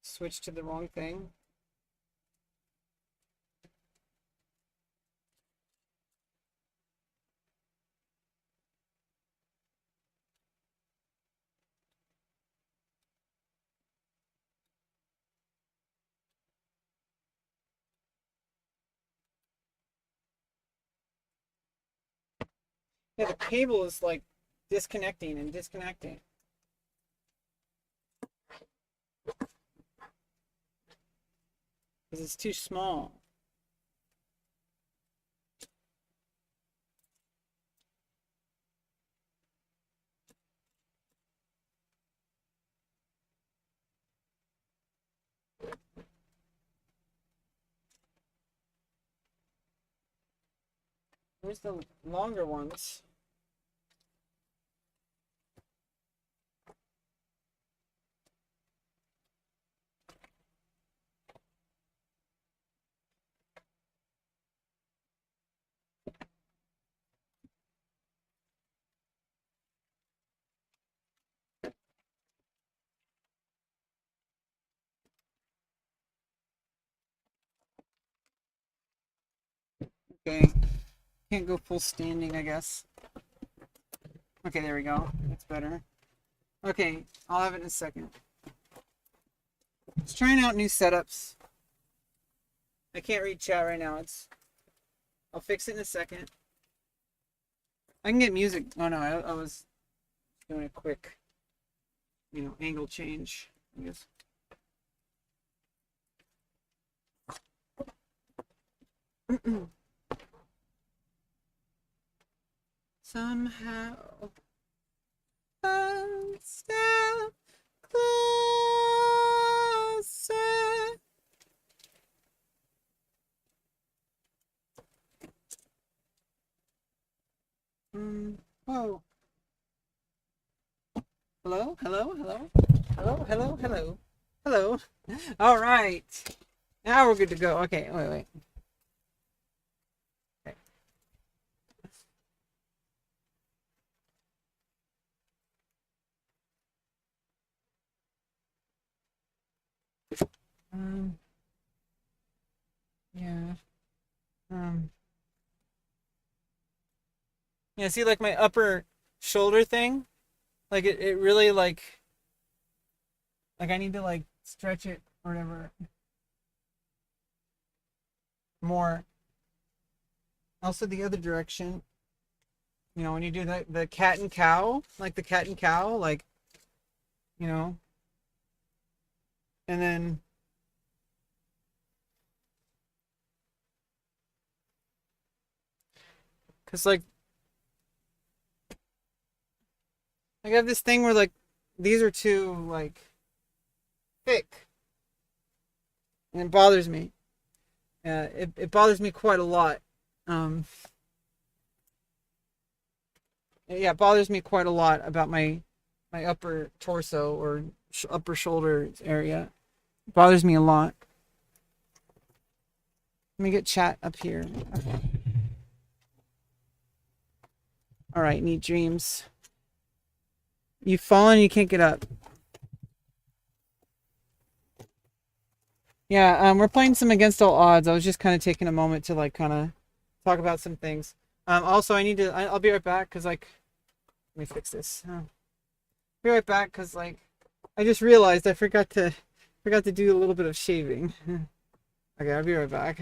Speaker 2: switch to the wrong thing? Yeah, the cable is like disconnecting and disconnecting. Because it's too small. Where's the longer ones? Okay. Can't go full standing, I guess. Okay, there we go. That's better. Okay, I'll have it in a second. Just trying out new setups. I can't read chat right now. I'll fix it in a second. I can get music. Oh no, I was doing a quick, angle change, I guess. Somehow, one step closer. Oh. Hello, hello, hello, hello, hello, hello, hello. All right. Now we're good to go. Okay, wait. Okay. Yeah. Yeah, see like my upper shoulder thing? Like it really like I need to like stretch it or whatever more. Also the other direction. When you do the cat and cow, like the cat and cow, like you know, and then cuz like I have this thing where like these are too like thick and it bothers me. It bothers me quite a lot. Um yeah, it bothers me quite a lot about my upper torso or upper shoulder area. It bothers me a lot. Let me get chat up here. Okay. All right, neat dreams. You've fallen, you can't get up. Yeah, we're playing some Against All Odds. I was just kind of taking a moment to like kind of talk about some things. Also, I'll be right back because like, let me fix this. Be right back because like, I just realized I forgot to do a little bit of shaving. Okay, I'll be right back.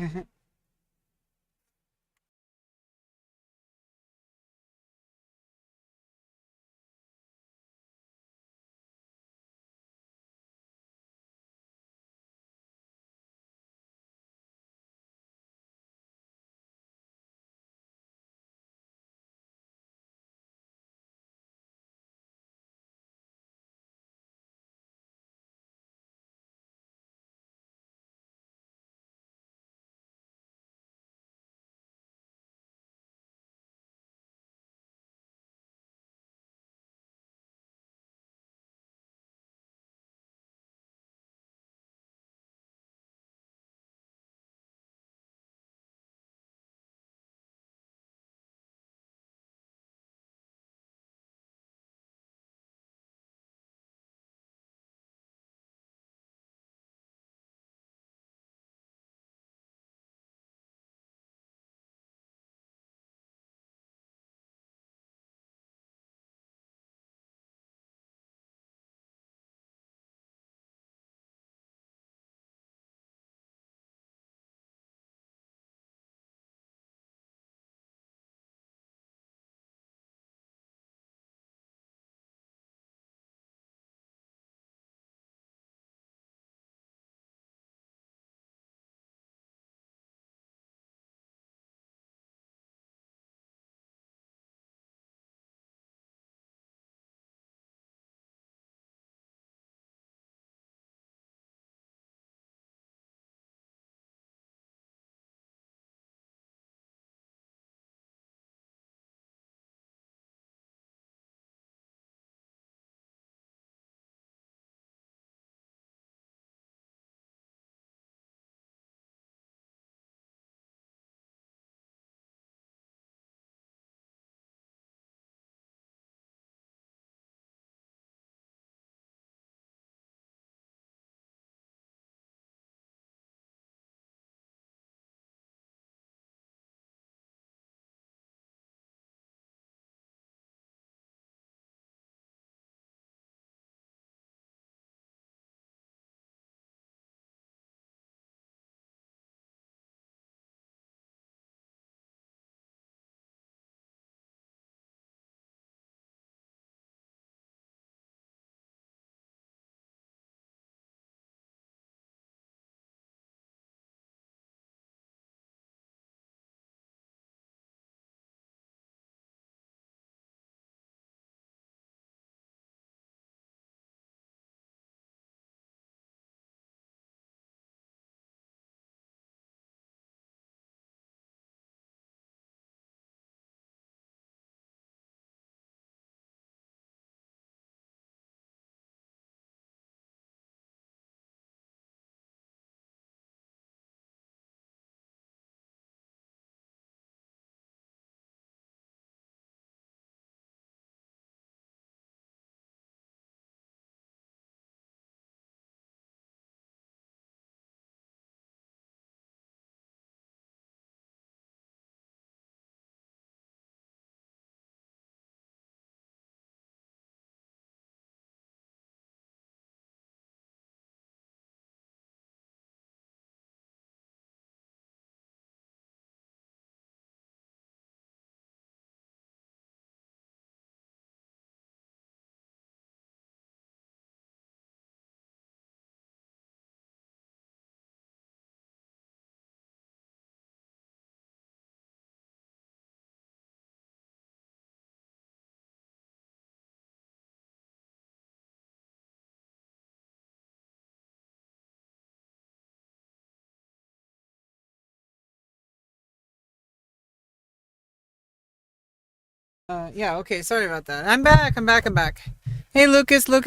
Speaker 2: Yeah, okay, sorry about that. I'm back, I'm back, I'm back. Hey, Lucas. How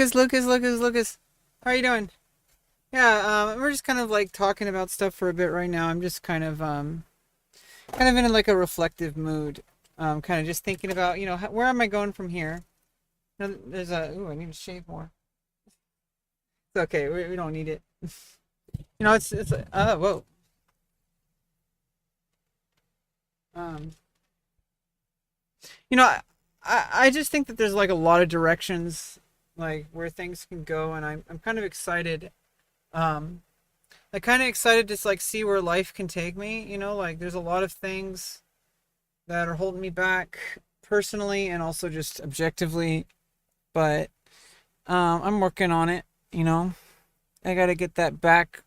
Speaker 2: are you doing? Yeah, we're just kind of like talking about stuff for a bit right now. I'm just kind of in like a reflective mood. Kind of just thinking about, where am I going from here? There's I need to shave more. It's okay, we don't need it. Whoa. Um, I just think that there's like a lot of directions, like where things can go, and I'm kind of excited. Um, I'm kind of excited to like see where life can take me. Like there's a lot of things that are holding me back personally and also just objectively, but I'm working on it. I gotta get that back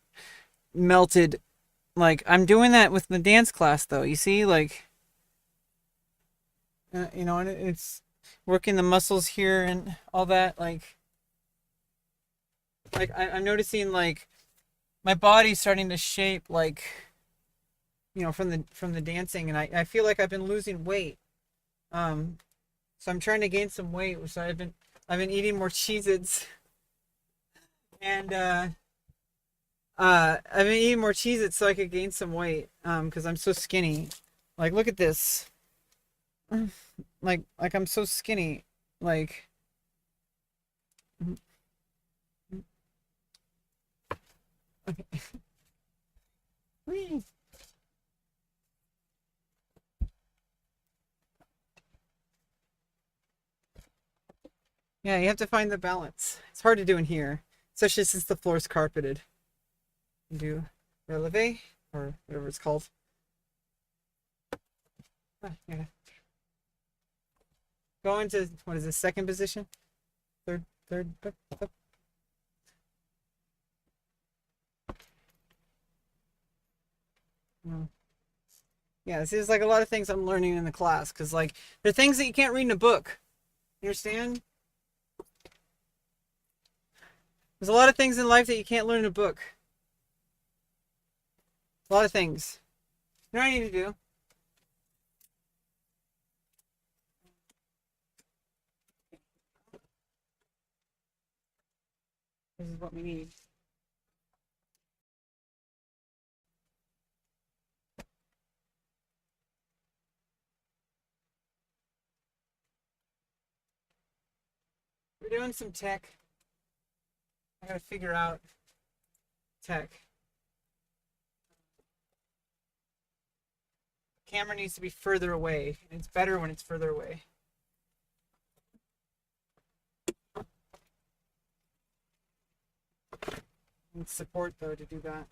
Speaker 2: melted. Like I'm doing that with the dance class, though. You see, like. And it's working the muscles here and all that. I'm noticing like my body's starting to shape like, from the dancing, and I feel like I've been losing weight. So I'm trying to gain some weight, so I've been eating more Cheez-Its, and I've been eating more Cheez-Its so I could gain some weight. Because I'm so skinny. Like look at this. Like I'm so skinny. Like okay. Whee! Yeah, you have to find the balance. It's hard to do in here, especially since the floor is carpeted. You do releve or whatever it's called. Yeah. Go into what is this, second position? Third. Yeah, this is like a lot of things I'm learning in the class, because like there are things that you can't read in a book. You understand? There's a lot of things in life that you can't learn in a book. A lot of things. You know what I need to do? This is what we need. We're doing some tech. I gotta figure out tech. Camera needs to be further away. It's better when it's further away. Need support though to do that.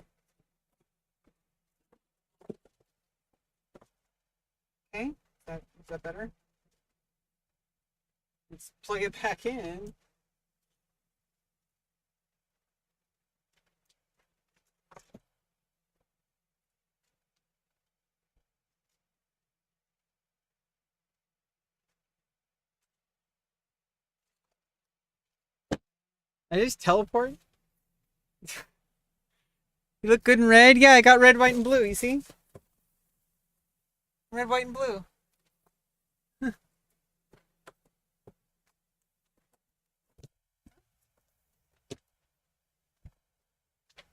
Speaker 2: Okay, is that better? Let's plug it back in. I just teleport? You look good in red? Yeah, I got red, white, and blue, you see? Red, white, and blue.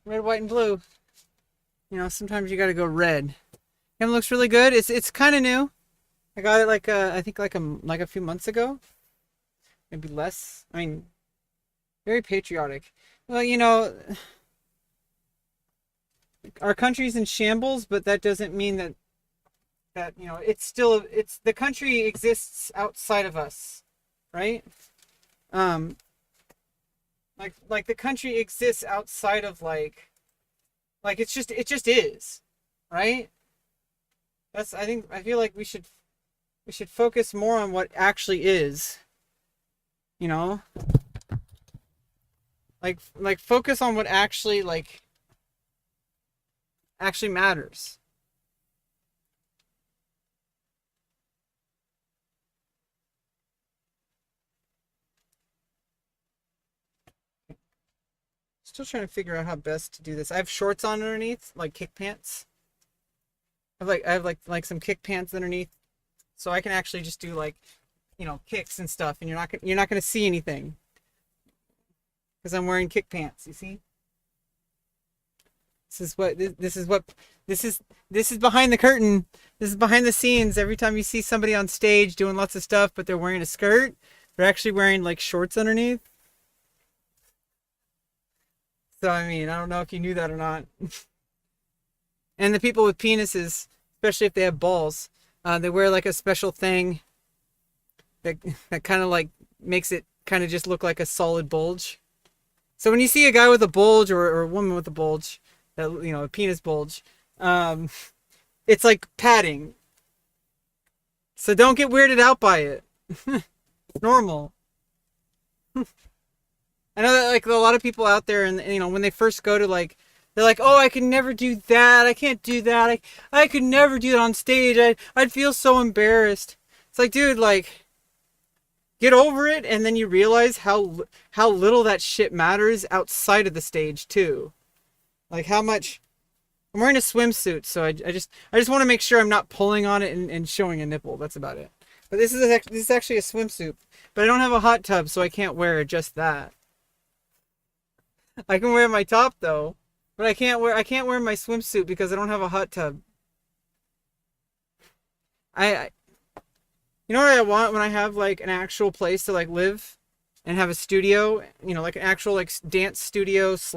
Speaker 2: Red, white, and blue. Sometimes you gotta go red. It looks really good. It's kind of new. I got it like I think like a few months ago. Maybe less. I mean, very patriotic. Well, our country's in shambles, but that doesn't mean that it's the country exists outside of us, right? Um, like the country exists outside of like it just is, right? I feel like we should focus more on what actually is, you know? Like focus on what actually matters. Still trying to figure out how best to do this. I have shorts on underneath, like kick pants. I have like some kick pants underneath, so I can actually just do like kicks and stuff, and you're not gonna see anything because I'm wearing kick pants. You see? This is behind the curtain. This is behind the scenes. Every time you see somebody on stage doing lots of stuff, but they're wearing a skirt, they're actually wearing like shorts underneath. So I mean, I don't know if you knew that or not. And the people with penises, especially if they have balls, they wear like a special thing that kind of like makes it kind of just look like a solid bulge. So when you see a guy with a bulge or a woman with a bulge, a penis bulge, it's like padding. So don't get weirded out by it. It's normal. I know that like a lot of people out there, and when they first go to like, they're like, oh, I can never do that. I can't do that. I could never do that on stage. I'd feel so embarrassed. It's like, dude, like, get over it, and then you realize how little that shit matters outside of the stage too. Like how much. I'm wearing a swimsuit, so I just want to make sure I'm not pulling on it and showing a nipple. That's about it. But this is actually a swimsuit. But I don't have a hot tub, so I can't wear just that. I can wear my top though. But I can't wear my swimsuit because I don't have a hot tub. You know what I want when I have like an actual place to like live and have a studio, like an actual like dance studio /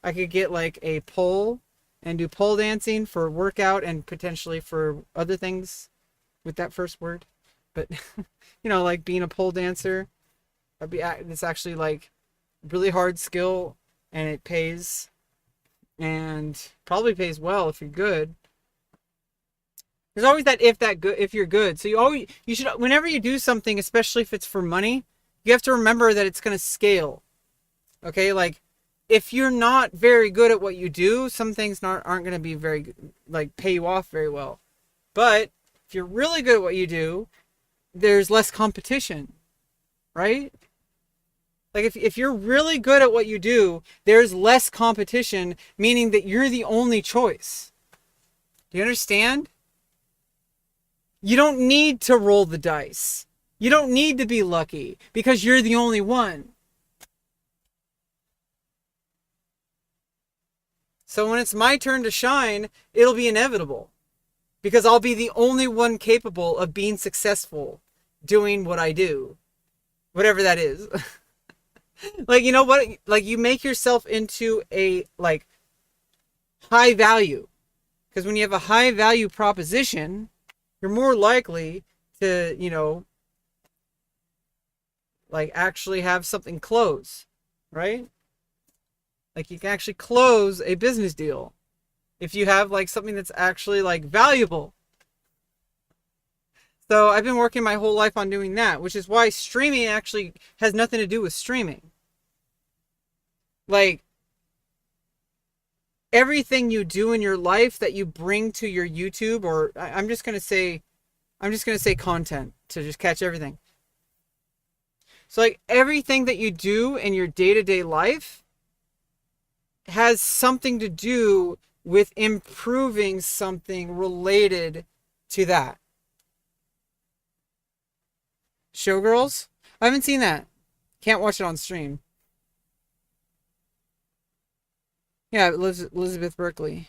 Speaker 2: I could get like a pole and do pole dancing for workout and potentially for other things with that first word. But like being a pole dancer, it's actually like really hard skill, and it pays. And probably pays well if you're good. There's always that if you're good. So you should, whenever you do something, especially if it's for money, you have to remember that it's going to scale. Okay? Like if you're not very good at what you do, some things aren't going to be very like pay you off very well. But if you're really good at what you do, there's less competition, right? Like if you're really good at what you do, there's less competition, meaning that you're the only choice. Do you understand? You don't need to roll the dice. You don't need to be lucky because you're the only one. So when it's my turn to shine, it'll be inevitable because I'll be the only one capable of being successful doing what I do, whatever that is. Like, you know what? Like, you make yourself into a, like, high value. Because when you have a high value proposition, you're more likely to, like, actually have something close. Right? Like, you can actually close a business deal. If you have, like, something that's actually, like, valuable. So, I've been working my whole life on doing that. Which is why streaming actually has nothing to do with streaming. Like, everything you do in your life that you bring to your YouTube, or I'm just going to say content to just catch everything. So like everything that you do in your day-to-day life has something to do with improving something related to that. Showgirls? I haven't seen that. Can't watch it on stream. Yeah, Elizabeth Berkley.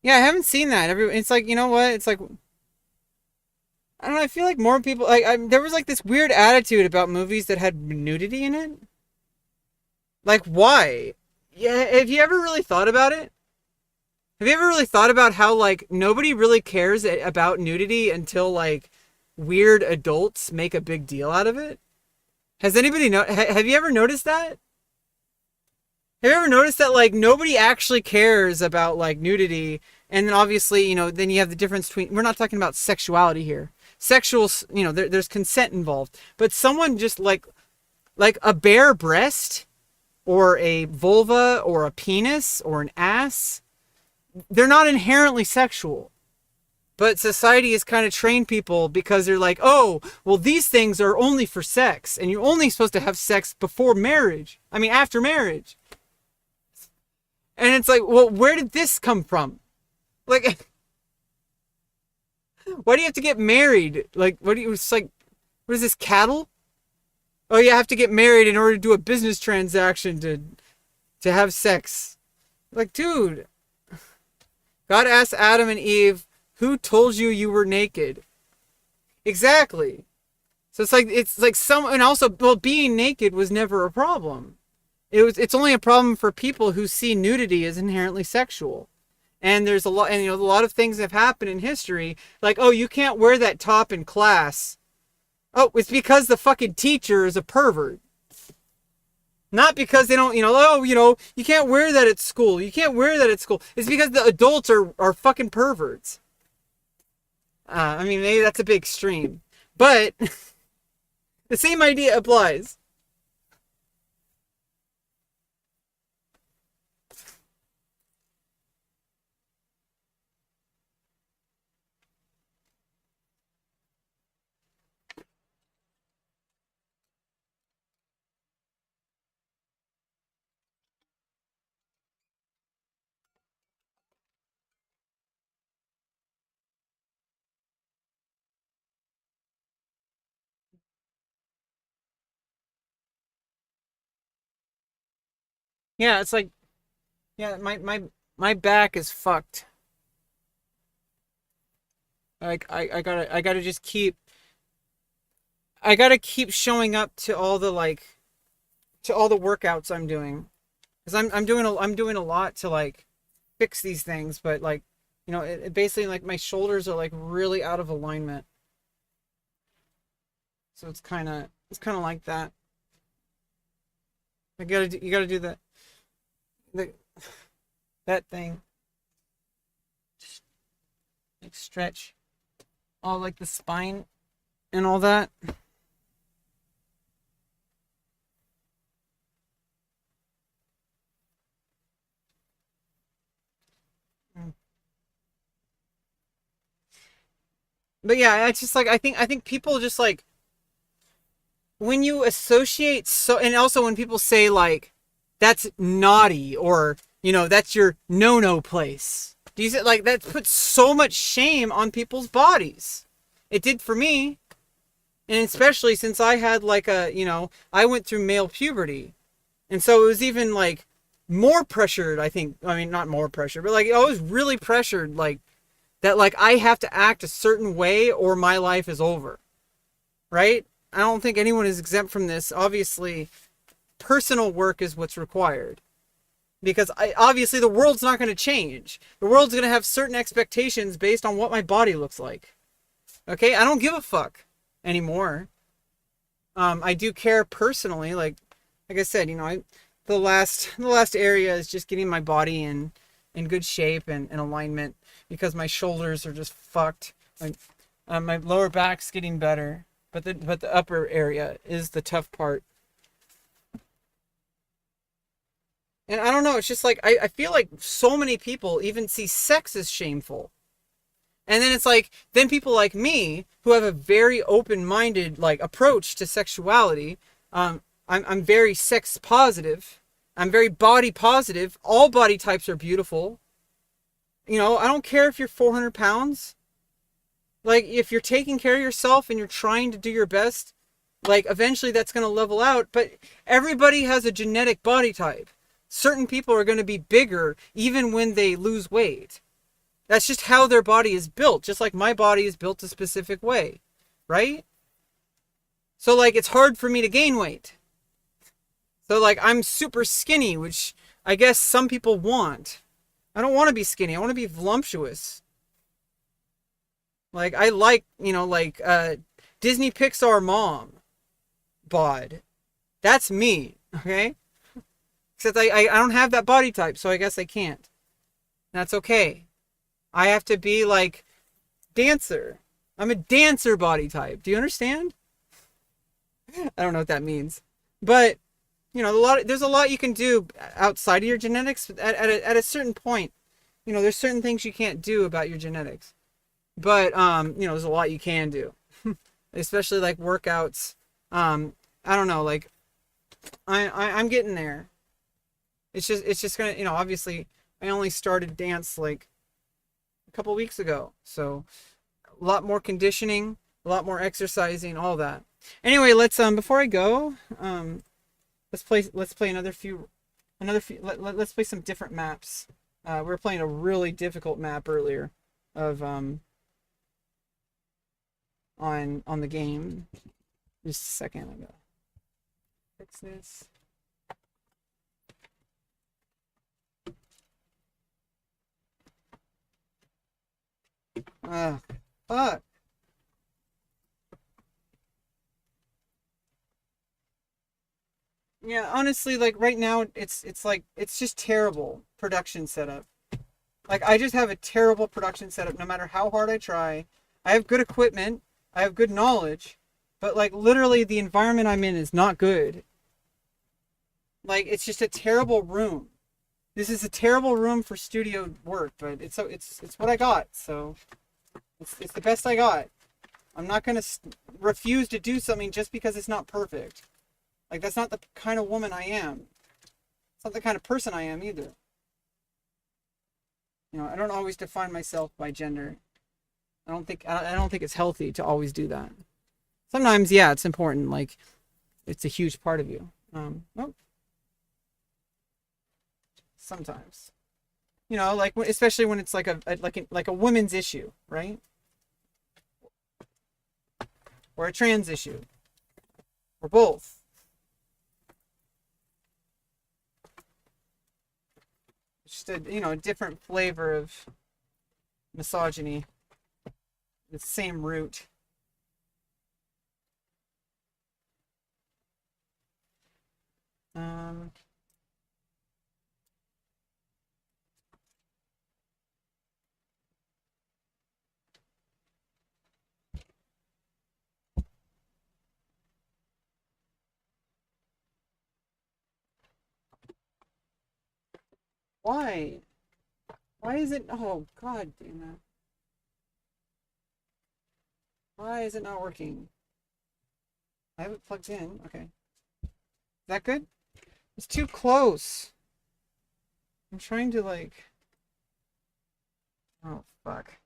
Speaker 2: Yeah, I haven't seen that. It's like, you know what? It's like, I don't know. I feel like more people there was like this weird attitude about movies that had nudity in it. Like, why? Yeah, have you ever really thought about it? Have you ever really thought about how like nobody really cares about nudity until like weird adults make a big deal out of it? Has anybody have you ever noticed that? Have you ever noticed that, like, nobody actually cares about, like, nudity, and then obviously, then you have the difference between, we're not talking about sexuality here. Sexual, there's consent involved, but someone just, like a bare breast, or a vulva, or a penis, or an ass, they're not inherently sexual. But society has kind of trained people because they're like, oh, well, these things are only for sex, and you're only supposed to have sex before marriage. I mean, after marriage. And it's like, well, where did this come from? Like, why do you have to get married? Like, it's like, What is this, cattle? Oh, you have to get married in order to do a business transaction to have sex. Like, dude. God asked Adam and Eve, who told you you were naked? Exactly. So it's like some, and also, well, being naked was never a problem. It's only a problem for people who see nudity as inherently sexual. And there's a lot, and a lot of things have happened in history, like, oh, you can't wear that top in class. Oh, it's because the fucking teacher is a pervert. Not because they don't, oh, you can't wear that at school. You can't wear that at school. It's because the adults are fucking perverts. I mean, maybe that's a bit extreme. But the same idea applies. Yeah, it's like, yeah, my back is fucked. Like, I gotta just keep, I gotta keep showing up to all the, like, to all the workouts I'm doing. Because I'm doing a lot to, like, fix these things, but, like, it basically, like, my shoulders are, like, really out of alignment. So it's kind of like that. You gotta do that thing. Just, like, stretch all, like, the spine and all that. But yeah, it's just like, I think people just, like, when you associate, so, and also when people say, like, that's naughty, or, that's your no place. Do you see, like, that puts so much shame on people's bodies. It did for me. And especially since I had, like, I went through male puberty. And so it was even, like, more pressured, I think. I mean, not more pressured, but, like, I was really pressured, like, that, like, I have to act a certain way or my life is over. Right? I don't think anyone is exempt from this. Obviously, personal work is what's required. Because obviously the world's not going to change. The world's going to have certain expectations based on what my body looks like. Okay? I don't give a fuck anymore. I do care personally. Like I said, the last area is just getting my body in good shape and alignment, because my shoulders are just fucked. My lower back's getting better, but the upper area is the tough part. And I don't know, it's just like, I feel like so many people even see sex as shameful. And then it's like, then people like me, who have a very open-minded, like, approach to sexuality, I'm very sex positive. I'm very body positive. All body types are beautiful. I don't care if you're 400 pounds. Like, if you're taking care of yourself and you're trying to do your best, like, eventually that's going to level out. But everybody has a genetic body type. Certain people are going to be bigger even when they lose weight. That's just how their body is built. Just like my body is built a specific way. Right? So, like, it's hard for me to gain weight. So, like, I'm super skinny, which I guess some people want. I don't want to be skinny. I want to be voluptuous. Like, I like, Disney Pixar mom bod. That's me, okay? Except I don't have that body type, so I guess I can't. That's okay. I have to be, like, dancer. I'm a dancer body type. Do you understand? I don't know what that means. But, there's a lot you can do outside of your genetics. At a certain point, there's certain things you can't do about your genetics. But, there's a lot you can do. Especially, like, workouts. I don't know, like, I'm getting there. It's just gonna, obviously, I only started dance, like, a couple weeks ago. So, a lot more conditioning, a lot more exercising, all that. Anyway, let's before I go, let's play let's play some different maps. We were playing a really difficult map earlier of on the game. Just a second, I gotta fix this. Fuck. Yeah, honestly, like right now, it's like it's just terrible production setup. Like I just have a terrible production setup. No matter how hard I try, I have good equipment, I have good knowledge, but like literally the environment I'm in is not good. Like it's just a terrible room. This is a terrible room for studio work, but it's what I got. So it's the best I got. I'm not gonna refuse to do something just because it's not perfect. Like, that's not the kind of woman I am. It's not the kind of person I am either. You know, I don't always define myself by gender. I don't think it's healthy to always do that. Sometimes, yeah, it's important. Like, it's a huge part of you. Sometimes. You know, like, especially when it's like a women's issue, right? Or a trans issue. Or both. Just a different flavor of misogyny. The same root. Why? Why is it? Oh, God damn it. Why is it not working? I have it plugged in. Okay. Is that good? It's too close. I'm trying to like... Oh, fuck.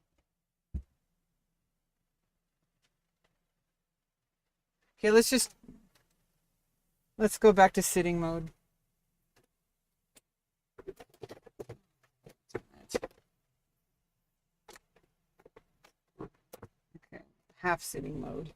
Speaker 2: Okay, let's go back to sitting mode. Okay, half sitting mode.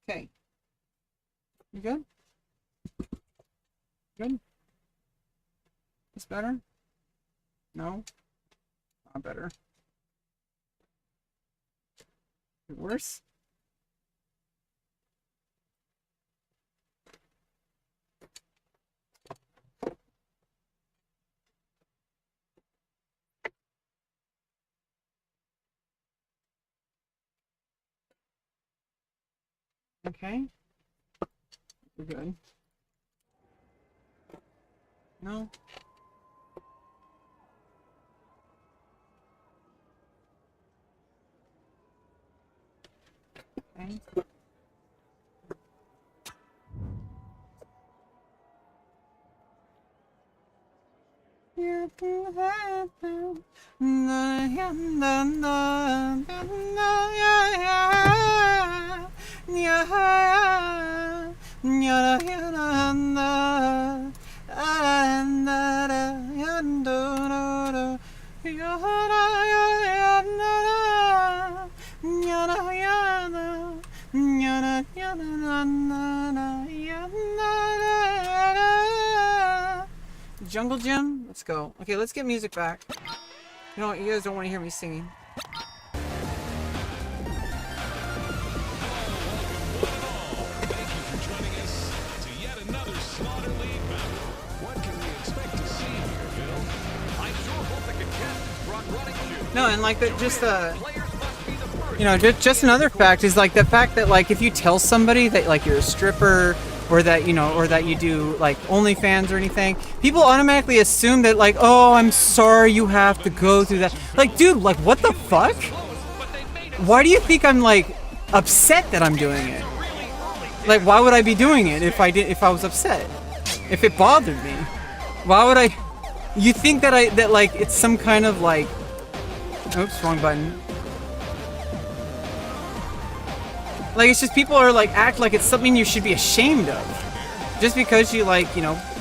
Speaker 2: Okay. You good? Good? This better? No? Not better. Worse? Okay. We're good. No? Okay. You can happen. Jungle Gym? Let's go. Okay, let's get music back. You know, you guys don't want to hear me singing.
Speaker 3: Thank you for joining us to yet another Slaughter League battle. What can we expect to see here, Phil?
Speaker 4: I sure hope the contestants brought running shoes.
Speaker 2: No, and like just
Speaker 4: Players must be the first.
Speaker 2: you know, just another fact is like the fact that like if you tell somebody that like you're a stripper or that you do like OnlyFans or anything, people automatically assume that like, oh, I'm sorry you have to go through that. Like, dude, like what the fuck? Why do you think I'm like upset that I'm doing it? Like, why would I be doing it if I was upset? If it bothered me? Why would I? You think that like it's some kind of like, oops, wrong button. Like, it's just people are like act like it's something you should be ashamed of. Just because you like,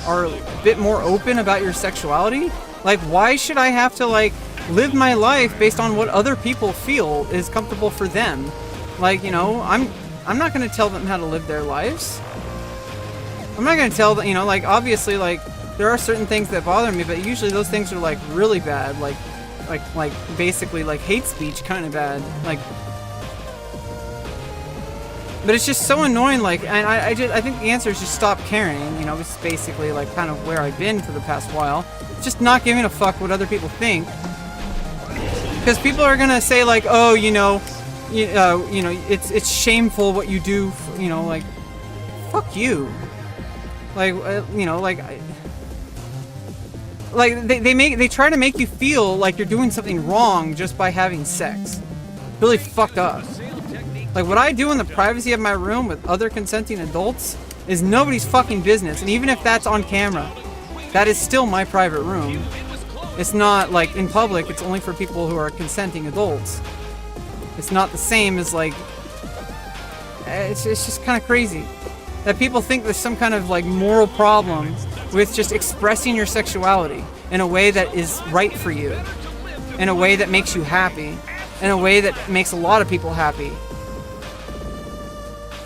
Speaker 2: are a bit more open about your sexuality. Like, why should I have to like live my life based on what other people feel is comfortable for them? Like, I'm not going to tell them how to live their lives. I'm not going to tell them, like, obviously, like, there are certain things that bother me, but usually those things are like really bad, like basically like hate speech kind of bad, like. But it's just so annoying, like, and I think the answer is just stop caring, it's basically like kind of where I've been for the past while. Just not giving a fuck what other people think. Because people are gonna say like, oh, it's shameful what you do, like, fuck you. Like, they try to make you feel like you're doing something wrong just by having sex. Really fucked up. Like, what I do in the privacy of my room with other consenting adults is nobody's fucking business. And even if that's on camera, that is still my private room. It's not, like, in public, it's only for people who are consenting adults. It's not the same as, like... It's just kind of crazy. That people think there's some kind of, like, moral problem with just expressing your sexuality in a way that is right for you. In a way that makes you happy. In a way that makes a lot of people happy.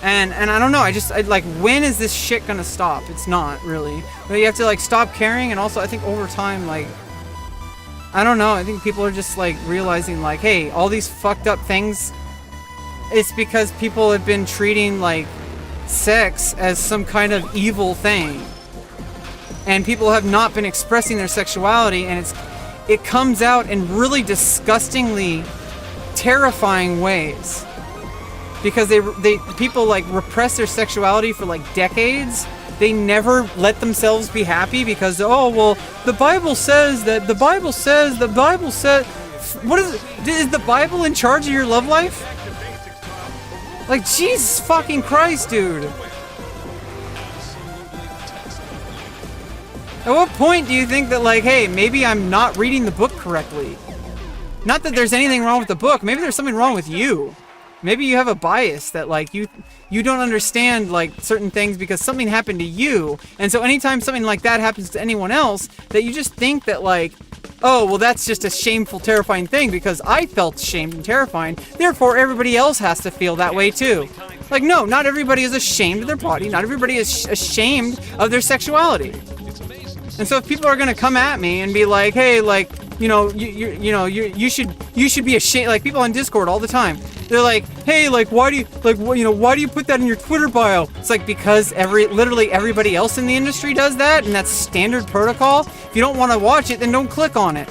Speaker 2: And I don't know, I like, when is this shit gonna stop? It's not, really. But you have to, like, stop caring, and also I think over time, like, I don't know, I think people are just, like, realizing, like, hey, all these fucked up things, it's because people have been treating, like, sex as some kind of evil thing. And people have not been expressing their sexuality, and it comes out in really disgustingly terrifying ways. Because people like repress their sexuality for like decades. They never let themselves be happy because, oh, well, the Bible says. What is it? Is the Bible in charge of your love life? Like, Jesus fucking Christ, dude. At what point do you think that, like, hey, maybe I'm not reading the book correctly? Not that there's anything wrong with the book. Maybe there's something wrong with you. Maybe you have a bias that, like, you don't understand, like, certain things because something happened to you. And so anytime something like that happens to anyone else, that you just think that, like, oh, well, that's just a shameful, terrifying thing because I felt shamed and terrifying. Therefore, everybody else has to feel that way, too. Like, no, not everybody is ashamed of their body. Not everybody is ashamed of their sexuality. And so if people are going to come at me and be like, hey, like, you should be ashamed. Like, people on Discord all the time. They're like, hey, like, why do you put that in your Twitter bio? It's like, because literally everybody else in the industry does that, and that's standard protocol. If you don't want to watch it, then don't click on it.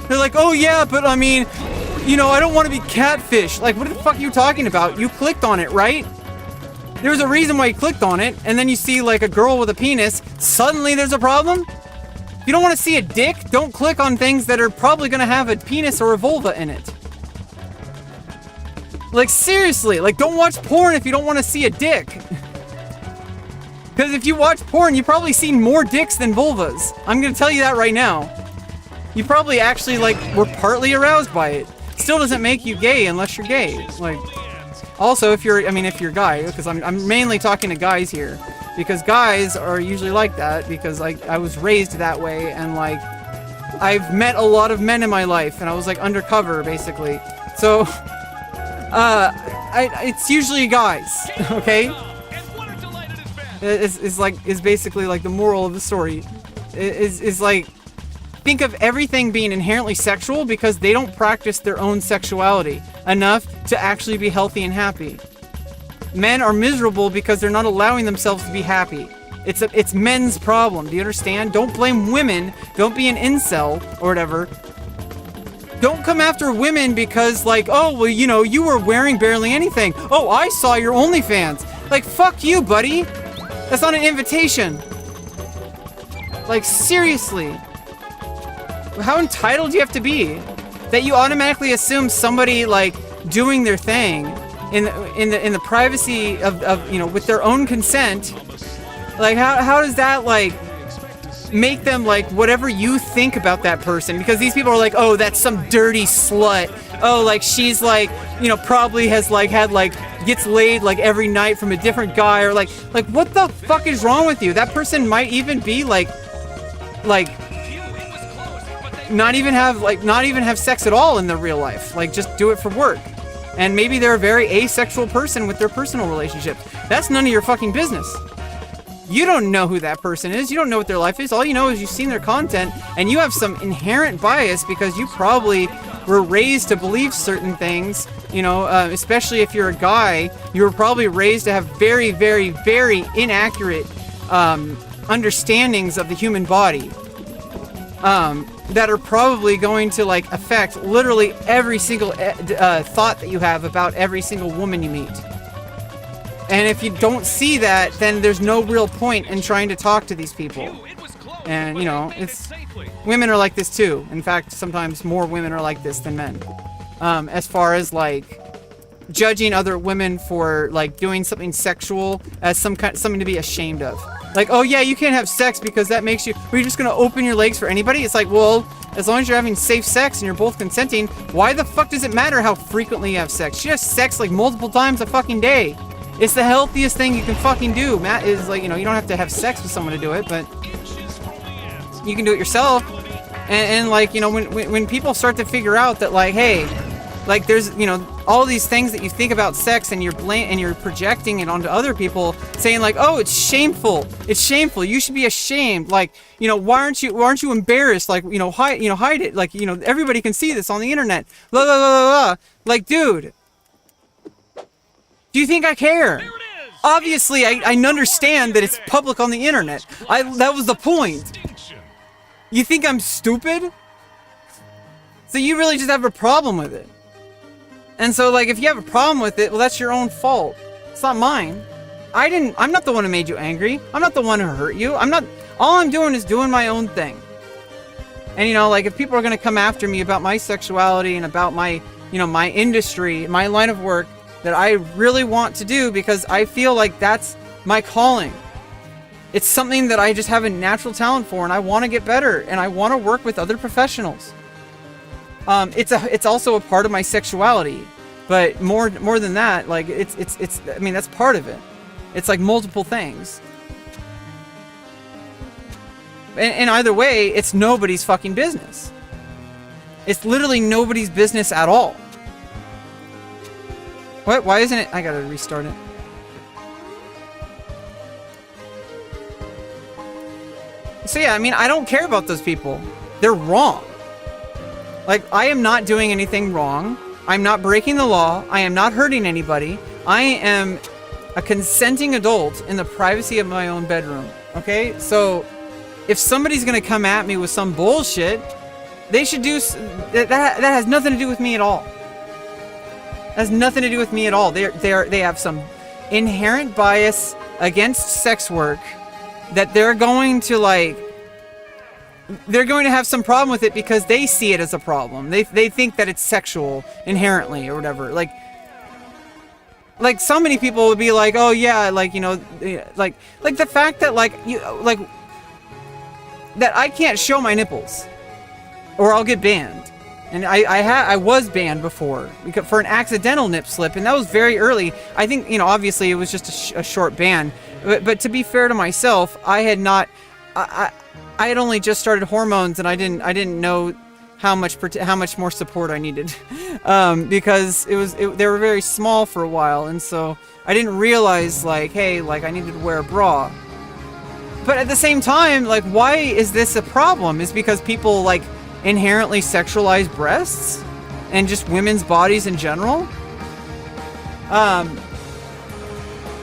Speaker 2: They're like, oh yeah, but I mean, I don't want to be catfish. Like, what the fuck are you talking about? You clicked on it, right? There's a reason why you clicked on it, and then you see like a girl with a penis, suddenly there's a problem? If you don't want to see a dick, don't click on things that are probably going to have a penis or a vulva in it. Like, seriously, like, don't watch porn if you don't want to see a dick. Because if you watch porn, you've probably seen more dicks than vulvas. I'm going to tell you that right now. You probably actually, like, were partly aroused by it. Still doesn't make you gay unless you're gay. Like, also, if you're guy, because I'm mainly talking to guys here. Because guys are usually like that, because I was raised that way, and, like, I've met a lot of men in my life, and I was, like, undercover, basically. So... it's usually guys, okay? Is basically like the moral of the story. Is like, think of everything being inherently sexual because they don't practice their own sexuality enough to actually be healthy and happy. Men are miserable because they're not allowing themselves to be happy. It's men's problem. Do you understand? Don't blame women. Don't be an incel or whatever. Don't come after women because, like, oh, well, you were wearing barely anything. Oh, I saw your OnlyFans. Like, fuck you, buddy. That's not an invitation. Like, seriously. How entitled do you have to be that you automatically assume somebody like doing their thing in the privacy of you know, with their own consent? Like, how does that like make them like whatever you think about that person? Because these people are like, oh, that's some dirty slut. Oh, like she's like, you know, probably has like had like gets laid like every night from a different guy, or like what the fuck is wrong with you? That person might even be like not even have sex at all in their real life. Like, just do it for work. And maybe they're a very asexual person with their personal relationships. That's none of your fucking business. You don't know who that person is. You don't know what their life is. All you know is you've seen their content, and you have some inherent bias because you probably were raised to believe certain things. You know, especially if you're a guy, you were probably raised to have very, very, very inaccurate understandings of the human body. That are probably going to like affect literally every single thought that you have about every single woman you meet. And if you don't see that, then there's no real point in trying to talk to these people. And you know, women are like this too. In fact, sometimes more women are like this than men. As far as like judging other women for like doing something sexual as something to be ashamed of. Like, oh yeah, you can't have sex because that makes you... Are you just gonna open your legs for anybody? It's like, well, as long as you're having safe sex and you're both consenting, why the fuck does it matter how frequently you have sex? She has sex like multiple times a fucking day. It's the healthiest thing you can fucking do. Matt is like, you know, you don't have to have sex with someone to do it, but you can do it yourself. And like, you know, when people start to figure out that like, hey, like there's, you know, all these things that you think about sex and you're projecting it onto other people, saying like, oh, it's shameful. It's shameful. You should be ashamed. Like, you know, why aren't you embarrassed? Like, you know, hide it. Like, you know, everybody can see this on the internet. Blah, blah, blah, blah, blah. Like, dude, do you think I care? Obviously, I understand that it's public on the internet. That was the point. You think I'm stupid? So you really just have a problem with it. And so, like, if you have a problem with it, well, that's your own fault. It's not mine. I'm not the one who made you angry. I'm not the one who hurt you. All I'm doing is doing my own thing. And, you know, like, if people are going to come after me about my sexuality and about my, you know, my industry, my line of work that I really want to do because I feel like that's my calling. It's something that I just have a natural talent for, and I want to get better, and I want to work with other professionals. It's also a part of my sexuality, but more than that, like it's I mean, that's part of it. It's like multiple things. And either way, it's nobody's fucking business. It's literally nobody's business at all. What? Why isn't it? I gotta restart it. So yeah, I mean, I don't care about those people. They're wrong. Like, I am not doing anything wrong. I'm not breaking the law. I am not hurting anybody. I am a consenting adult in the privacy of my own bedroom. Okay? So, if somebody's gonna come at me with some bullshit, they should do... That has nothing to do with me at all. That has nothing to do with me at all. They have some inherent bias against sex work that they're going to, like... They're going to have some problem with it because they see it as a problem. They think that it's sexual inherently or whatever. Like so many people would be like, oh yeah, like, you know, like the fact that like that I can't show my nipples or I'll get banned. And I was banned before because for an accidental nip slip, and that was very early. I think, you know, obviously it was just a short ban, but to be fair to myself, I had not I had only just started hormones, and I didn't know how much more support I needed, because they were very small for a while, and so I didn't realize like, hey, like I needed to wear a bra. But at the same time, like, why is this a problem? Is because people like inherently sexualize breasts and just women's bodies in general?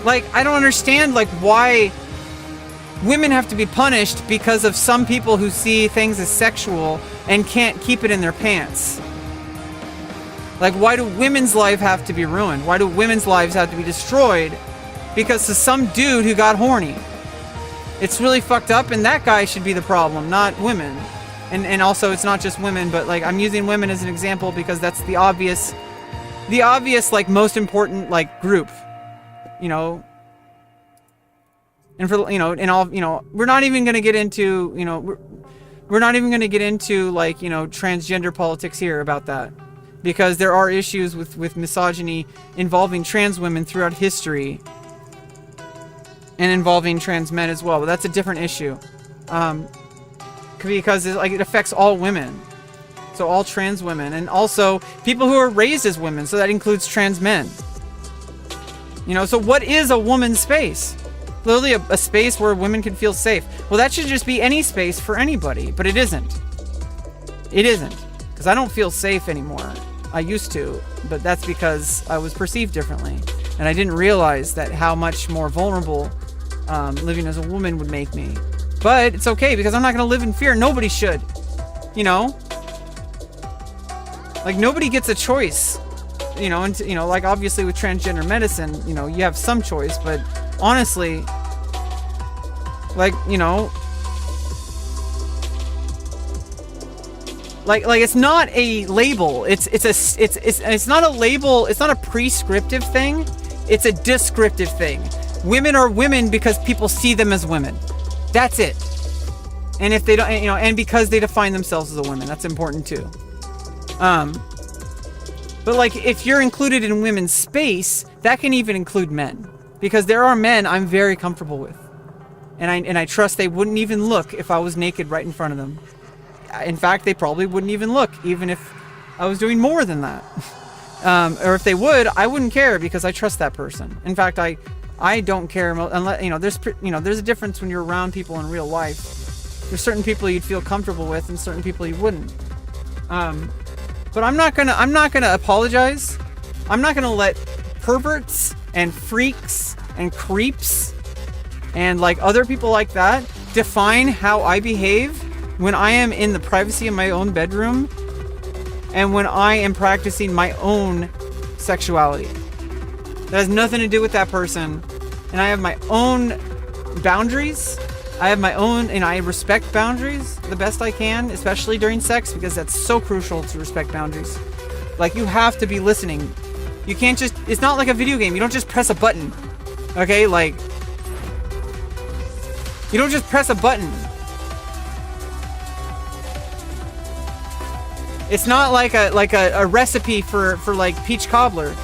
Speaker 2: Like, I don't understand like why women have to be punished because of some people who see things as sexual and can't keep it in their pants. Like, why do women's lives have to be ruined? Why do women's lives have to be destroyed because of some dude who got horny? It's really fucked up, and that guy should be the problem, not women. And also, it's not just women, but like I'm using women as an example because that's the obvious like most important like group, you know. And for, you know, and all, you know, we're not even gonna get into, you know, we're not even gonna get into like, you know, transgender politics here about that, because there are issues with misogyny involving trans women throughout history, and involving trans men as well. But that's a different issue, because it affects all women, so all trans women, and also people who are raised as women. So that includes trans men. You know, so what is a woman's space? Literally a space where women can feel safe. Well, that should just be any space for anybody, but it isn't. It isn't, because I don't feel safe anymore. I used to, but that's because I was perceived differently, and I didn't realize that how much more vulnerable living as a woman would make me. But it's okay, because I'm not going to live in fear. Nobody should, you know? Like, nobody gets a choice, you know, and, you know, like, obviously with transgender medicine, you know, you have some choice, but honestly, like, you know, like it's not a label. It's not a label. It's not a prescriptive thing. It's a descriptive thing. Women are women because people see them as women. That's it. And if they don't, you know, and because they define themselves as a woman, that's important too. But like, if you're included in women's space, that can even include men, because there are men I'm very comfortable with, and I trust they wouldn't even look if I was naked right in front of them. In fact, they probably wouldn't even look, even if I was doing more than that. Or if they would, I wouldn't care, because I trust that person. In fact, I don't care unless, you know, there's a difference when you're around people in real life. There's certain people you'd feel comfortable with and certain people you wouldn't. But I'm not gonna apologize. I'm not gonna let perverts and freaks and creeps and like other people like that define how I behave when I am in the privacy of my own bedroom and when I am practicing my own sexuality. That has nothing to do with that person. And I have my own boundaries. I have my own, and I respect boundaries the best I can, especially during sex, because that's so crucial to respect boundaries. Like, you have to be listening. You can't just, it's not like a video game. You don't just press a button. Okay? Like, you don't just press a button. It's not like a recipe for like peach cobbler.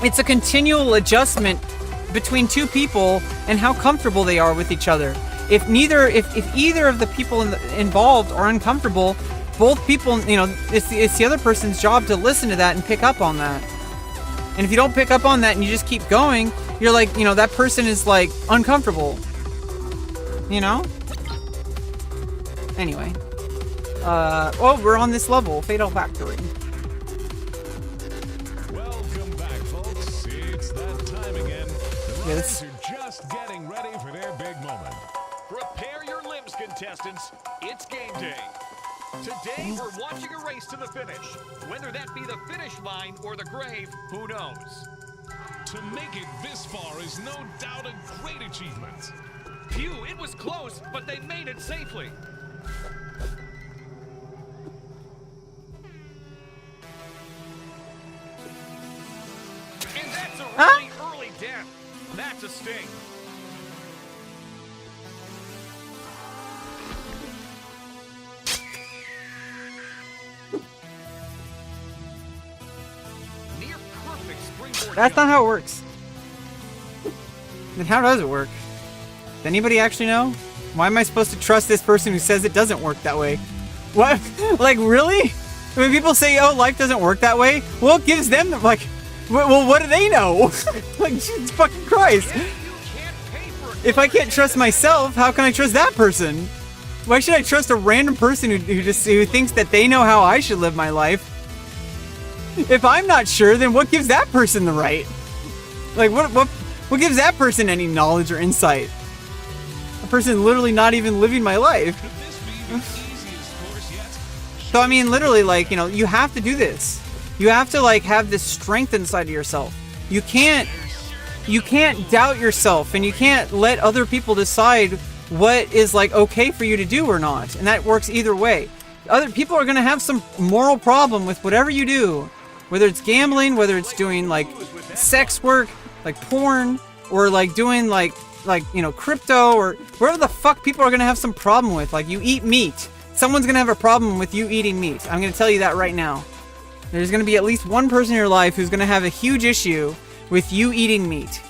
Speaker 2: It's a continual adjustment between two people and how comfortable they are with each other. If either of the people involved are uncomfortable, both people, you know, it's the other person's job to listen to that and pick up on that. And if you don't pick up on that and you just keep going, you're like, you know, that person is like uncomfortable. You know? Anyway. Oh, we're on this level. Fatal Factory.
Speaker 3: Welcome back, folks. It's that time again. The
Speaker 2: Yes.
Speaker 3: Lions are just getting ready for their big moment.
Speaker 4: Prepare your limbs, contestants. It's game day. Today, we're watching a race to the finish. Whether that be the finish line or the grave, who knows?
Speaker 3: To make it this far is no doubt a great achievement.
Speaker 4: Phew, it was close, but they made it safely. And that's a really early death. That's a sting. Near perfect springboard.
Speaker 2: That's not
Speaker 4: jump.
Speaker 2: how it works. Then how does it work? Does anybody actually know? Why am I supposed to trust this person who says it doesn't work that way? What? Like, really? When people say, oh, life doesn't work that way, well, it gives them, like, well, what do they know? Like, Jesus fucking Christ.
Speaker 4: You can't pay for it.
Speaker 2: If I can't trust myself, how can I trust that person? Why should I trust a random person who thinks that they know how I should live my life? If I'm not sure, then what gives that person the right? Like, what gives that person any knowledge or insight? A person literally not even living my life.
Speaker 3: Could this be the easiest course yet?
Speaker 2: So I mean, literally, like, you know, you have to do this. You have to, like, have this strength inside of yourself. You can't you can't doubt yourself, and you can't let other people decide what is like okay for you to do or not. And that works either way. Other people are going to have some moral problem with whatever you do, whether it's gambling, whether it's doing like sex work, like porn, or like doing like you know, crypto, or whatever the fuck people are going to have some problem with. Like, you eat meat, someone's going to have a problem with you eating meat. I'm going to tell you that right now. There's going to be at least one person in your life who's going to have a huge issue with you eating meat.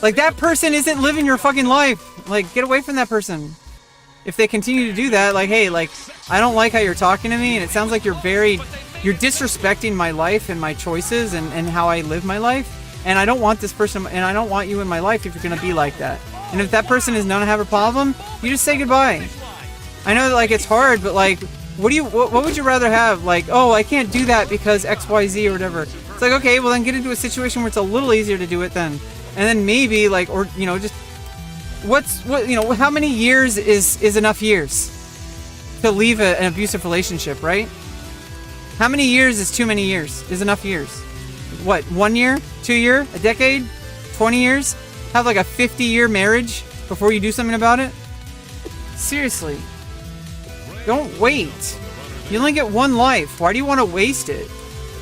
Speaker 2: Like, that person isn't living your fucking life. Like, get away from that person. If they continue to do that, like, hey, like, I don't like how you're talking to me, and it sounds like you're disrespecting my life and my choices and how I live my life. And I don't want this person, and I don't want you in my life if you're going to be like that. And if that person is known to have a problem, you just say goodbye. I know that, like, it's hard, but, like, what would you rather have? Like, oh, I can't do that because XYZ or whatever. It's like, okay, well, then get into a situation where it's a little easier to do it then. And then maybe, like, or, you know, just, you know, how many years is enough years to leave an abusive relationship, right? How many years is too many years? Is enough years? What, 1 year? 2 year? A decade? 20 years? Have like a 50-year marriage before you do something about it? Seriously. Don't wait. You only get one life. Why do you want to waste it?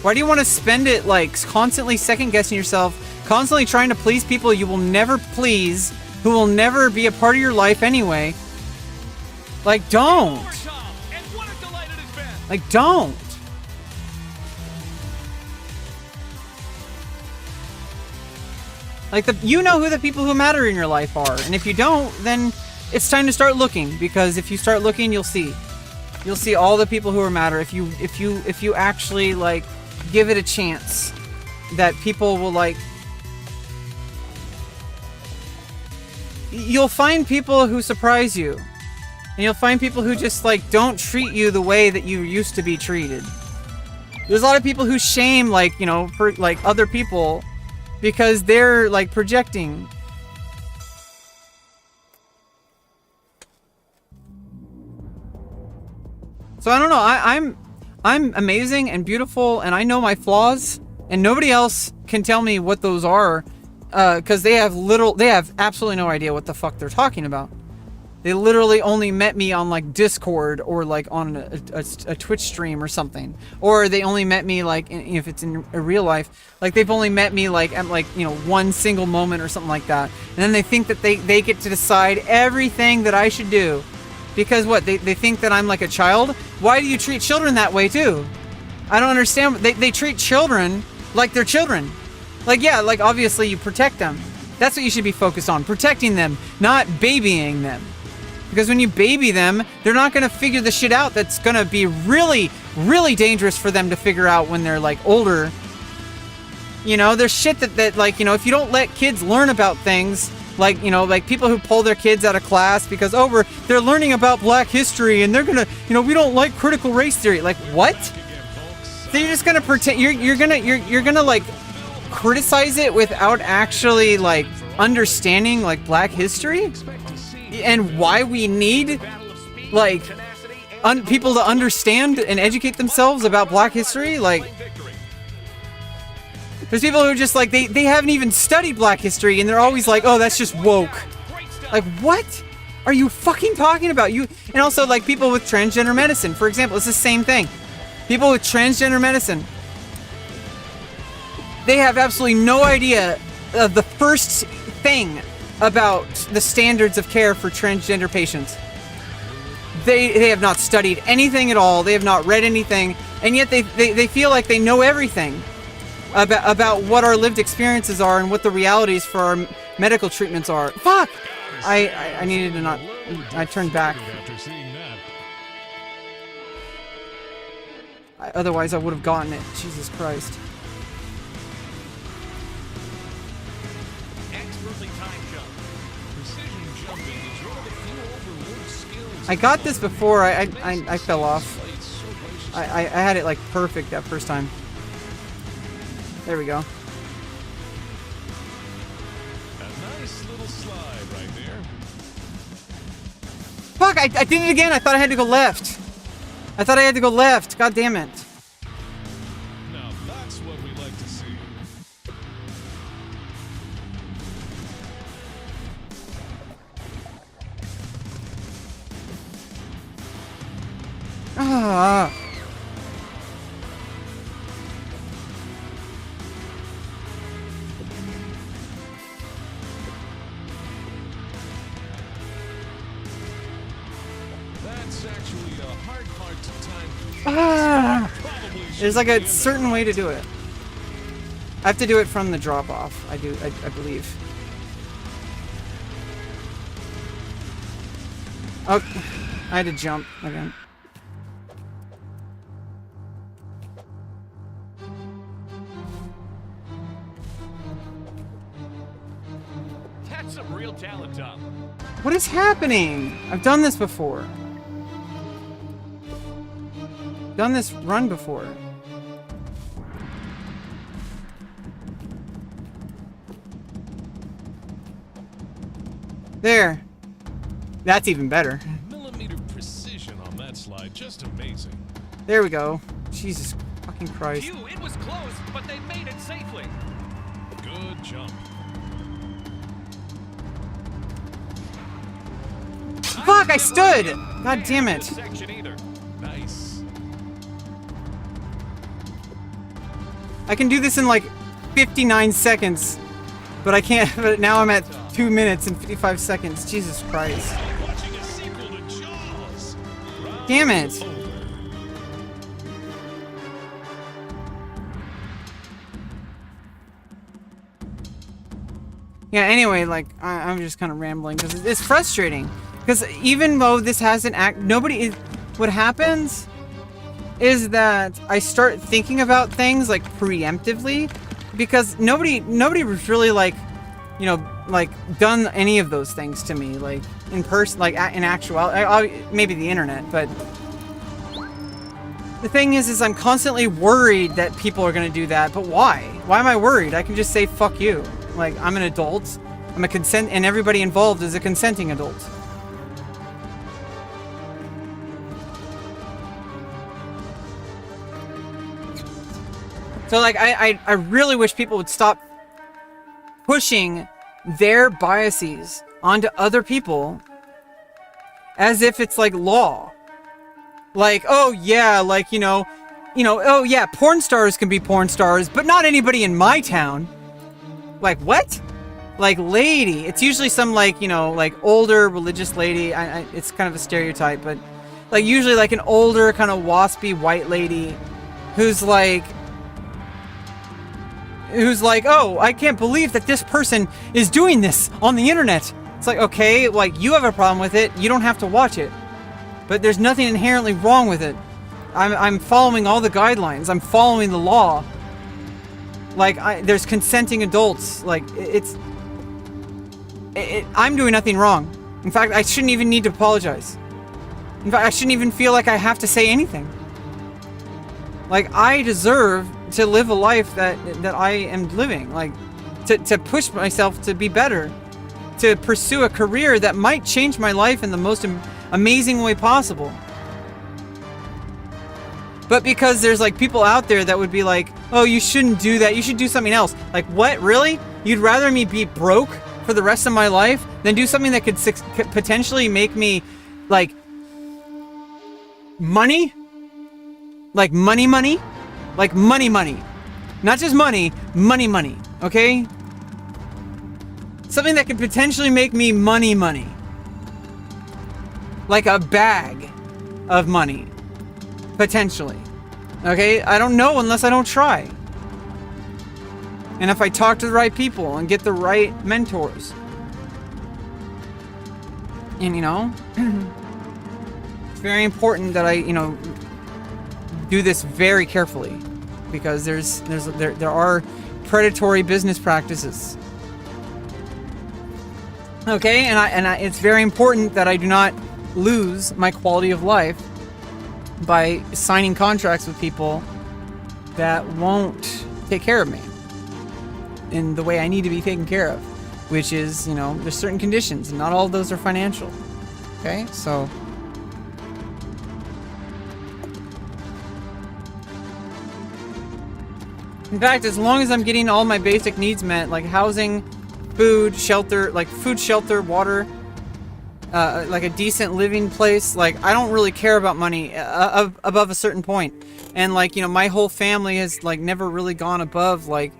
Speaker 2: Why do you want to spend it like constantly second-guessing yourself, constantly trying to please people you will never please, who will never be a part of your life anyway? Like, don't. Like, don't. Like, you know who the people who matter in your life are, and if you don't, then it's time to start looking, because if you start looking, you'll see all the people who are matter. If you actually like give it a chance, that people will like. You'll find people who surprise you, and you'll find people who just like don't treat you the way that you used to be treated. There's a lot of people who shame, like, you know, for like other people, because they're like projecting. So I don't know. I'm amazing and beautiful, and I know my flaws, and nobody else can tell me what those are, because they have absolutely no idea what the fuck they're talking about. They literally only met me on like Discord, or like on a Twitch stream or something, or they only met me like if it's in a real life, like they've only met me like at like, you know, one single moment or something like that, and then they think that they get to decide everything that I should do, because what, they think that I'm like a child. Why do you treat children that way too? I don't understand. They treat children like they're children. Like, yeah, like obviously you protect them. That's what you should be focused on, protecting them, not babying them. Because when you baby them, they're not going to figure the shit out that's going to be really, really dangerous for them to figure out when they're like older. You know, there's shit that like, you know, if you don't let kids learn about things, like, you know, like people who pull their kids out of class because, oh, they're learning about Black history and they're going to, you know, we don't like critical race theory. Like, what? So you're just going to pretend, you're going to like criticize it without actually like understanding like Black history? And why we need like people to understand and educate themselves about Black history? Like, there's people who are just like, they haven't even studied Black history, and they're always like, oh, that's just woke. Like, what are you fucking talking about? And also like people with transgender medicine, for example, it's the same thing. People with transgender medicine, they have absolutely no idea of the first thing about the standards of care for transgender patients. They have not studied anything at all. They have not read anything, and yet they feel like they know everything about what our lived experiences are and what the realities for our medical treatments are. Fuck! I needed to not. I turned back. Otherwise, I would have gotten it. Jesus Christ. I got this before. I fell off. I had it like perfect that first time. There we go.
Speaker 3: A nice little slide right there.
Speaker 2: Fuck! I did it again. I thought I had to go left. I thought I had to go left. God damn it.
Speaker 3: Now that's what we like to see.
Speaker 2: Ah.
Speaker 3: That's actually a hard part to time.
Speaker 2: Ah.
Speaker 3: Probably should
Speaker 2: There's like
Speaker 3: be
Speaker 2: a
Speaker 3: under
Speaker 2: certain way to do it. I have to do it from the drop off. I believe. Oh, I had to jump again.
Speaker 4: That's some real talent, Tom.
Speaker 2: What is happening? I've done this before. Done this run before. There. That's even better.
Speaker 3: millimeter precision on that slide. Just amazing.
Speaker 2: There we go. Jesus fucking Christ.
Speaker 4: Phew, it was close, but they made it safely.
Speaker 3: Good jump.
Speaker 2: Fuck, I stood! God damn it.
Speaker 4: Section either.
Speaker 3: Nice.
Speaker 2: I can do this in like 59 seconds. But I can't, but now I'm at 2 minutes and 55 seconds. Jesus Christ.
Speaker 3: Like watching a sequel to Jaws.
Speaker 2: Damn it.
Speaker 3: Over.
Speaker 2: Yeah, anyway, like, I'm just kind of rambling because it's frustrating. Because even though this hasn't what happens is that I start thinking about things like preemptively because nobody was really like, you know, like done any of those things to me, like in person, like in actuality, maybe the internet, but the thing is I'm constantly worried that people are going to do that, but why? Why am I worried? I can just say, fuck you. Like, I'm an adult, I'm a and everybody involved is a consenting adult. So like, I really wish people would stop pushing their biases onto other people as if it's like law. Like, oh yeah, like, you know, oh yeah, porn stars can be porn stars, but not anybody in my town. Like, what? Like, lady. It's usually some, like, you know, like older religious lady. It's kind of a stereotype, but like usually like an older kind of waspy white lady who's like, oh, I can't believe that this person is doing this on the internet. It's like, okay, like, you have a problem with it. You don't have to watch it. But there's nothing inherently wrong with it. I'm following all the guidelines. I'm following the law. Like, there's consenting adults. Like, I'm doing nothing wrong. In fact, I shouldn't even need to apologize. In fact, I shouldn't even feel like I have to say anything. Like, I deserve to live a life that I am living. Like, to push myself to be better. To pursue a career that might change my life in the most amazing way possible. But because there's like people out there that would be like, oh, you shouldn't do that, you should do something else. Like, what, really? You'd rather me be broke for the rest of my life than do something that could potentially make me, like, money? Like money? Like money. Not just money, money, okay? Something that could potentially make me money. Like a bag of money. Potentially. Okay? I don't know unless I don't try. And if I talk to the right people and get the right mentors. And, you know, it's very important that I, you know, do this very carefully, because there are predatory business practices. Okay, and it's very important that I do not lose my quality of life by signing contracts with people that won't take care of me in the way I need to be taken care of, which is, you know, there's certain conditions, and not all of those are financial. Okay, so in fact, as long as I'm getting all my basic needs met, like housing, food, shelter, water, like a decent living place. Like, I don't really care about money above a certain point. And like, you know, my whole family has like never really gone above like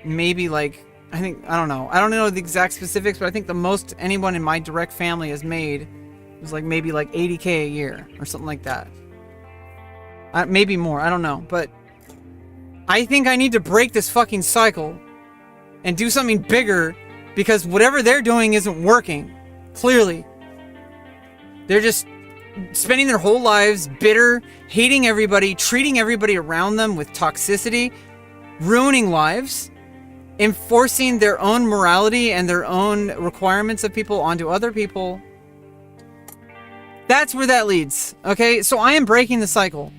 Speaker 2: maybe like, I don't know the exact specifics, but I think the most anyone in my direct family has made was like maybe like 80K a year or something like that. Maybe more, I don't know. But I think I need to break this fucking cycle and do something bigger, because whatever they're doing isn't working. Clearly. They're just spending their whole lives bitter, hating everybody, treating everybody around them with toxicity, ruining lives, enforcing their own morality and their own requirements of people onto other people. That's where that leads, okay? So I am breaking the cycle.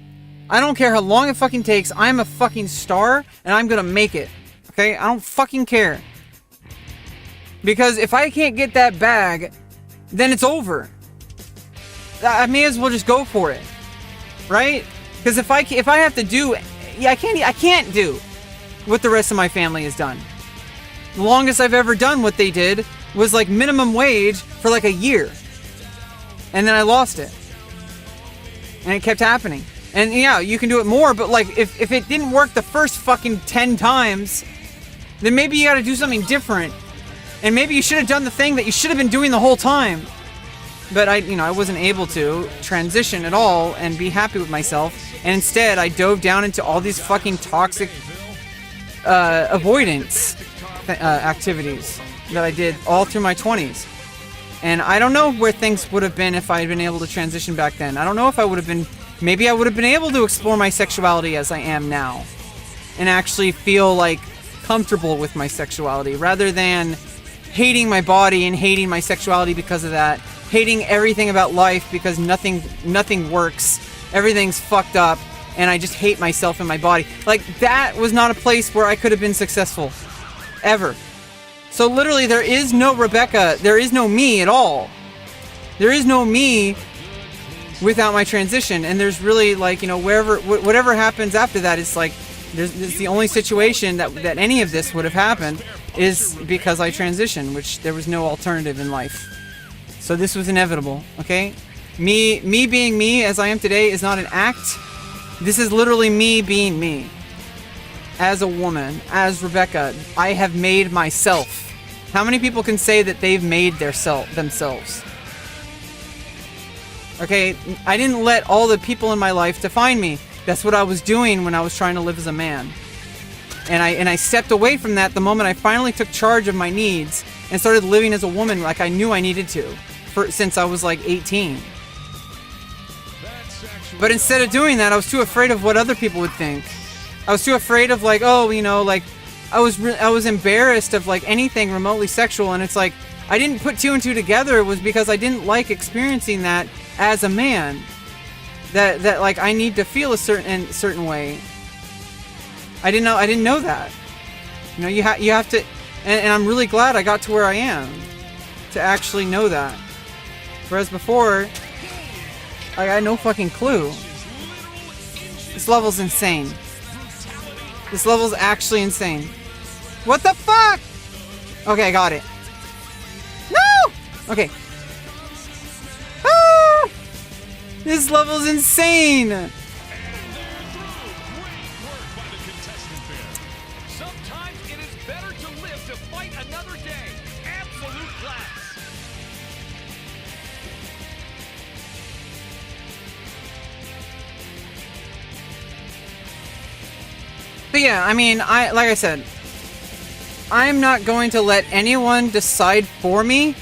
Speaker 2: I don't care how long it fucking takes. I'm a fucking star, and I'm gonna make it, okay? I don't fucking care. Because if I can't get that bag, then it's over. I may as well just go for it, right? Because if I have to do, I can't do what the rest of my family has done. The longest I've ever done what they did was like minimum wage for like a year, and then I lost it, and it kept happening. And yeah, you can do it more, but like if it didn't work the first fucking 10 times, then maybe you got to do something different, and maybe you should have done the thing that you should have been doing the whole time. But I wasn't able to transition at all and be happy with myself. And instead, I dove down into all these fucking toxic avoidance activities that I did all through my 20s. And I don't know where things would have been if I had been able to transition back then. I don't know if I would have been... Maybe I would have been able to explore my sexuality as I am now. And actually feel, like, comfortable with my sexuality. Rather than hating my body and hating my sexuality because of that. Hating everything about life because nothing works. Everything's fucked up, and I just hate myself and my body. Like, that was not a place where I could have been successful. Ever. So literally, there is no Rebecca. There is no me at all. There is no me without my transition. And there's really, like, you know, whatever happens after that is like, it's the only situation that any of this would have happened is because I transitioned, which there was no alternative in life. So this was inevitable, okay? Me being me as I am today is not an act. This is literally me being me. As a woman, as Rebecca, I have made myself. How many people can say that they've made themselves? Okay, I didn't let all the people in my life define me. That's what I was doing when I was trying to live as a man. And I stepped away from that the moment I finally took charge of my needs and started living as a woman like I knew I needed to. Since I was like 18. But instead of doing that, I was too afraid of what other people would think. I was too afraid of like, oh, you know, like I was embarrassed of like anything remotely sexual, and it's like I didn't put two and two together. It was because I didn't like experiencing that as a man. That like I need to feel a certain way. I didn't know that. You know, you have to, and I'm really glad I got to where I am to actually know that. Whereas before, I had no fucking clue. This level's insane. This level's actually insane. What the fuck? Okay, I got it. No! Okay. Ah! This level's insane!
Speaker 4: Sometimes it is better to live to fight another day. Absolute class.
Speaker 2: But yeah, I mean, like I said, I'm not going to let anyone decide for me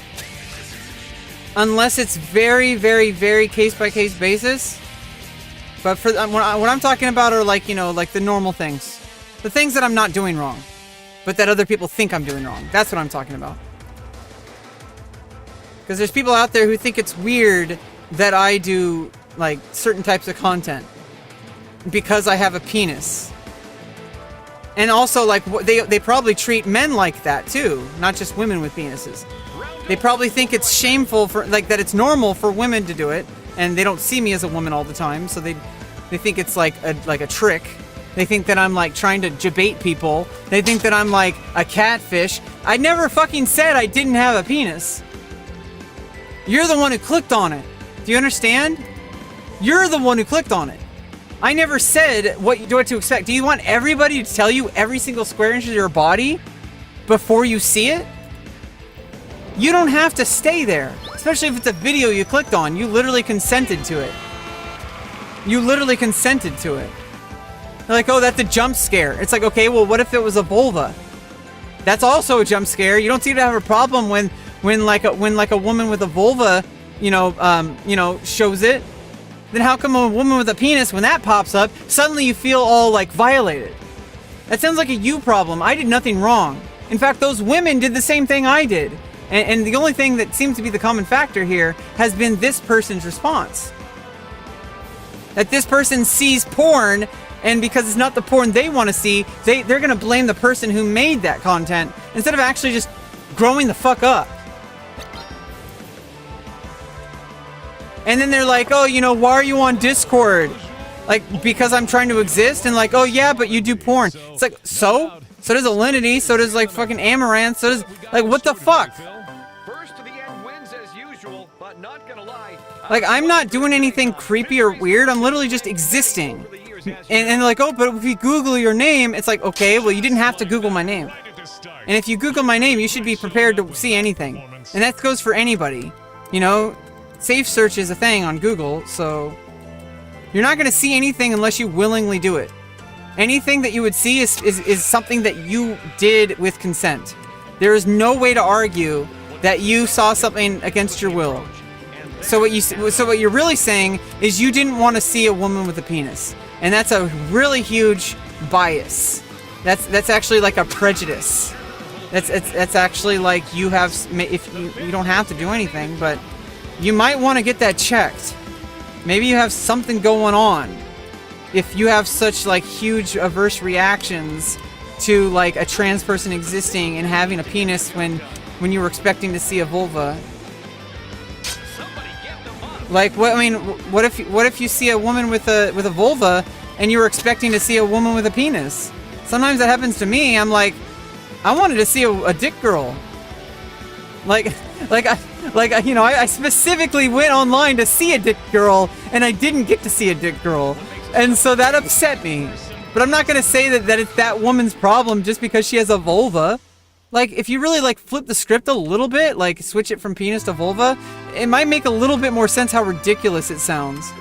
Speaker 2: unless it's very, very, very case-by-case basis. But for what I'm talking about are like, you know, like the normal things. The things that I'm not doing wrong, but that other people think I'm doing wrong. That's what I'm talking about. Because there's people out there who think it's weird that I do, like, certain types of content because I have a penis. And also, like, they probably treat men like that, too. Not just women with penises. They probably think it's shameful for, like, that it's normal for women to do it. And they don't see me as a woman all the time. So they think it's like a trick. They think that I'm, like, trying to debate people. They think that I'm, like, a catfish. I never fucking said I didn't have a penis. You're the one who clicked on it. Do you understand? You're the one who clicked on it. I never said what to expect. Do you want everybody to tell you every single square inch of your body before you see it? You don't have to stay there, especially if it's a video you clicked on. You literally consented to it. You literally consented to it. They're like, oh, that's a jump scare. It's like, okay, well, what if it was a vulva? That's also a jump scare. You don't seem to have a problem when like a woman with a vulva, shows it. Then how come a woman with a penis, when that pops up, suddenly you feel all like violated? That sounds like a you problem. I did nothing wrong. In fact, those women did the same thing I did. And the only thing that seems to be the common factor here has been this person's response. That this person sees porn, and because it's not the porn they want to see, they're going to blame the person who made that content instead of actually just growing the fuck up. And then they're like, oh, why are you on Discord? Like, because I'm trying to exist? And like, oh yeah, but you do porn. It's like, so? So does Alinity, so does like fucking Amaranth, so does, like, what the fuck?
Speaker 4: First to the end wins as usual, but not gonna lie.
Speaker 2: Like, I'm not doing anything creepy or weird, I'm literally just existing. And like, oh, but if you Google your name, it's like, okay, well, you didn't have to Google my name. And if you Google my name, you should be prepared to see anything. And that goes for anybody. Safe search is a thing on Google, so you're not gonna see anything unless you willingly do it. Anything that you would see is something that you did with consent. There is no way to argue that you saw something against your will. So what you're really saying is you didn't want to see a woman with a penis, and that's a really huge bias. That's actually like a prejudice. That's actually like you have, if you don't have to do anything, but you might want to get that checked. Maybe you have something going on. If you have such like huge averse reactions to like a trans person existing and having a penis when you were expecting to see a vulva. Like, what? I mean, what if you see a woman with a vulva and you were expecting to see a woman with a penis? Sometimes that happens to me. I'm like, I wanted to see a dick girl. I specifically went online to see a dick girl, and I didn't get to see a dick girl. And so that upset me. But I'm not going to say that it's that woman's problem just because she has a vulva. Like, if you really, like, flip the script a little bit, like, switch it from penis to vulva, it might make a little bit more sense how ridiculous it sounds.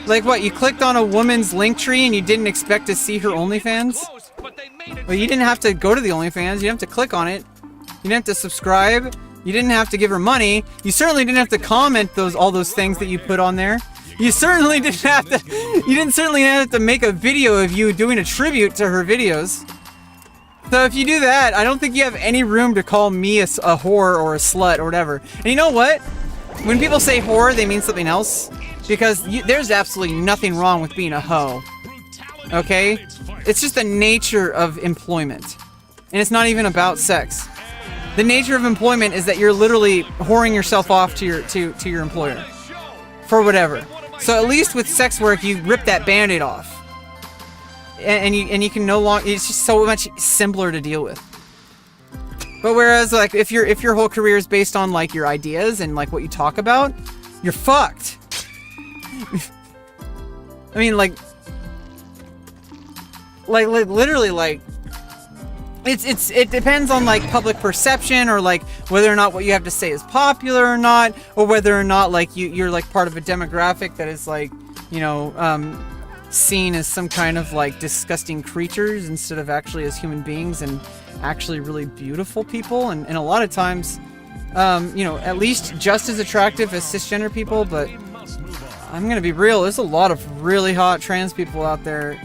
Speaker 2: Like, what, you clicked on a woman's link tree and you didn't expect to see her OnlyFans? Well, you didn't have to go to the OnlyFans, you didn't have to click on it. You didn't have to subscribe. You didn't have to give her money. You certainly didn't have to comment all those things that you put on there. You certainly didn't have to. You didn't certainly have to make a video of you doing a tribute to her videos. So if you do that, I don't think you have any room to call me a whore or a slut or whatever. And you know what? When people say whore, they mean something else. Because there's absolutely nothing wrong with being a hoe. Okay? It's just the nature of employment. And it's not even about sex. The nature of employment is that you're literally whoring yourself off to your employer. For whatever. So at least with sex work, you rip that band-aid off. And you can no longer, it's just so much simpler to deal with. But whereas like if your whole career is based on like your ideas and like what you talk about, you're fucked. I mean like literally like it depends on like public perception or like whether or not what you have to say is popular or not, or whether or not like you're like part of a demographic that is like, seen as some kind of like disgusting creatures instead of actually as human beings and actually really beautiful people, and a lot of times at least just as attractive as cisgender people. But I'm gonna be real, there's a lot of really hot trans people out there.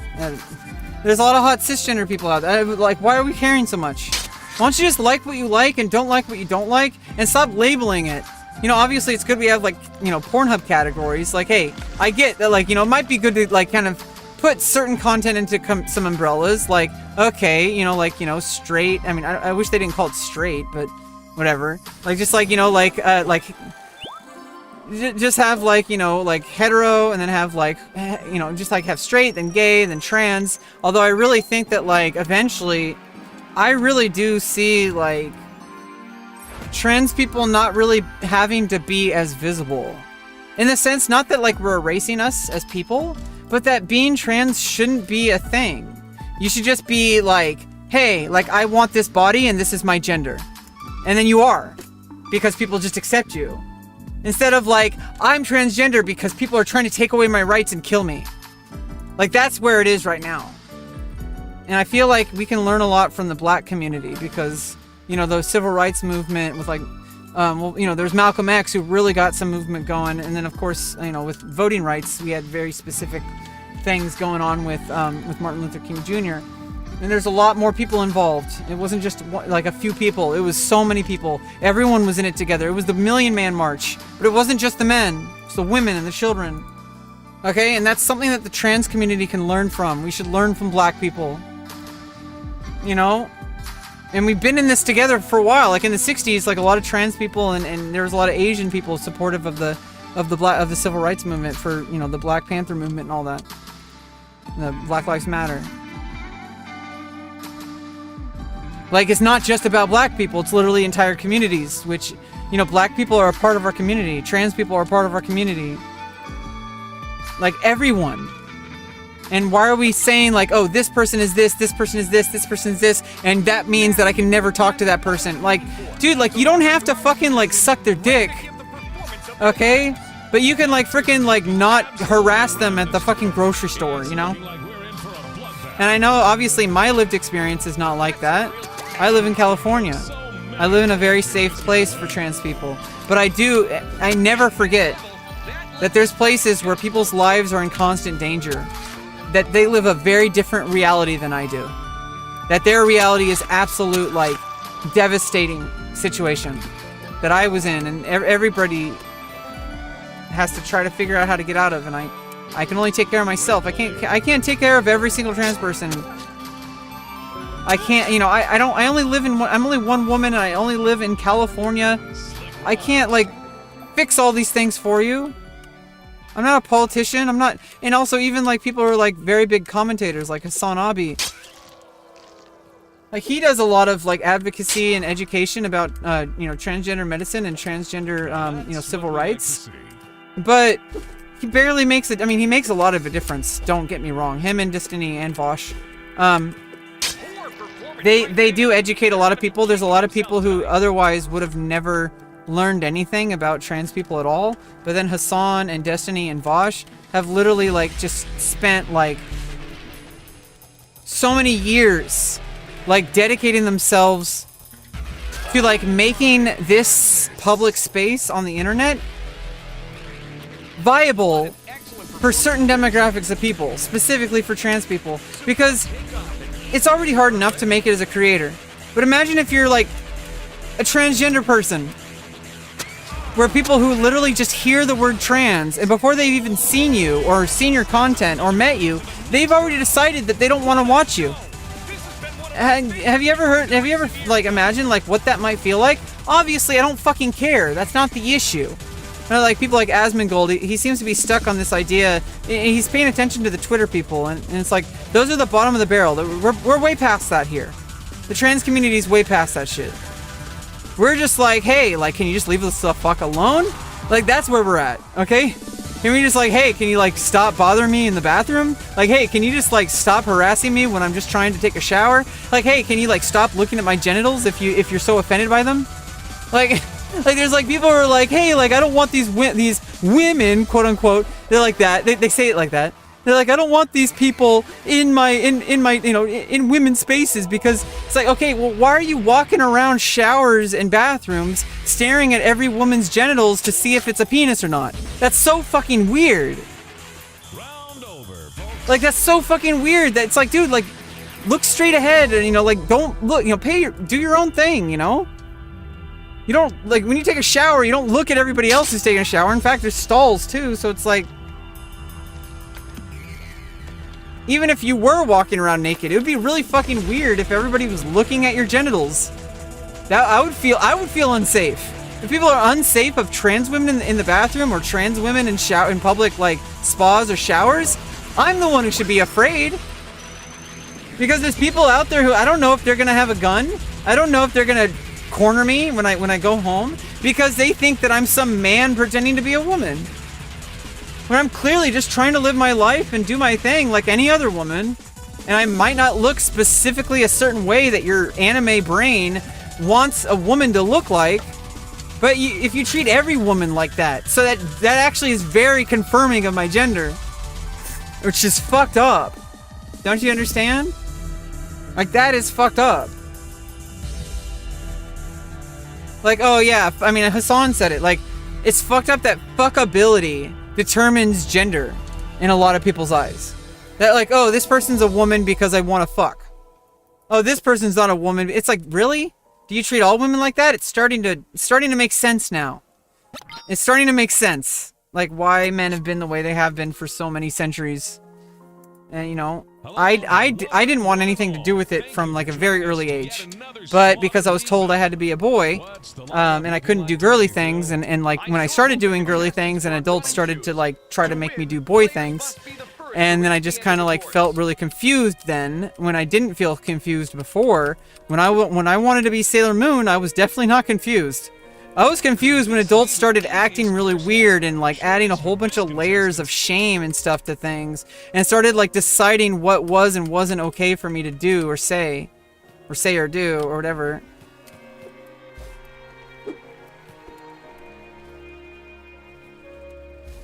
Speaker 2: There's a lot of hot cisgender people out there. Like, why are we caring so much? Why don't you just like what you like and don't like what you don't like and stop labeling it? Obviously it's good we have like, Pornhub categories. Like, hey, I get that, like, it might be good to like kind of put certain content into some umbrellas. Like, okay, straight. I mean, I wish they didn't call it straight, but whatever. Like, just like, just have like, like hetero, and then have like, just like have straight, then gay, then trans. Although I really think that like eventually, I really do see like trans people not really having to be as visible. In the sense, not that like we're erasing us as people, but that being trans shouldn't be a thing. You should just be like, hey, like I want this body and this is my gender. And then you are, because people just accept you. Instead of like, I'm transgender because people are trying to take away my rights and kill me. Like that's where it is right now. And I feel like we can learn a lot from the black community because, you know, the civil rights movement with like, well, you know, there's Malcolm X who really got some movement going. And then of course, you know, with voting rights, we had very specific things going on with Martin Luther King Jr. And there's a lot more people involved. It wasn't just like a few people. It was so many people. Everyone was in it together. It was the Million Man March. But it wasn't just the men. It's the women and the children. Okay? And that's something that the trans community can learn from. We should learn from black people. You know? And we've been in this together for a while. Like in the 60s, like a lot of trans people and there was a lot of Asian people supportive of the civil rights movement for, you know, the Black Panther movement and all that. The Black Lives Matter. Like, it's not just about black people, it's literally entire communities, which, you know, black people are a part of our community, trans people are a part of our community. Like, everyone. And why are we saying, like, oh, this person is this person is this person is this, and that means that I can never talk to that person? Like, dude, like, you don't have to fucking, like, suck their dick, okay? But you can, like, freaking, like, not harass them at the fucking grocery store, you know? And I know, obviously, my lived experience is not like that. I live in California. I live in a very safe place for trans people. But I never forget that there's places where people's lives are in constant danger. That they live a very different reality than I do. That their reality is absolute, like, devastating situation that I was in. And everybody has to try to figure out how to get out of. And I can only take care of myself. I can't take care of every single trans person. I can't, you know, I'm only one woman and I only live in California. I can't, like, fix all these things for you. I'm not a politician. I'm not, and also even, like, people who are, like, very big commentators, like Hasanabi. Like, he does a lot of, like, advocacy and education about, you know, transgender medicine and transgender, you know, civil rights. But he barely makes it, I mean, he makes a lot of a difference, don't get me wrong. Him and Destiny and Vosh. They do educate a lot of people. There's a lot of people who otherwise would have never learned anything about trans people at all. But then Hassan and Destiny and Vosh have literally, like, just spent, like, so many years, like, dedicating themselves to, like, making this public space on the internet viable for certain demographics of people, specifically for trans people. Because it's already hard enough to make it as a creator. But imagine if you're, like, a transgender person, where people who literally just hear the word trans, and before they've even seen you, or seen your content, or met you, they've already decided that they don't want to watch you. Have you ever, like, imagined, like, what that might feel like? Obviously, I don't fucking care. That's not the issue. Like, people like Asmongold, he seems to be stuck on this idea. He's paying attention to the Twitter people, and it's like, those are the bottom of the barrel. We're way past that here. The trans community is way past that shit. We're just like, hey, like, can you just leave this the fuck alone? Like, that's where we're at, okay? Can we just, like, hey, can you, like, stop bothering me in the bathroom? Like, hey, can you just, like, stop harassing me when I'm just trying to take a shower? Like, hey, can you, like, stop looking at my genitals if you're so offended by them? Like, there's, like, people who are like, hey, like, I don't want these women, quote unquote, they're like that. They say it like that. They're like, I don't want these people in my, you know, in women's spaces, because it's like, okay, well, why are you walking around showers and bathrooms staring at every woman's genitals to see if it's a penis or not? That's so fucking weird.
Speaker 3: Round over, folks.
Speaker 2: Like, that's so fucking weird that it's like, dude, like, look straight ahead and, you know, like, don't look, you know, do your own thing, you know? You don't, like, when you take a shower, you don't look at everybody else who's taking a shower. In fact, there's stalls too, so it's like, even if you were walking around naked, it would be really fucking weird if everybody was looking at your genitals. That I would feel unsafe. If people are unsafe of trans women in the bathroom, or trans women in public, like, spas or showers, I'm the one who should be afraid. Because there's people out there who, I don't know if they're gonna have a gun. I don't know if they're gonna corner me when I go home because they think that I'm some man pretending to be a woman. When I'm clearly just trying to live my life and do my thing like any other woman. And I might not look specifically a certain way that your anime brain wants a woman to look like. But if you treat every woman like that, so that actually is very confirming of my gender. Which is fucked up. Don't you understand? Like, that is fucked up. Like, oh yeah, I mean, Hassan said it. Like, it's fucked up that fuckability determines gender in a lot of people's eyes. That like, oh, this person's a woman because I want to fuck. Oh, this person's not a woman. It's like, really? Do you treat all women like that? It's starting to make sense now. It's starting to make sense. Like why men have been the way they have been for so many centuries. And you know, I didn't want anything to do with it from like a very early age. But because I was told I had to be a boy, and I couldn't do girly things, and like when I started doing girly things and adults started to like try to make me do boy things, and then I just kind of like felt really confused then when I didn't feel confused before. When I wanted to be Sailor Moon, I was definitely not confused. I was confused when adults started acting really weird and like adding a whole bunch of layers of shame and stuff to things and started like deciding what was and wasn't okay for me to do or say or do or whatever.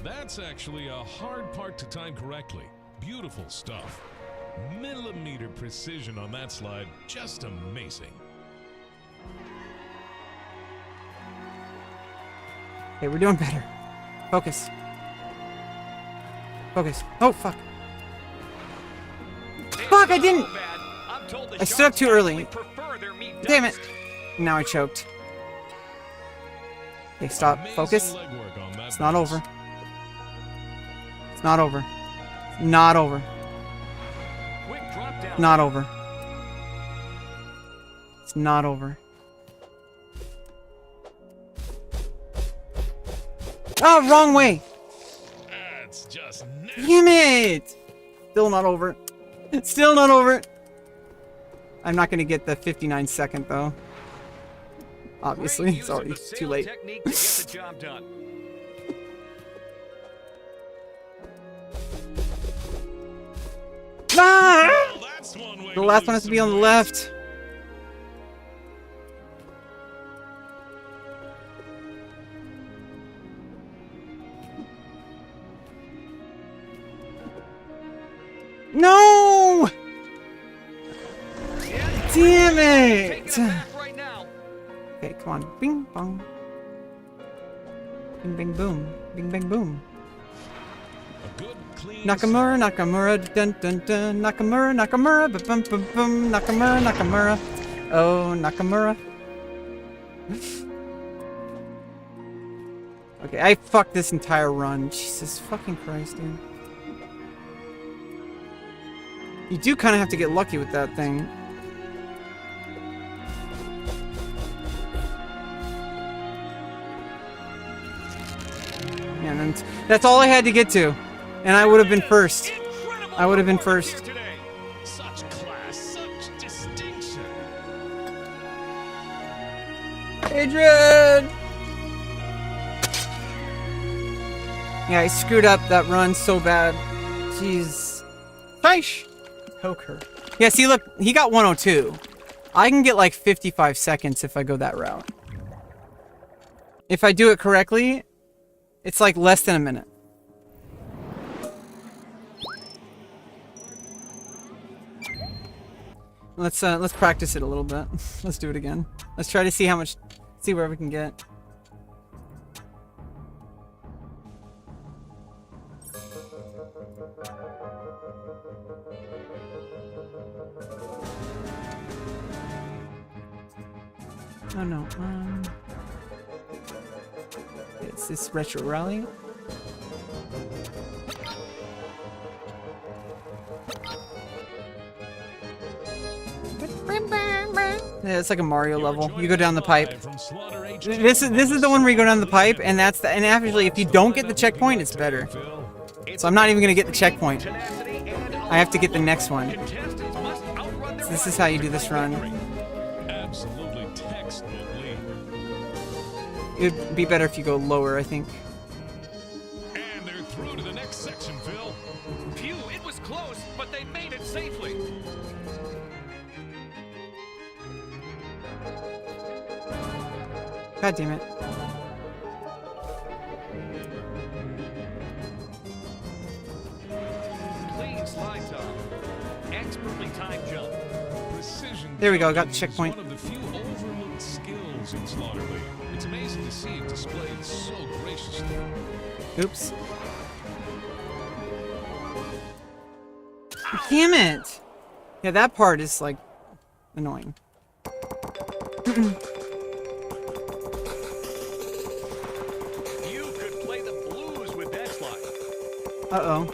Speaker 3: That's actually a hard part to time correctly. Beautiful stuff. Millimeter precision on that slide. Just amazing.
Speaker 2: Okay, we're doing better. Focus. Focus. Oh, fuck. Fuck, I didn't! I stood up too early. Damn it. Now I choked. Okay, stop. Focus. It's not over. It's not over. Not over. Not over. It's not over. Oh, wrong way!
Speaker 3: That's just
Speaker 2: Damn it! Still not over. It's still not over. I'm not gonna get the 59-second though. Obviously, it's already too late. Ah! The last one has to be on the left. No! Damn it! Okay, come on. Bing bong. Bing bang boom. Bing bang boom. Nakamura, Nakamura, dun dun dun. Nakamura, Nakamura, ba bum bum bum. Nakamura, Nakamura. Oh, Nakamura. Okay, I fucked this entire run. Jesus fucking Christ, dude. You do kind of have to get lucky with that thing. Yeah, and that's all I had to get to. And I would have been first. I would have been first.
Speaker 3: Such class, such distinction.
Speaker 2: Adrian! Yeah, I screwed up that run so bad. Jeez. Nice. Poke her. Yeah, see, look, he got 102. I can get like 55 seconds if I go that route. If I do it correctly, it's like less than a minute. Let's practice it a little bit. Let's do it again. Let's try to see see where we can get. Oh no, it's this retro rally. Yeah, it's like a Mario level. You go down the pipe. This is the one where you go down the pipe, and and actually, if you don't get the checkpoint, it's better. So I'm not even gonna get the checkpoint. I have to get the next one. So this is how you do this run.
Speaker 3: Absolutely textbook lead.
Speaker 2: It'd be better if you go lower, I think.
Speaker 3: And they're through to the next section, Phil.
Speaker 4: Phew, it was close, but they made it safely.
Speaker 2: God damn it.
Speaker 4: Clean slide, Tom. Expertly timed jump.
Speaker 3: Precision.
Speaker 2: There we go, got the
Speaker 3: is
Speaker 2: checkpoint.
Speaker 3: One of the few overlooked skills in Slaughter League. It's amazing to see it displayed so graciously.
Speaker 2: Oops. Damn it! Yeah, that part is, like, annoying.
Speaker 4: You could play the blues with that slide.
Speaker 2: Uh-oh.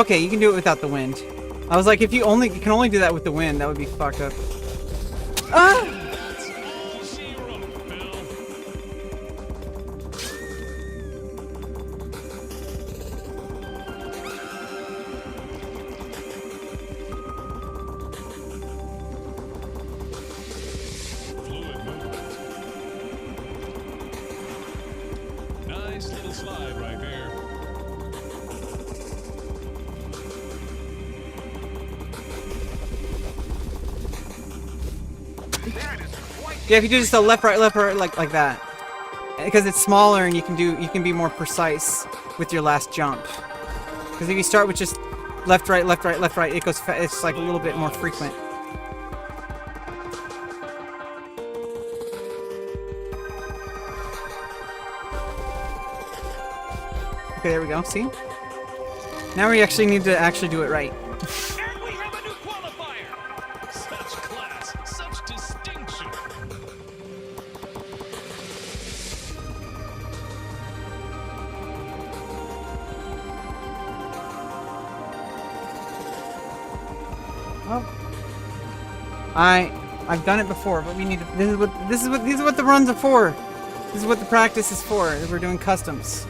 Speaker 2: Okay, you can do it without the wind. I was like, if you can only do that with the wind, that would be fucked up. Ah!
Speaker 3: That's all she wrote, Phil. Fluid movement. Nice little slide right there.
Speaker 4: That is quite
Speaker 2: Yeah, if you do just a left, right, like that. Because it's smaller and you can be more precise with your last jump. Because if you start with just left, right, left, right, left, right, it's like a little bit more frequent. Okay, there we go. See? Now we actually need to actually do it right.
Speaker 4: And we have a new qualifier.
Speaker 3: Such class, such distinction.
Speaker 2: Well, I've done it before, but we need to. These are what the runs are for. This is what the practice is for. We're doing customs.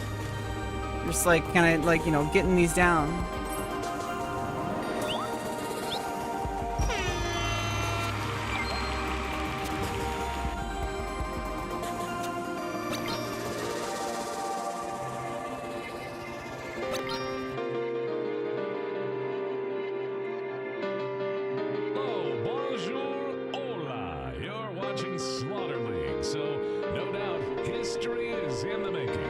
Speaker 2: Just like kind of like, you know, getting these down.
Speaker 3: Oh, bonjour, hola. You're watching Slaughter League, so no doubt history is in the making.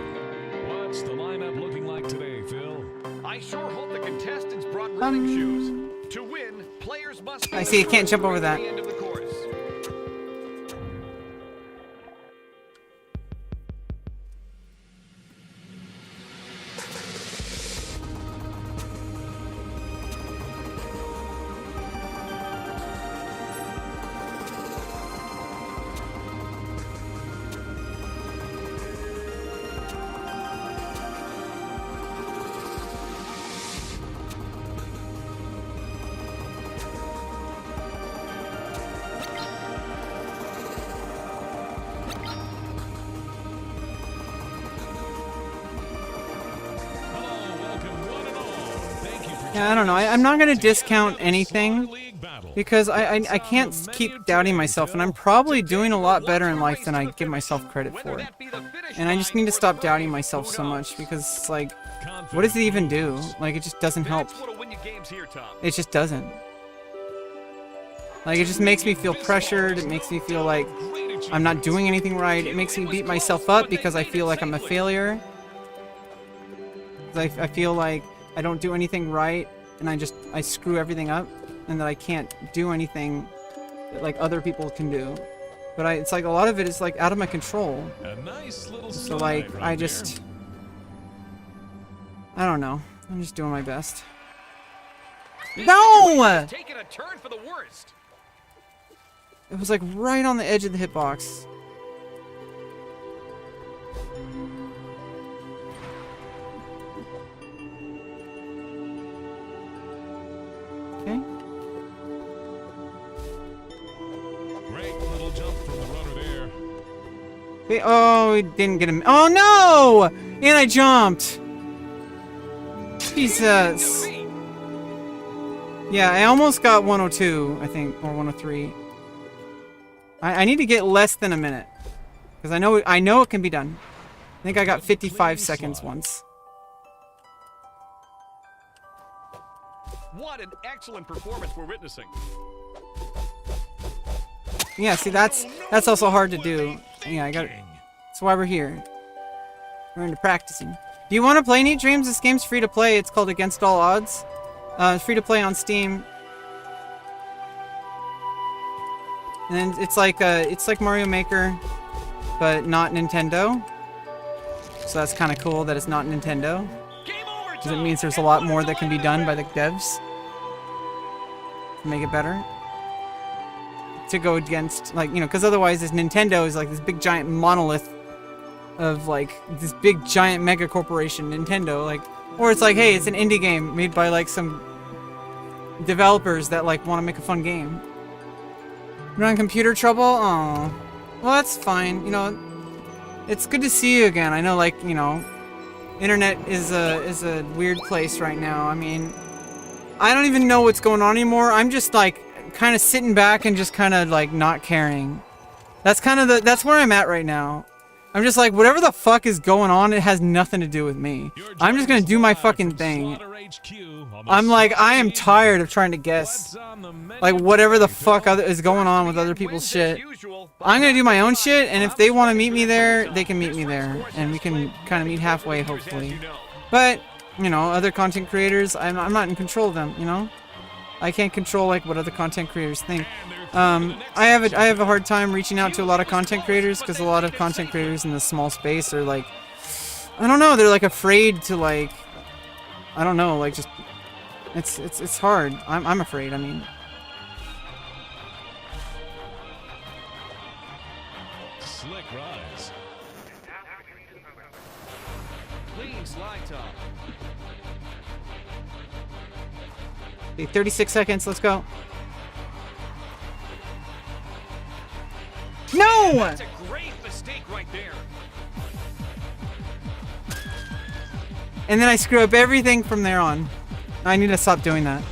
Speaker 3: What's the lineup looking like today, Phil?
Speaker 4: I sure hope the contestants brought running shoes. To win, players must.
Speaker 2: I see, you can't jump over that.
Speaker 4: At the end of the course.
Speaker 3: Hello, welcome one and all. Thank you for
Speaker 2: Yeah, I don't know. I'm not gonna discount anything
Speaker 3: League battle.
Speaker 2: because I can't keep doubting myself, and I'm probably doing a lot better in life than I give myself credit for.
Speaker 4: That be the finish
Speaker 2: And I just need to stop doubting myself so much because it's like, what does it even do? Like, it just doesn't help.
Speaker 4: That's what'll win you games here, Tom.
Speaker 2: It just doesn't. Like, it just makes me feel pressured. It makes me feel like I'm not doing anything right. It makes me beat myself up because I feel like I'm a failure. I feel like I don't do anything right and I screw everything up and that I can't do anything that like other people can do. But it's like a lot of it is like out of my control.
Speaker 3: A nice little
Speaker 2: So
Speaker 3: slide
Speaker 2: like
Speaker 3: right
Speaker 2: I
Speaker 3: there.
Speaker 2: just I don't know. I'm just doing my best. No!
Speaker 4: Taking a turn for the worst.
Speaker 2: It was like right on the edge of the hitbox. Okay.
Speaker 3: Great little jump from the runner there.
Speaker 2: Okay. Oh, we didn't get him. Oh no! And I jumped. Jesus. Yeah, I almost got 102, I think, or 103. I need to get less than a minute. Because I know it can be done. I think I got 55 seconds once.
Speaker 4: What an excellent performance we're witnessing.
Speaker 2: Yeah, see, that's also hard to do. Yeah, I got it. That's why we're here. We're into practicing. Do you want to play Neat Dreams? This game's free to play. It's called Against All Odds. It's free to play on Steam. And it's like Mario Maker, but not Nintendo. So that's kind of cool that it's not Nintendo. Because it means there's a lot more that can be done by the devs to make it better. To go against, like, you know, because otherwise this Nintendo is like this big giant monolith of like this big giant mega corporation, Nintendo, like, or it's like, hey, it's an indie game made by like some developers that like want to make a fun game. You're on computer trouble? Oh, well, that's fine. You know, it's good to see you again. I know, like, you know, internet is a weird place right now. I mean, I don't even know what's going on anymore. I'm just like kind of sitting back and just kind of like not caring. That's kind of that's where I'm at right now. I'm just like, whatever the fuck is going on, it has nothing to do with me. I'm just gonna do my fucking thing. I'm like, I am tired of trying to guess, like, whatever the fuck is going on with other people's shit. I'm gonna do my own shit, and if they want to meet me there, they can meet me there, and we can kind of meet halfway, hopefully. But, you know, other content creators, I'm not in control of them, you know? I can't control, like, what other content creators think. I have a hard time reaching out to a lot of content creators, because a lot of content creators in this small space are, like, I don't know, they're, like, afraid to, like, I don't know, like, just, it's hard. I'm afraid, I mean.
Speaker 3: Slick rise.
Speaker 4: Clean slide top.
Speaker 2: Okay, 36 seconds, let's go. No!
Speaker 4: That's a great mistake right there.
Speaker 2: And then I screw up everything from there on. I need to stop doing that.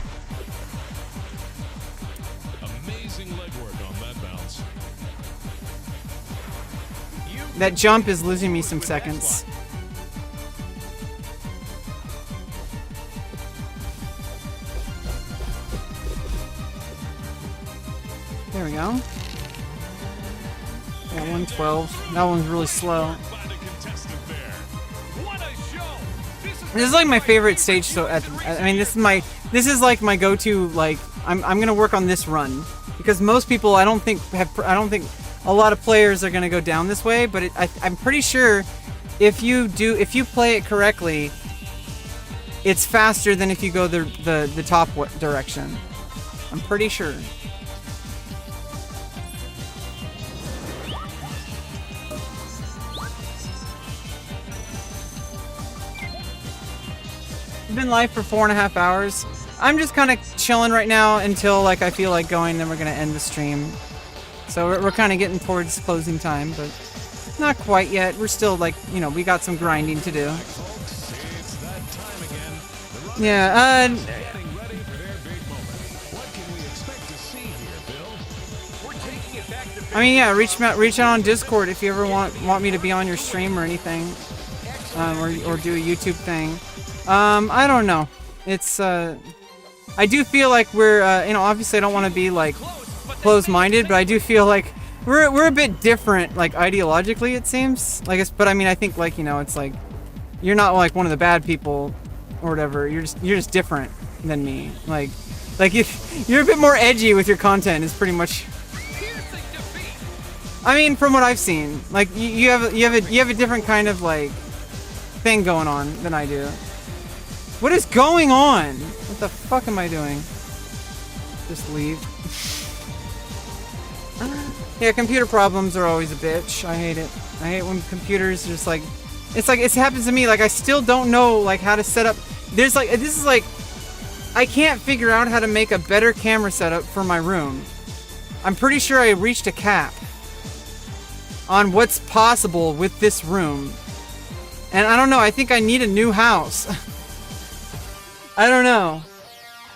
Speaker 3: Amazing legwork on that bounce.
Speaker 2: That jump is losing me some seconds. There we go. Yeah, 112. That one's really slow. This is like my favorite stage. So I mean, this is like my go-to. Like, I'm gonna work on this run because most people I don't think a lot of players are gonna go down this way. But I'm pretty sure if you play it correctly, it's faster than if you go the top direction. I'm pretty sure. Been live for 4.5 hours. I'm just kind of chilling right now until like I feel like going, then we're gonna end the stream. So we're kind of getting towards closing time, but not quite yet. We're still like, you know, we got some grinding to do. Yeah, I mean, yeah, reach out on Discord if you ever want me to be on your stream or anything, or do a YouTube thing. I don't know. It's, I do feel like we're, you know, obviously I don't want to be, like, closed-minded, but I do feel like we're a bit different, like, ideologically, it seems. Like, but I mean, I think, like, you know, it's like, you're not, like, one of the bad people or whatever. You're just different than me. Like you're a bit more edgy with your content, is pretty much... I mean, from what I've seen, like, you have a different kind of, like, thing going on than I do. What is going on? What the fuck am I doing? Just leave. Yeah, computer problems are always a bitch. I hate it. I hate when computers just like... It's like, it happens to me, like, I still don't know, like, how to set up... There's, like, this is, like... I can't figure out how to make a better camera setup for my room. I'm pretty sure I reached a cap on what's possible with this room. And I don't know, I think I need a new house. I don't know.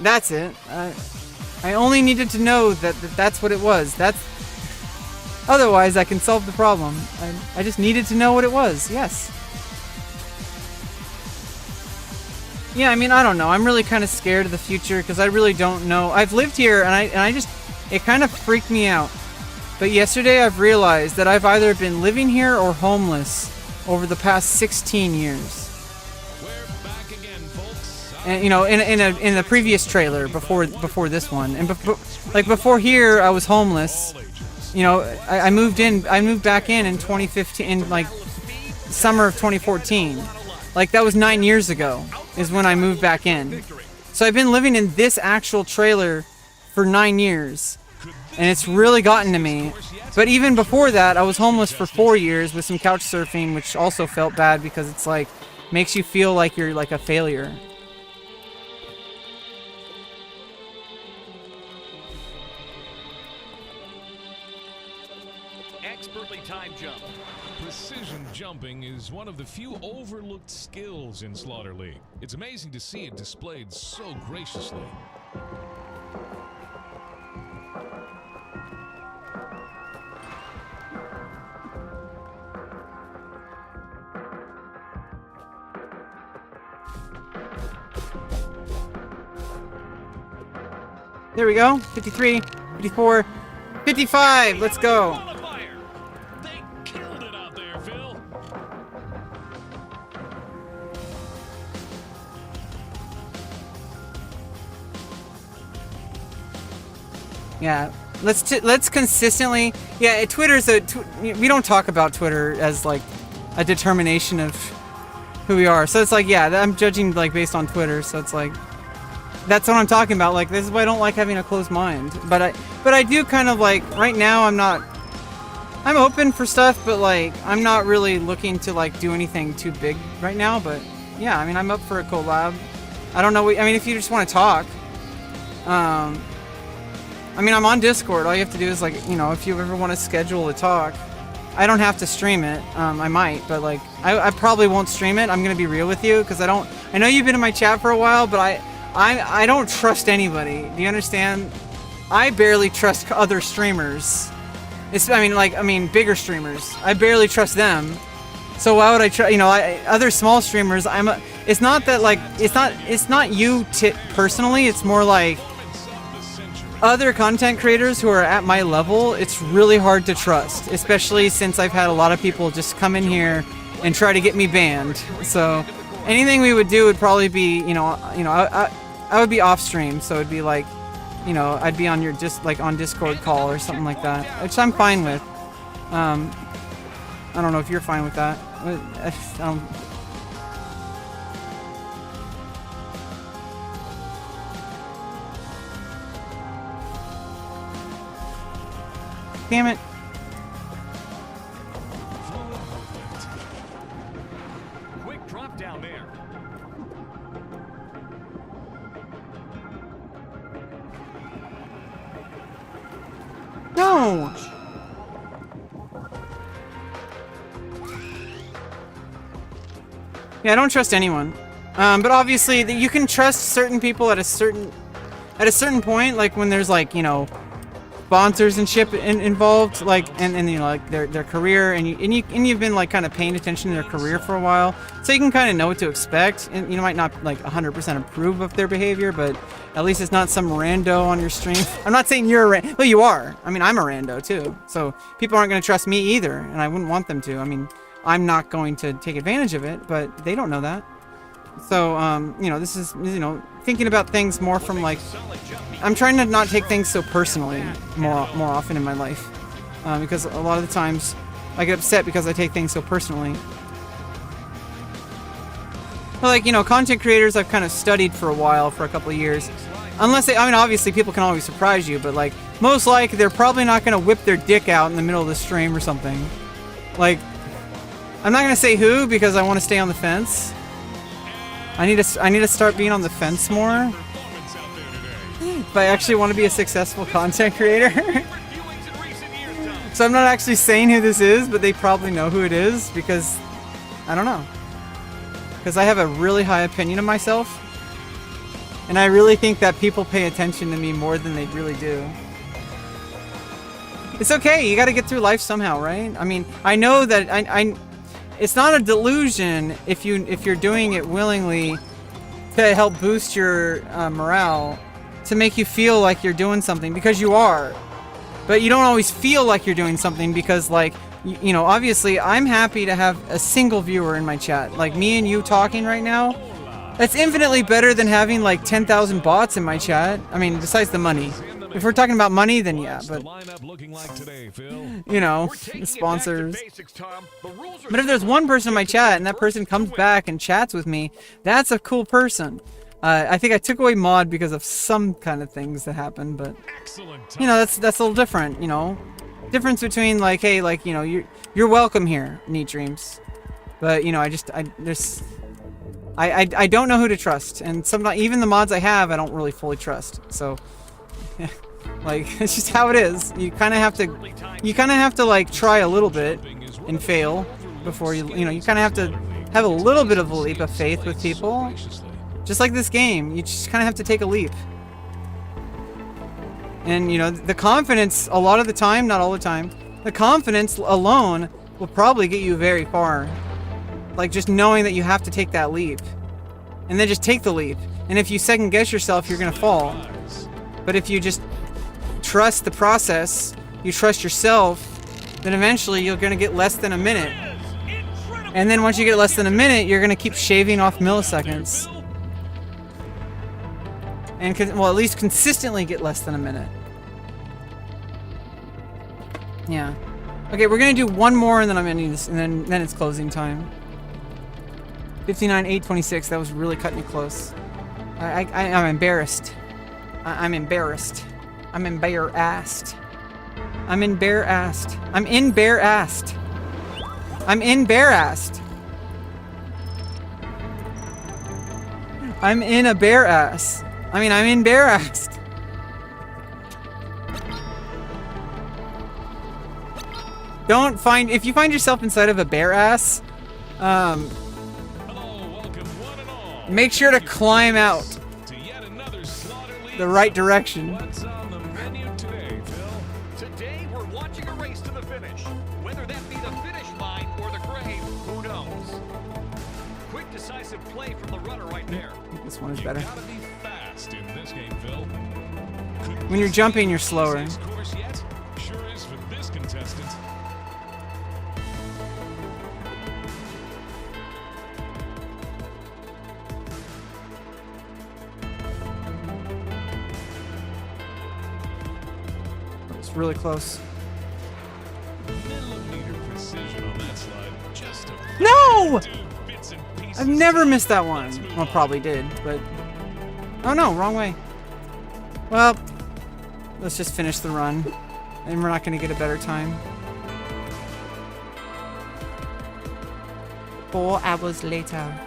Speaker 2: That's it. I only needed to know that that's what it was. Otherwise, I can solve the problem. I just needed to know what it was. Yes. Yeah, I mean, I don't know. I'm really kind of scared of the future because I really don't know. I've lived here and I just, it kind of freaked me out. But yesterday I've realized that I've either been living here or homeless over the past 16 years.
Speaker 3: We're back again, folks.
Speaker 2: And you know, in the previous trailer before this one, and before here I was homeless. You know, I moved back in 2015, in like summer of 2014. Like that was 9 years ago is when I moved back in. So I've been living in this actual trailer for 9 years. And it's really gotten to me. But even before that, I was homeless for 4 years with some couch surfing, which also felt bad because it's like, makes you feel like you're like a failure.
Speaker 4: Expertly timed jump.
Speaker 3: Precision jumping is one of the few overlooked skills in Slaughter League. It's amazing to see it displayed so graciously.
Speaker 2: There we go. 53, 54, 55. Let's go.
Speaker 3: Qualifier. They killed it out there, Phil.
Speaker 2: Yeah. Let's consistently. Yeah, Twitter's we don't talk about Twitter as like a determination of who we are. So it's like, yeah, I'm judging like based on Twitter. So it's like, that's what I'm talking about. Like, this is why I don't like having a closed mind. But I do kind of like, right now I'm open for stuff, but like, I'm not really looking to like do anything too big right now. But yeah, I mean, I'm up for a collab. I don't know. I mean, if you just want to talk, I mean, I'm on Discord. All you have to do is like, you know, if you ever want to schedule a talk, I don't have to stream it. I might, but like, I probably won't stream it. I'm going to be real with you because I know you've been in my chat for a while, but I don't trust anybody. Do you understand? I barely trust other streamers. I mean, bigger streamers. I barely trust them. So why would I trust? You know, other small streamers. It's not that like it's not you personally. It's more like other content creators who are at my level. It's really hard to trust, especially since I've had a lot of people just come in here and try to get me banned. So anything we would do would probably be, I would be off stream, so it'd be like, you know, I'd be on your on Discord call or something like that, which I'm fine with. I don't know if you're fine with that. Damn it.
Speaker 4: Quick drop down there.
Speaker 2: No! Yeah, I don't trust anyone. But obviously, you can trust certain people at a certain point, like when there's like, you know, sponsors and shit involved, like, and you know, like their career, and you've been like kind of paying attention to their career for a while, so you can kind of know what to expect, and you might not like 100% approve of their behavior, but at least it's not some rando on your stream. I'm not saying you're a rando. Well, you are. I mean, I'm a rando too, so people aren't going to trust me either, and I wouldn't want them to. I mean, I'm not going to take advantage of it, but they don't know that. So, you know, this is, you know, thinking about things more from like, I'm trying to not take things so personally more often in my life, because a lot of the times I get upset because I take things so personally. But like, you know, content creators I've kind of studied for a while, for a couple of years. Unless I mean, obviously people can always surprise you, but like, most likely they're probably not going to whip their dick out in the middle of the stream or something. Like, I'm not going to say who because I want to stay on the fence. I need to start being on the fence more. If I actually want to be a successful content creator. So I'm not actually saying who this is, but they probably know who it is because, I don't know. Because I have a really high opinion of myself. And I really think that people pay attention to me more than they really do. It's okay. You got to get through life somehow, right? I mean, I know that it's not a delusion if you're doing it willingly to help boost your morale, to make you feel like you're doing something, because you are. But you don't always feel like you're doing something because, like, you know, obviously I'm happy to have a single viewer in my chat. Like me and you talking right now, that's infinitely better than having like 10,000 bots in my chat. I mean, besides the money. If we're talking about money, then yeah, but you know, the sponsors. But if there's one person in my chat and that person comes back and chats with me, that's a cool person. I think I took away mod because of some kind of things that happened, but you know, that's a little different, you know. Difference between like, hey, like, you know, you're welcome here, Neat Dreams. But you know, I don't know who to trust, and sometimes even the mods I have, I don't really fully trust. So, yeah, like it's just how it is. You kind of have to like try a little bit and fail before you know, you kind of have to have a little bit of a leap of faith with people. Just like this game, you just kind of have to take a leap. And you know, the confidence, a lot of the time, not all the time, the confidence alone will probably get you very far. Like just knowing that you have to take that leap. And then just take the leap. And if you second guess yourself, you're gonna fall. But if you just trust the process, you trust yourself, then eventually you're gonna get less than a minute. And then once you get less than a minute, you're gonna keep shaving off milliseconds. And well, at least consistently get less than a minute. Yeah. Okay, we're gonna do one more and then I'm ending this, and then it's closing time. 59:826. That was really cutting it close. I'm embarrassed. I'm embarrassed. I'm embarrassed. I'm embarrassed. I'm embarrassed. I'm embarrassed. I'm in a bear ass. I mean, I'm embarrassed. If you find yourself inside of a bear ass, make sure to climb out the right direction.
Speaker 4: What's on the menu today, Phil? Today we're watching a race to the finish. Whether that be the finish line or the grave, who knows? Quick, decisive play from the runner right there.
Speaker 2: This one is better.
Speaker 3: Gotta be fast in this game, Phil.
Speaker 2: When you're jumping, you're slower.
Speaker 3: Course yet? Sure is for this contestant.
Speaker 2: It's really close.
Speaker 3: Millimeter precision on that slide. Just a
Speaker 2: No!
Speaker 3: bits and pieces.
Speaker 2: I've never missed that one. Well, probably did, but... Oh no, wrong way. Well, let's just finish the run. And we're not going to get a better time. 4 hours later.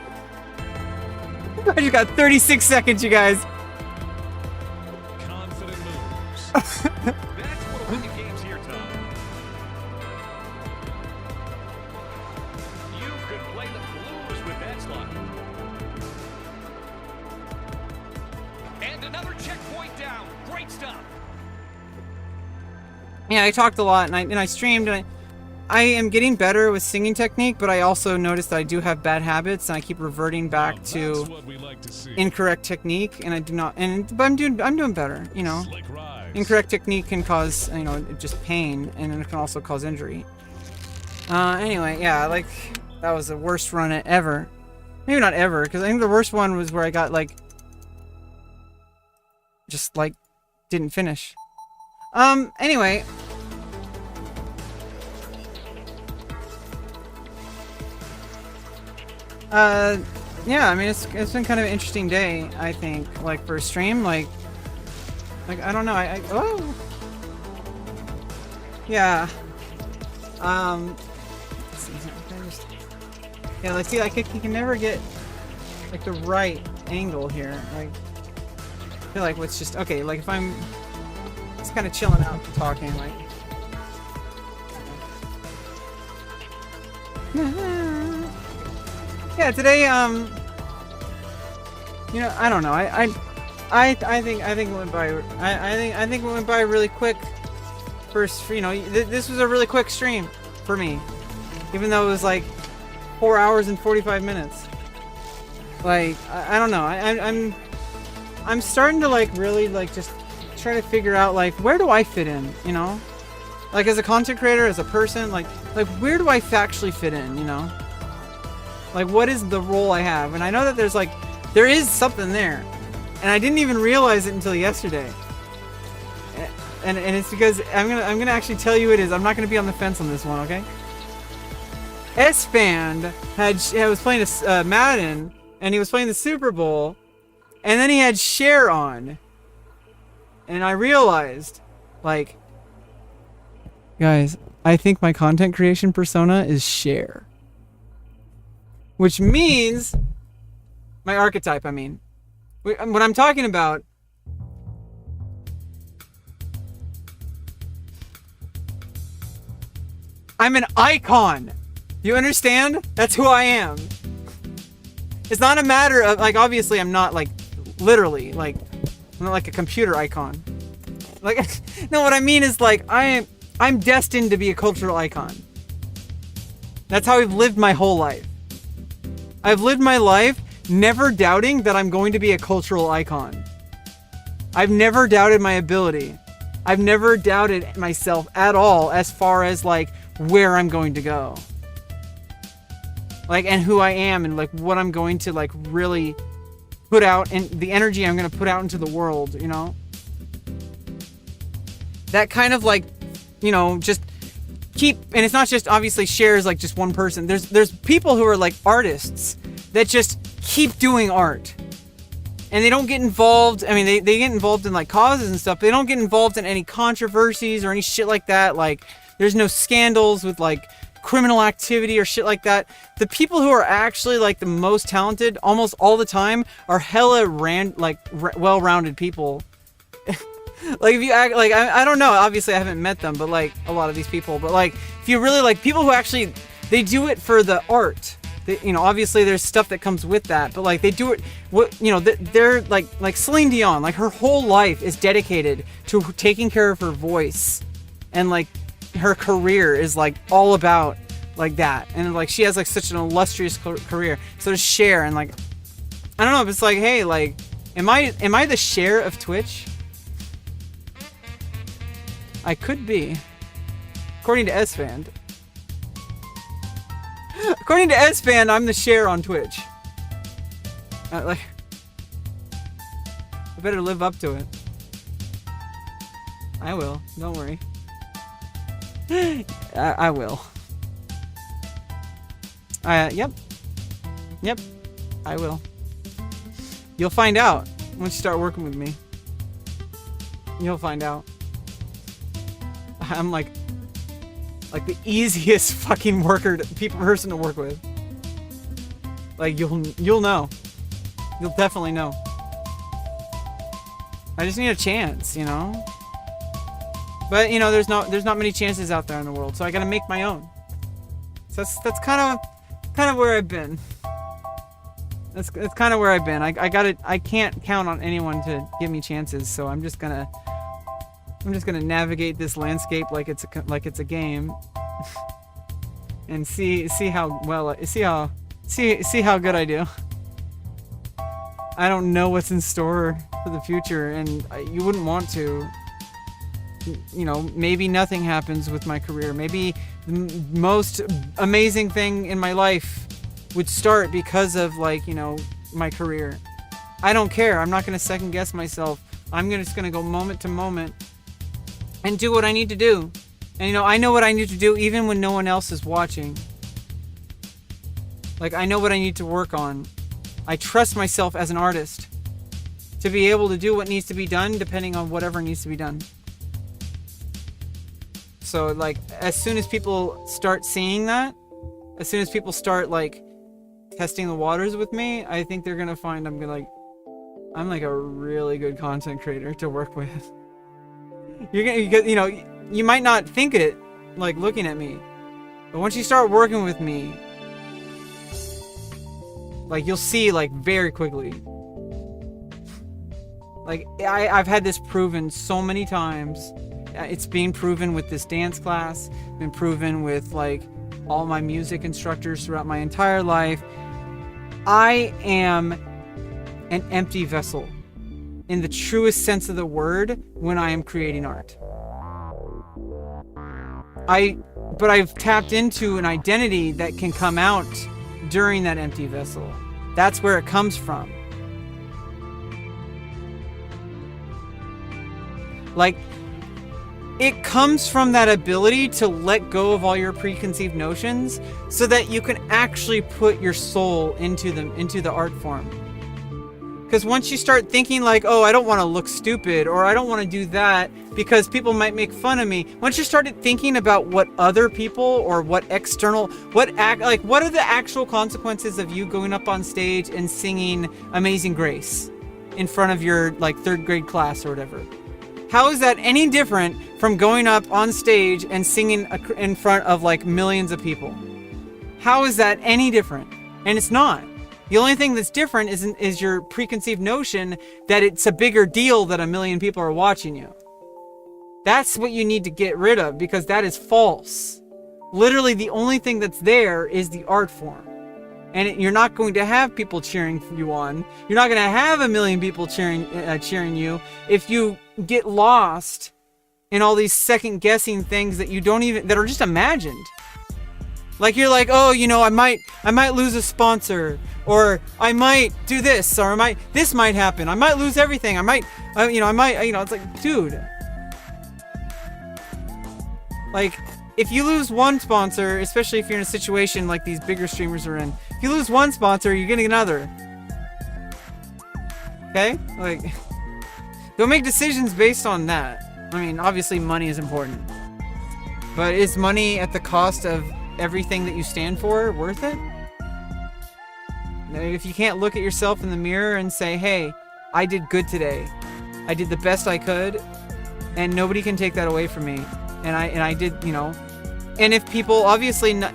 Speaker 2: I just got 36 seconds, you guys.
Speaker 3: Confident moves.
Speaker 4: That's what'll win you games here, Tom. You could play the blues with that slot. And another checkpoint down. Great stuff.
Speaker 2: Yeah, I talked a lot, and I streamed, and I am getting better with singing technique, but I also noticed that I do have bad habits, and I keep reverting back
Speaker 3: That's
Speaker 2: to
Speaker 3: what we like to see.
Speaker 2: incorrect technique, and I do not. But I'm doing better, you know.
Speaker 3: Slick rise.
Speaker 2: Incorrect technique can cause, you know, just pain, and it can also cause injury. Anyway, yeah, like that was the worst run ever. Maybe not ever, because I think the worst one was where I got like, just like, didn't finish. Anyway. Yeah, I mean, it's been kind of an interesting day, I think, like, for a stream, like, I don't know, oh! Yeah. Let's see, yeah, let's see, like, you can never get, like, the right angle here, like, I feel like it's just, okay, like, if I'm just kind of chilling out talking, like, yeah, today, you know, I don't know. I think it went by. I think it went by really quick. First, you know, this was a really quick stream for me, even though it was like 4 hours and 45 minutes. Like, I don't know. I'm starting to like really like just try to figure out like where do I fit in, you know? Like as a content creator, as a person, like where do I factually fit in, you know? Like what is the role I have? And I know that there is something there. And I didn't even realize it until yesterday. And it's because I'm gonna actually tell you it is. I'm not gonna be on the fence on this one, okay? S-Band was playing Madden, and he was playing the Super Bowl, and then he had Cher on, and I realized, like, guys, I think my content creation persona is Cher, which means my archetype. I mean, what I'm talking about. I'm an icon. You understand? That's who I am. It's not a matter of, like, obviously I'm not, like, literally, like, I'm not like a computer icon. Like, no, what I mean is, like, I'm destined to be a cultural icon. That's how I've lived my whole life. I've lived my life never doubting that I'm going to be a cultural icon. I've never doubted my ability. I've never doubted myself at all as far as, like, where I'm going to go. Like, and who I am, and like what I'm going to like really put out, and the energy I'm going to put out into the world, you know? That kind of like, you know, just keep, and it's not just obviously shares like just one person. There's people who are like artists that just keep doing art. And they don't get involved, I mean, they get involved in like causes and stuff, but they don't get involved in any controversies or any shit like that. Like, there's no scandals with like criminal activity or shit like that. The people who are actually like the most talented almost all the time are hella well-rounded people. Like if you act like, I don't know, obviously I haven't met them, but like a lot of these people, but like if you really like people who actually, they do it for the art. You know, obviously there's stuff that comes with that, but like they do it, you know, they're like Celine Dion, like her whole life is dedicated to taking care of her voice, and like her career is like all about like that, and like she has like such an illustrious career. So does Cher, and like I don't know if it's like, hey, like am I the Cher of Twitch? I could be, according to S-Band. According to S-Band, I'm the Cher on Twitch. Like, I better live up to it. I will. Don't worry. I will. Yep. Yep. I will. You'll find out once you start working with me. You'll find out. I'm like the easiest fucking person to work with. Like you'll know. You'll definitely know. I just need a chance, you know? But you know, there's not many chances out there in the world, so I gotta make my own. So that's kind of where I've been. That's kind of where I've been. I can't count on anyone to give me chances, so I'm just gonna navigate this landscape like it's a game, and see how good I do. I don't know what's in store for the future, and you wouldn't want to. You know, maybe nothing happens with my career. Maybe the most amazing thing in my life would start because of, like, you know, my career. I don't care. I'm not going to second guess myself. I'm just going to go moment to moment and do what I need to do. And, you know, I know what I need to do even when no one else is watching. Like, I know what I need to work on. I trust myself as an artist to be able to do what needs to be done depending on whatever needs to be done. So, like, as soon as people start seeing that, as soon as people start, like, testing the waters with me, I think they're gonna find I'm like a really good content creator to work with. You know, you might not think it, like, looking at me, but once you start working with me, like, you'll see, like, very quickly. Like, I've had this proven so many times. It's being proven with this dance class, been proven with like all my music instructors throughout my entire life. I am an empty vessel in the truest sense of the word when I am creating art. But I've tapped into an identity that can come out during that empty vessel. That's where it comes from. Like, it comes from that ability to let go of all your preconceived notions so that you can actually put your soul into the art form. Because once you start thinking like, oh, I don't want to look stupid, or I don't want to do that because people might make fun of me. Once you started thinking about what other people or what external, what are the actual consequences of you going up on stage and singing Amazing Grace in front of your like 3rd grade class or whatever? How is that any different from going up on stage and singing in front of like millions of people? How is that any different? And it's not. The only thing that's different is your preconceived notion that it's a bigger deal that a million people are watching you. That's what you need to get rid of, because that is false. Literally, the only thing that's there is the art form. And you're not going to have people cheering you on. You're not going to have a million people cheering you if you get lost in all these second guessing things that that are just imagined. Like, you're like, oh, you know, I might lose a sponsor, or I might do this, or this might happen. I might lose everything. It's like, dude. Like, if you lose one sponsor, especially if you're in a situation like these bigger streamers are in, if you lose one sponsor, you're getting another. Okay? Like, don't make decisions based on that. I mean, obviously money is important. But is money at the cost of everything that you stand for worth it? If you can't look at yourself in the mirror and say, hey, I did good today. I did the best I could, and nobody can take that away from me. And I did, you know. And if people, obviously, not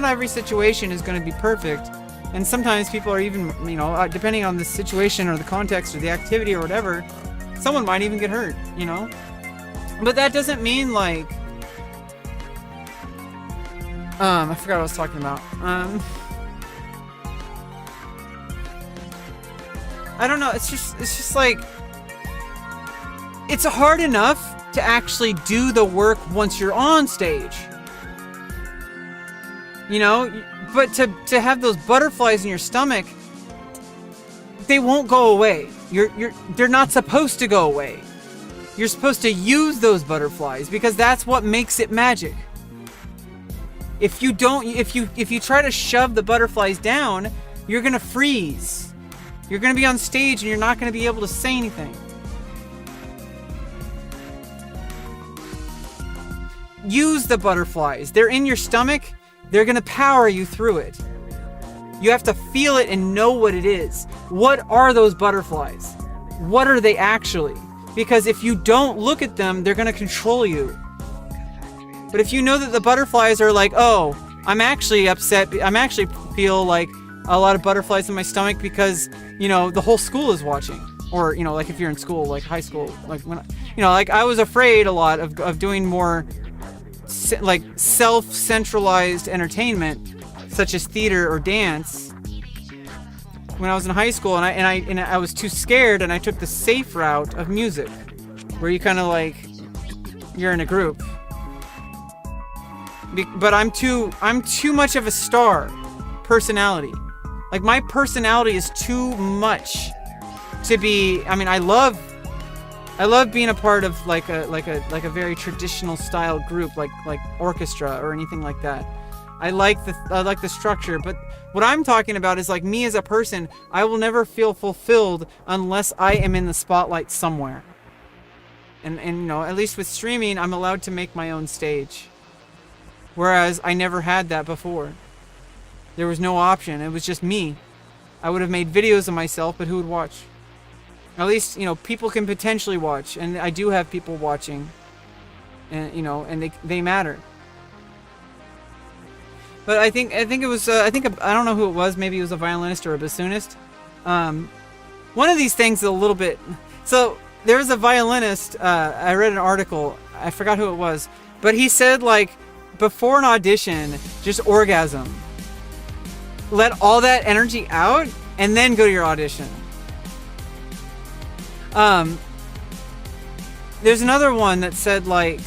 Speaker 2: every situation is going to be perfect. And sometimes people are even, you know, depending on the situation or the context or the activity or whatever, someone might even get hurt, you know. But that doesn't mean like, I forgot what I was talking about. I don't know. It's just like, it's hard enough to actually do the work once you're on stage. You know, but to have those butterflies in your stomach, they won't go away. They're not supposed to go away. You're supposed to use those butterflies because that's what makes it magic. If you try to shove the butterflies down, you're gonna freeze. You're gonna be on stage and you're not gonna be able to say anything. Use the butterflies. They're in your stomach. They're gonna power you through it. You have to feel it and know what it is. What are those butterflies? What are they actually? Because if you don't look at them, they're gonna control you. But if you know that the butterflies are like, oh, I'm actually upset. I'm actually feel like a lot of butterflies in my stomach because, you know, the whole school is watching. Or, you know, like if you're in school, like high school, like when, you know, like I was afraid a lot of doing more like self-centralized entertainment, such as theater or dance, when I was in high school, and I was too scared, and I took the safe route of music, where you kind of like, you're in a group. But I'm too much of a star personality. Like, my personality is too much to be. I mean, I love being a part of like a very traditional style group, like orchestra or anything like that. I like the structure, but what I'm talking about is like me as a person. I will never feel fulfilled unless I am in the spotlight somewhere. And you know, at least with streaming, I'm allowed to make my own stage. Whereas I never had that before. There was no option. It was just me. I would have made videos of myself, but who would watch? At least, you know, people can potentially watch, and I do have people watching, and you know, and they matter. But I think it was I don't know who it was. Maybe it was a violinist or a bassoonist. one of these things is a little bit. So there was a violinist. I read an article. I forgot who it was, but he said like before an audition, just orgasm. Let all that energy out, and then go to your audition. There's another one that said like.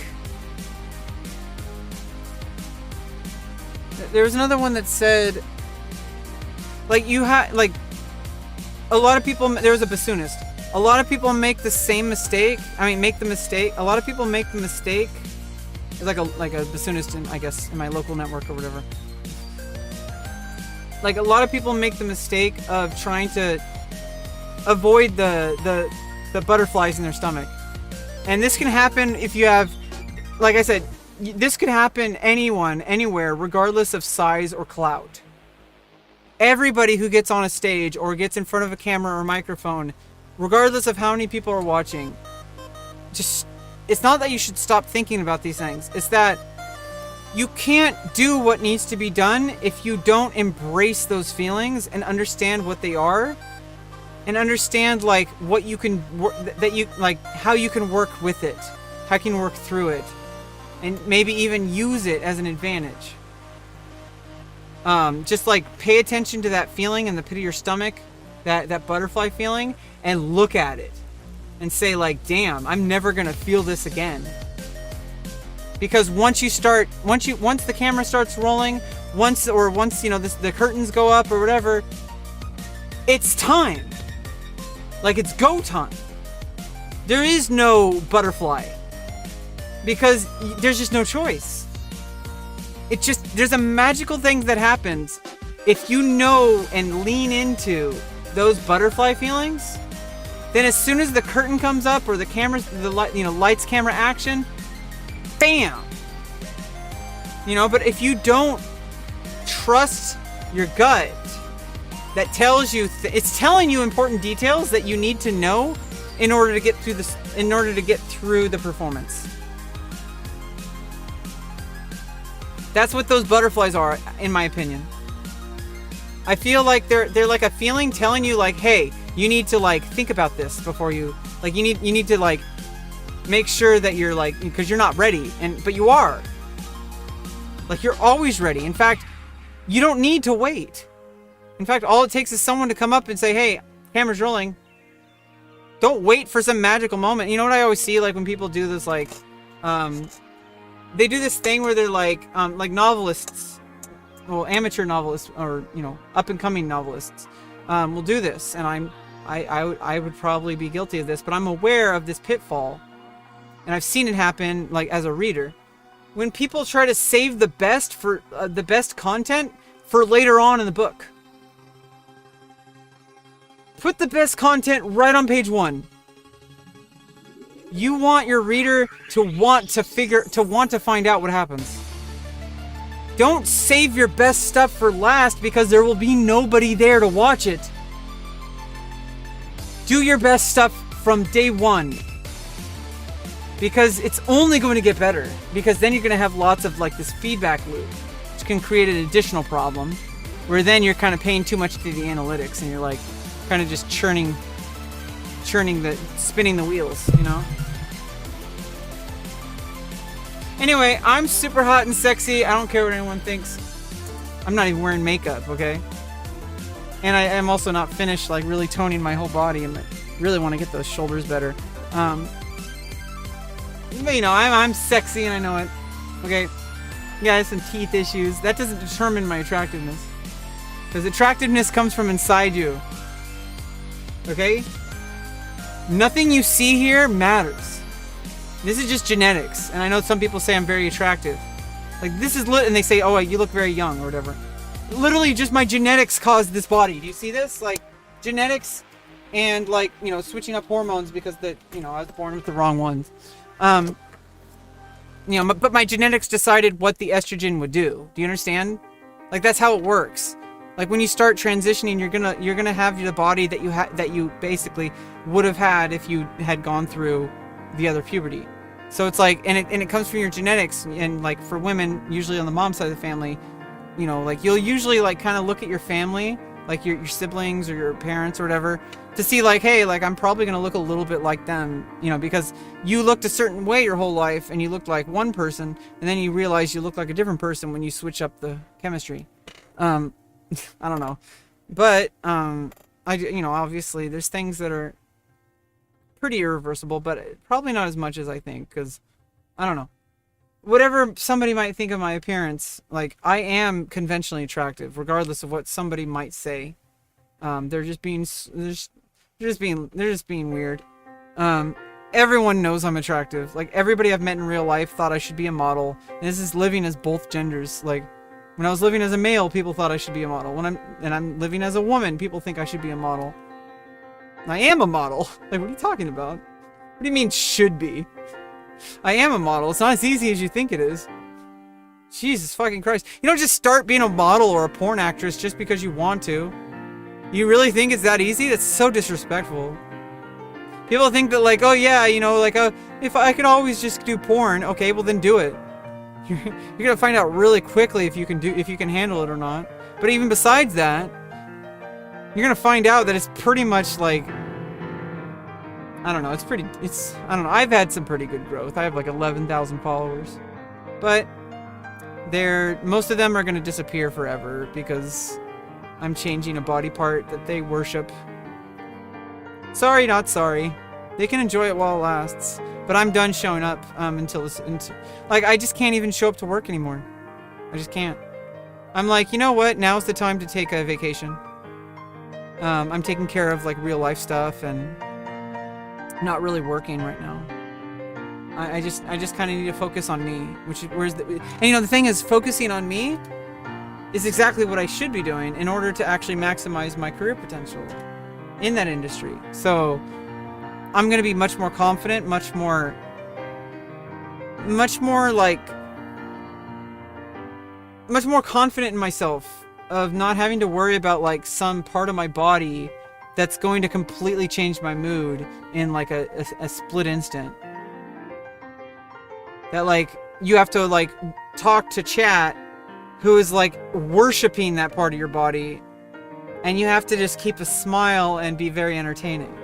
Speaker 2: There was another one that said, like you had like. A lot of people. There was a bassoonist. A lot of people make the same mistake. I mean, make the mistake. A lot of people make the mistake. It's like a bassoonist in, I guess, in my local network or whatever. Like a lot of people make the mistake of trying to avoid the butterflies in their stomach, and this can happen if you have, like I said, this could happen anyone, anywhere, regardless of size or clout. Everybody who gets on a stage or gets in front of a camera or microphone, regardless of how many people are watching, just, it's not that you should stop thinking about these things. It's that you can't do what needs to be done if you don't embrace those feelings and understand what they are, and understand like what you can that you like, how you can work with it, how you can work through it, and maybe even use it as an advantage. Just like pay attention to that feeling in the pit of your stomach, that butterfly feeling, and look at it and say like, damn, I'm never gonna feel this again. Because once the camera starts rolling, once you know the curtains go up or whatever, it's time. Like it's go time. There is no butterfly. Because there's just no choice. There's a magical thing that happens if you know and lean into those butterfly feelings. Then as soon as the curtain comes up or lights, camera, action, bam. But if you don't trust your gut, that tells you it's telling you important details that you need to know in order to get through the performance. That's what those butterflies are, in my opinion. I feel like they're like a feeling telling you like, hey, you need to like think about this before you like you need to like make sure that you're like, because you're not ready, but you are. Like you're always ready. In fact, you don't need to wait. In fact, all it takes is someone to come up and say, hey, camera's rolling. Don't wait for some magical moment. You know what I always see like when people do this like they do this thing where they're like novelists, well, amateur novelists or up and coming novelists will do this, and I would probably be guilty of this, but I'm aware of this pitfall, and I've seen it happen like as a reader, when people try to save the best for the best content for later on in the book. Put the best content right on page 1. You want your reader to want to find out what happens. Don't save your best stuff for last because there will be nobody there to watch it. Do your best stuff from day 1. Because it's only going to get better. Because then you're going to have lots of like this feedback loop, which can create an additional problem, where then you're kind of paying too much to the analytics and you're like kind of just spinning the wheels, Anyway, I'm super hot and sexy. I don't care what anyone thinks. I'm not even wearing makeup, okay? And I am also not finished like really toning my whole body, and I really want to get those shoulders better. But I'm sexy and I know it. Okay? Yeah, I have some teeth issues. That doesn't determine my attractiveness. Because attractiveness comes from inside you. Okay? Nothing you see here matters. This is just genetics. And I know some people say I'm very attractive. Like, this is and they say, oh, you look very young or whatever. Literally, just my genetics caused this body. Do you see this? Like, genetics and, like, switching up hormones because I was born with the wrong ones. But my genetics decided what the estrogen would do. Do you understand? Like, that's how it works. Like, when you start transitioning, you're gonna have the body that you basically would have had if you had gone through the other puberty. So it's like, and it comes from your genetics. And like for women, usually on the mom side of the family, like you'll usually like kind of look at your family like your siblings or your parents or whatever, to see like, hey, like I'm probably gonna look a little bit like them, you know, because you looked a certain way your whole life and you looked like one person, and then you realize you look like a different person when you switch up the chemistry. I don't know, but you know, obviously there's things that are pretty irreversible, but probably not as much as I think, because I don't know. Whatever somebody might think of my appearance, like I am conventionally attractive, regardless of what somebody might say. They're just being weird. Everyone knows I'm attractive. Like everybody I've met in real life thought I should be a model. And this is living as both genders. Like when I was living as a male, people thought I should be a model. When I'm living as a woman, people think I should be a model. I am a model. Like what are you talking about? What do you mean should be? I am a model. It's not as easy as you think it is. Jesus fucking Christ. You don't just start being a model or a porn actress just because you want to. You really think it's that easy? That's so disrespectful. People think that like, oh yeah, you know, like if I could always just do porn, okay, well then do it. You're gonna find out really quickly if you can handle it or not. But even besides that, you're gonna find out that it's pretty much like, I don't know, I don't know, I've had some pretty good growth. I have like 11,000 followers. But most of them are going to disappear forever because I'm changing a body part that they worship. Sorry, not sorry. They can enjoy it while it lasts. But I'm done showing up until like, I just can't even show up to work anymore. I just can't. I'm like, you know what? Now's the time to take a vacation. I'm taking care of like real life stuff and not really working right now. I just kind of need to focus on me, and you know the thing is, focusing on me is exactly what I should be doing in order to actually maximize my career potential in that industry. So I'm gonna be much more confident, much more confident in myself, of not having to worry about like some part of my body that's going to completely change my mood in like a split instant. That like you have to like talk to chat who is like worshiping that part of your body, and you have to just keep a smile and be very entertaining.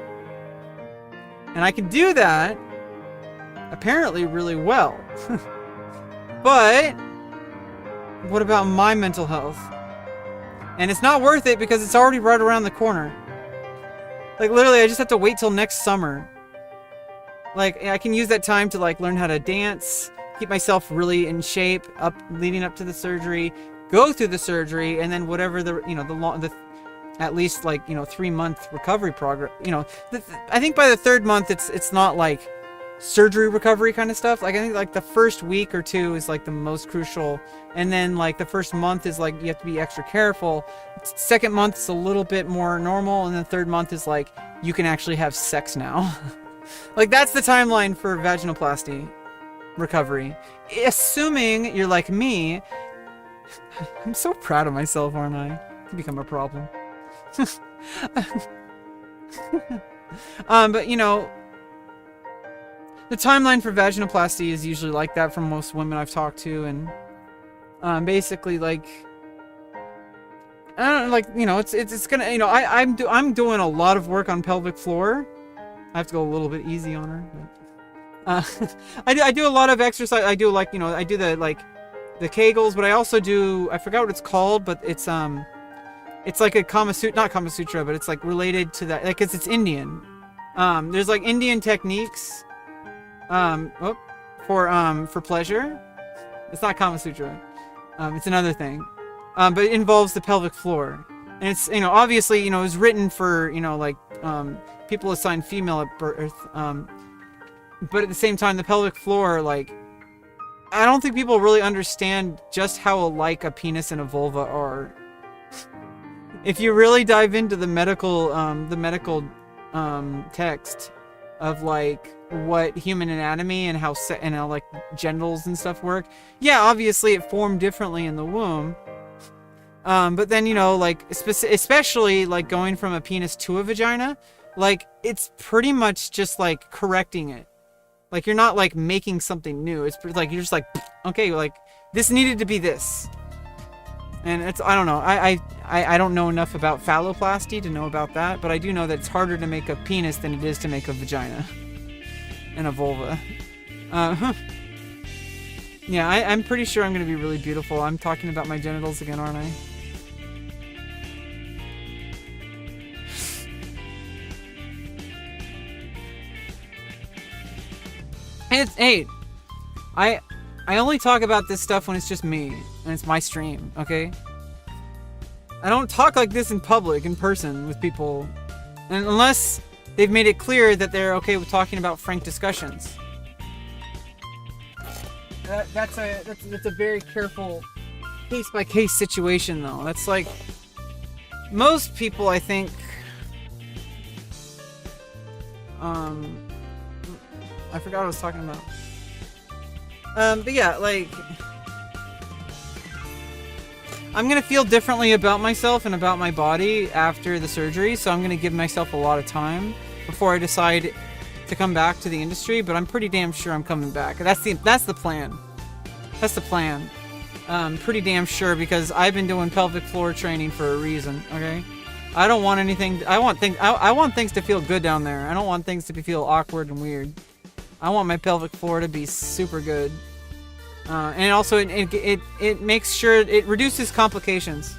Speaker 2: And I can do that apparently really well. But what about my mental health? And it's not worth it because it's already right around the corner. Like literally I just have to wait till next summer. Like I can use that time to like learn how to dance, keep myself really in shape leading up to the surgery, go through the surgery, and then whatever the at least like 3-month recovery progress. I think by the 3rd month it's not like surgery recovery kind of stuff. Like I think like the first week or 2 is like the most crucial, and then like the first month is like you have to be extra careful. 2nd month is a little bit more normal, and then 3rd month is like you can actually have sex now. Like that's the timeline for vaginoplasty recovery, assuming you're like me. I'm so proud of myself, aren't I? To become a problem. But the timeline for vaginoplasty is usually like that from most women I've talked to, and basically like I don't know, like it's gonna I'm doing a lot of work on pelvic floor. I have to go a little bit easy on her, but I do a lot of exercise. I do like I do the Kegels, but I also do, I forgot what it's called, but it's like a not Kama Sutra, but it's like related to that, like it's Indian. There's like Indian techniques for pleasure. It's not Kama Sutra. It's another thing. But it involves the pelvic floor. And it's, obviously, it was written for, people assigned female at birth. But at the same time, the pelvic floor, like, I don't think people really understand just how alike a penis and a vulva are. If you really dive into the medical text of like what human anatomy and how like genitals and stuff work, yeah, obviously it formed differently in the womb. But then like especially like going from a penis to a vagina, like it's pretty much just like correcting it. Like you're not like making something new. It's like you're just like, okay, like this needed to be this. And it's, I don't know. I don't know enough about phalloplasty to know about that, but I do know that it's harder to make a penis than it is to make a vagina and a vulva. Yeah, I'm pretty sure I'm going to be really beautiful. I'm talking about my genitals again, aren't I? And it's, hey, I only talk about this stuff when it's just me and it's my stream, okay? I don't talk like this in public, in person, with people, and unless they've made it clear that they're okay with talking about frank discussions. That's a very careful case-by-case situation, though. That's like most people, I think. I forgot what I was talking about. But yeah, like, I'm gonna feel differently about myself and about my body after the surgery, so I'm gonna give myself a lot of time before I decide to come back to the industry. But I'm pretty damn sure I'm coming back. That's the plan. That's the plan. Pretty damn sure, because I've been doing pelvic floor training for a reason. Okay, I don't want anything. I want things to feel good down there. I don't want things to feel awkward and weird. I want my pelvic floor to be super good. And also it makes sure it reduces complications.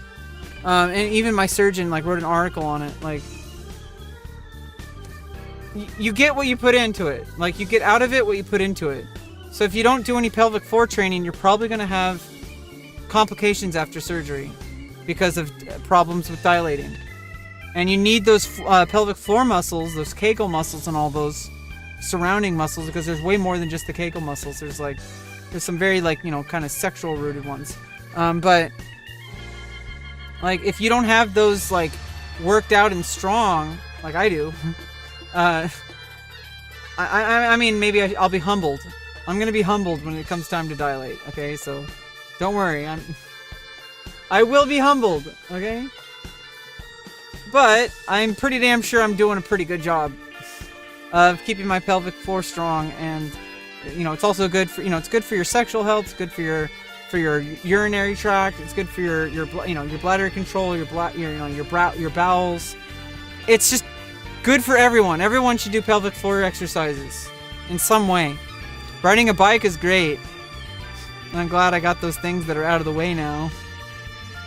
Speaker 2: And even my surgeon like wrote an article on it. Like, you get what you put into it. Like, you get out of it what you put into it. So if you don't do any pelvic floor training, you're probably going to have complications after surgery because of problems with dilating. And you need those pelvic floor muscles, those Kegel muscles, and all those surrounding muscles, because there's way more than just the Kegel muscles. There's some very, like, you know, kind of sexual rooted ones. But like, if you don't have those like worked out and strong like I do, I mean, maybe I'll be humbled. I'm gonna be humbled when it comes time to dilate. Okay, so don't worry, I will be humbled. Okay, but I'm pretty damn sure I'm doing a pretty good job of keeping my pelvic floor strong. And you know, it's also good for, you know, it's good for your sexual health. It's good for your urinary tract. It's good for your you know, your bladder control, your bowels. It's just good for everyone. Everyone should do pelvic floor exercises in some way. Riding a bike is great. And I'm glad I got those things that are out of the way now.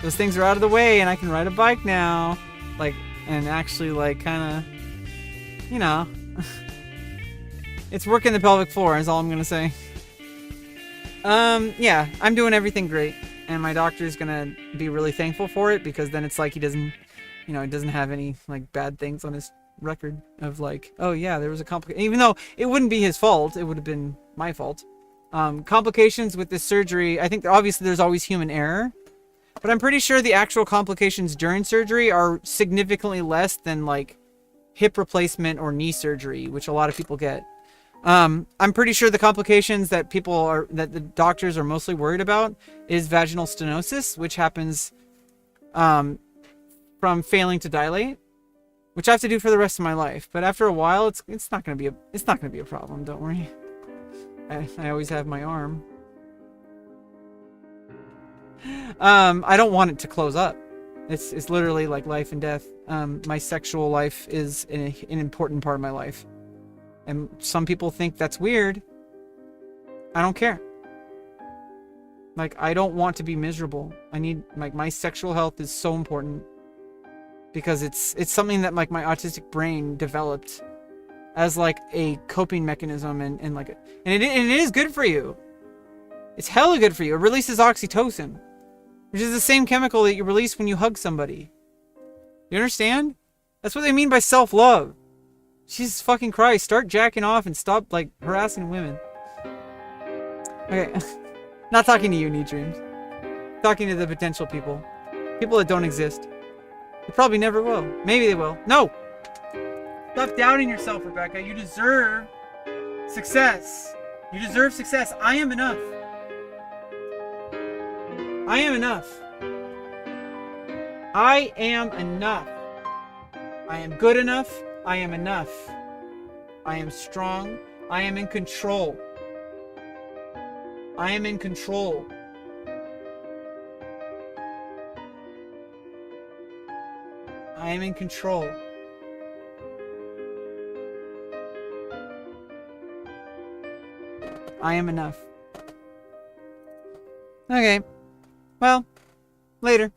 Speaker 2: Those things are out of the way and I can ride a bike now. Like, and actually, like, kind of, you know, it's working the pelvic floor is all I'm gonna say. Yeah, I'm doing everything great, and my doctor's gonna be really thankful for it, because then it's like he doesn't, you know, he doesn't have any like bad things on his record of like, oh yeah, there was a complication, even though it wouldn't be his fault, it would have been my fault. Complications with this surgery, I think obviously there's always human error, but I'm pretty sure the actual complications during surgery are significantly less than like hip replacement or knee surgery, which a lot of people get. I'm pretty sure the complications that the doctors are mostly worried about is vaginal stenosis, which happens from failing to dilate, which I have to do for the rest of my life. But after a while, it's not gonna be a problem. Don't worry. I always have my arm. I don't want it to close up. It's literally like life and death. My sexual life is an important part of my life. And some people think that's weird. I don't care. Like, I don't want to be miserable. I need, like, my sexual health is so important. Because it's something that, like, my autistic brain developed as, like, a coping mechanism, and it is good for you. It's hella good for you. It releases oxytocin, which is the same chemical that you release when you hug somebody. You understand? That's what they mean by self-love. Jesus fucking Christ, start jacking off and stop, like, harassing women. Okay, not talking to you, Need Dreams. Talking to the potential people. People that don't exist. They probably never will. Maybe they will. No! Stop doubting yourself, Rebecca. You deserve success. You deserve success. I am enough. I am enough. I am enough. I am good enough. I am enough. I am strong. I am in control. I am in control. I am in control. I am enough. Okay. Well, later.